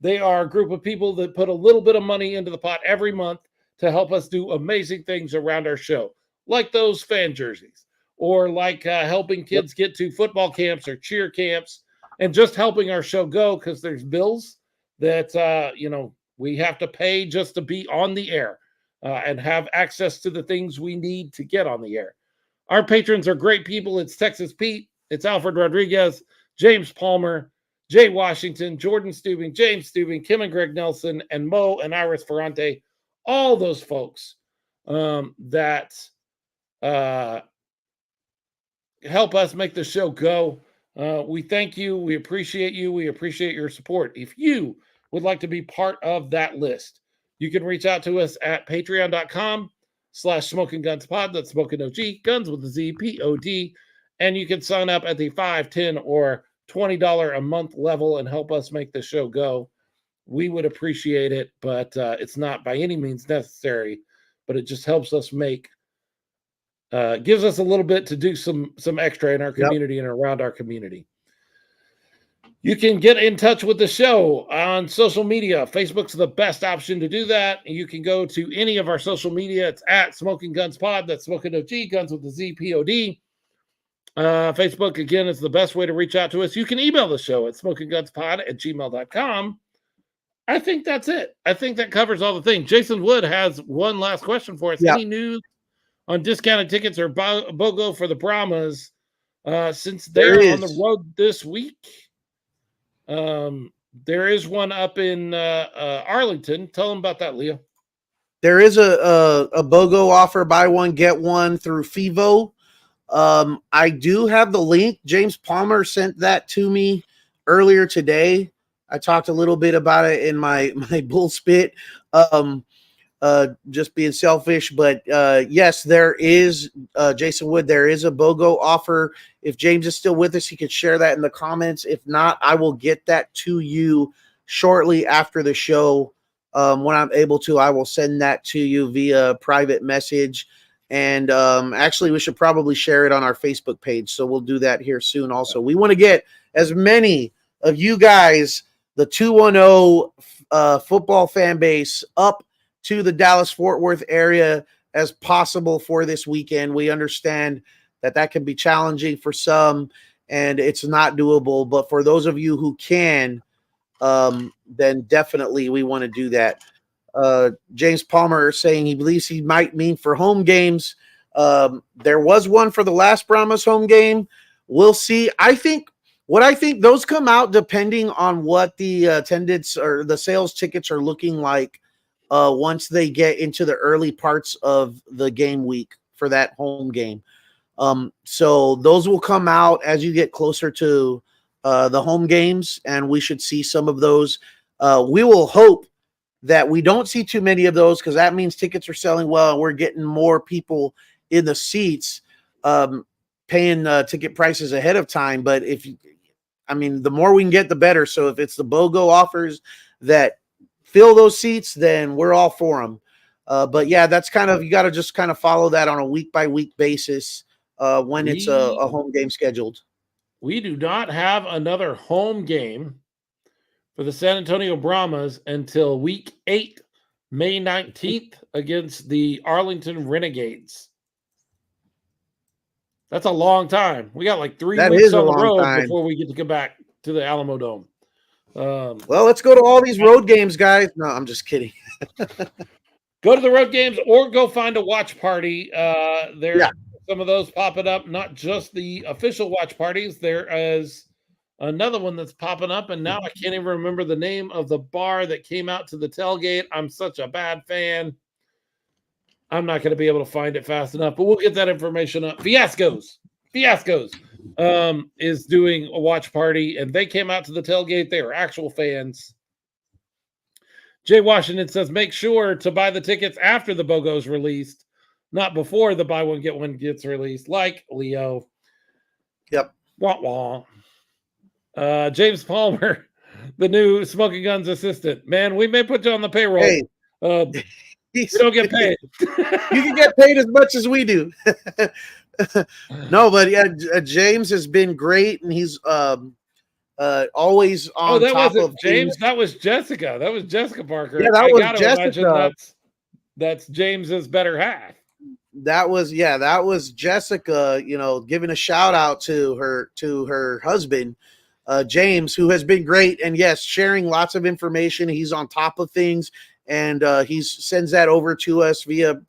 They are a group of people that put a little bit of money into the pot every month to help us do amazing things around our show, like those fan jerseys, or like helping kids get to football camps or cheer camps, and just helping our show go because there's bills that, we have to pay just to be on the air and have access to the things we need to get on the air. Our patrons are great people. It's Texas Pete. It's Alfred Rodriguez, James Palmer, Jay Washington, Jordan Stubing, James Stubing, Kim and Greg Nelson, and Mo and Iris Ferrante. All those folks that help us make the show go. We thank you. We appreciate you. We appreciate your support. If you would like to be part of that list, you can reach out to us at patreon.com/SmokingGunsPod. That's Smoking OG, Guns with a Z, P-O-D. And you can sign up at the $5, $10, or $20 a month level and help us make the show go. We would appreciate it, but it's not by any means necessary, but it just helps us make, gives us a little bit to do some extra in our community and around our community. You can get in touch with the show on social media. Facebook's the best option to do that. You can go to any of our social media. It's at Smoking Guns Pod. That's Smoking OG, Guns with the Z, P-O-D. Facebook, again, is the best way to reach out to us. You can email the show at smokinggunspod@gmail.com. I think that's it. I think that covers all the things. Jason Wood has one last question for us. Yeah. Any news on discounted tickets or BOGO for the Brahmas since they're on the road this week? There is one up in Arlington. Tell them about that, Leo. There is a BOGO offer, buy one, get one through FIVO. I do have the link. James Palmer sent that to me earlier today. I talked a little bit about it in my bull spit, just being selfish. But yes, there is, Jason Wood, there is a BOGO offer. If James is still with us, he could share that in the comments. If not, I will get that to you shortly after the show. When I'm able to, I will send that to you via private message. And actually, we should probably share it on our Facebook page. So we'll do that here soon also. We want to get as many of you guys, the 210 football fan base, up to the Dallas-Fort Worth area as possible for this weekend. We understand that can be challenging for some, and it's not doable. But for those of you who can, then definitely we want to do that. James Palmer saying he believes he might mean for home games. There was one for the last Brahmas home game. We'll see. I think those come out depending on what the attendance or the sales tickets are looking like once they get into the early parts of the game week for that home game. So those will come out as you get closer to the home games, and we should see some of those. We will hope that we don't see too many of those, because that means tickets are selling well and we're getting more people in the seats, paying ticket prices ahead of time. But the more we can get, the better. So if it's the BOGO offers that fill those seats, then we're all for them. But yeah, that's you got to just kind of follow that on a week by week basis when it's a home game scheduled. We do not have another home game for the San Antonio Brahmas until week 8, May 19th, against the Arlington Renegades. That's a long time. We got like 3 weeks on the road before we get to come back to the Alamo Dome. Well, let's go to all these road games, guys. No, I'm just kidding. Go to the road games or go find a watch party. There's some of those popping up, not just the official watch parties. There is another one that's popping up, and now I can't even remember the name of the bar that came out to the tailgate. I'm such a bad fan. I'm not going to be able to find it fast enough, but we'll get that information up. Fiascos is doing a watch party, and they came out to the tailgate. They are actual fans. Jay Washington says, make sure to buy the tickets after the BOGO's released, not before the buy one, get one gets released, like Leo. Yep. Wah wah. James Palmer, the new Smoking Guns assistant. Man, we may put you on the payroll. Hey, you don't get paid. You can get paid as much as we do. No, but yeah, James has been great, and he's always on top of James. things. That was Jessica. That was Jessica Parker. Yeah, that was Jessica. That's James's better half. That was Jessica, giving a shout out to her husband, James, who has been great. And yes, sharing lots of information. He's on top of things, and he sends that over to us via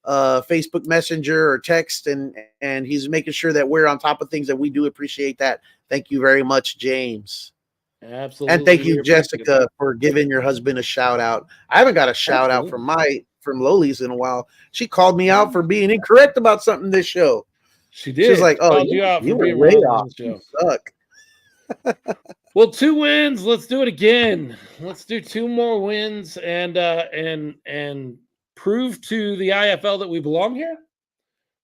Facebook Messenger or text, and he's making sure that we're on top of things, that we do appreciate that. Thank you very much, James. Absolutely. And thank you, Jessica, for giving your husband a shout out. I haven't got a shout out from Loli's in a while. She called me out for being incorrect about something this show. She did. She was like, "Oh, you were way off. You suck." Well, 2 wins. Let's do it again. Let's do 2 more wins and prove to the IFL that we belong here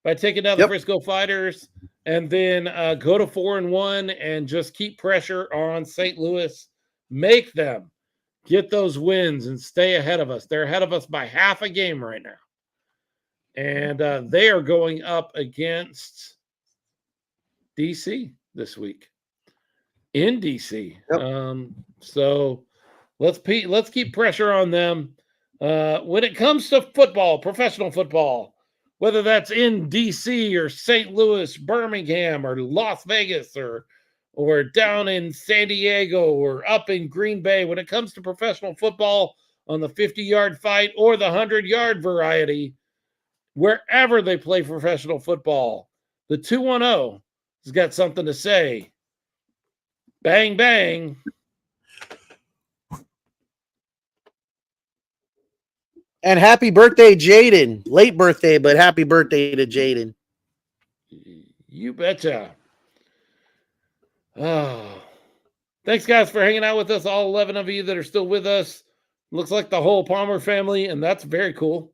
by taking down the Frisco Fighters, and then go to 4-1 and just keep pressure on St. Louis. Make them get those wins and stay ahead of us. They're ahead of us by half a game right now. And they are going up against DC this week. In DC. So let's keep pressure on them. When it comes to football, professional football, whether that's in DC or St. Louis, Birmingham, or Las Vegas, or down in San Diego, or up in Green Bay, when it comes to professional football on the 50-yard fight or the 100-yard variety, wherever they play professional football, the 210 has got something to say. Bang, bang. And happy birthday, Jaden. Late birthday, but happy birthday to Jaden. You betcha. Oh, thanks, guys, for hanging out with us. All 11 of you that are still with us. Looks like the whole Palmer family, and that's very cool.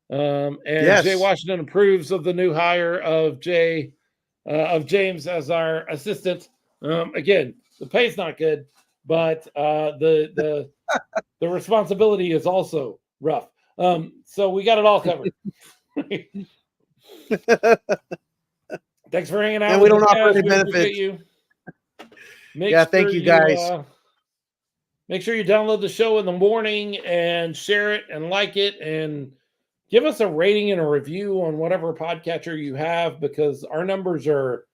Jay Washington approves of the new hire of James as our assistant. Again, the pay's not good, but the responsibility is also rough. So we got it all covered. Thanks for hanging out. And we don't offer any benefits. Thank you, guys. Make sure you download the show in the morning and share it and like it, and give us a rating and a review on whatever podcatcher you have, because our numbers are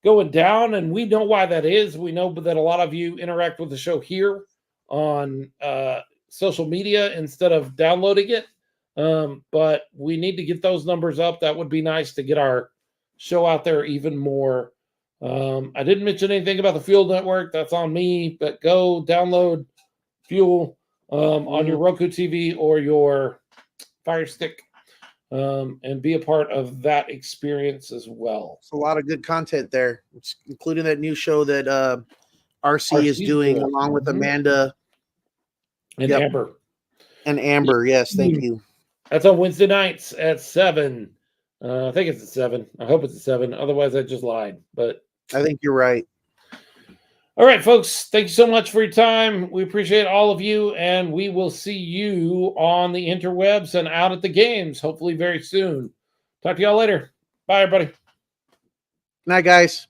going down, and we know why that is. We know that a lot of you interact with the show here on social media instead of downloading it. But we need to get those numbers up. That would be nice to get our show out there even more. I didn't mention anything about the Fuel Network. That's on me, but go download Fuel on your Roku TV or your Fire Stick, and be a part of that experience as well. It's a lot of good content there, including that new show that RC is doing along with Amanda and Amber. And Amber, yes, thank you. That's on Wednesday nights at 7. I think it's at 7. I hope it's at 7. Otherwise, I just lied. But I think you're right. All right, folks. Thank you so much for your time. We appreciate all of you, and we will see you on the interwebs and out at the games, hopefully very soon. Talk to y'all later. Bye, everybody. Good night, guys.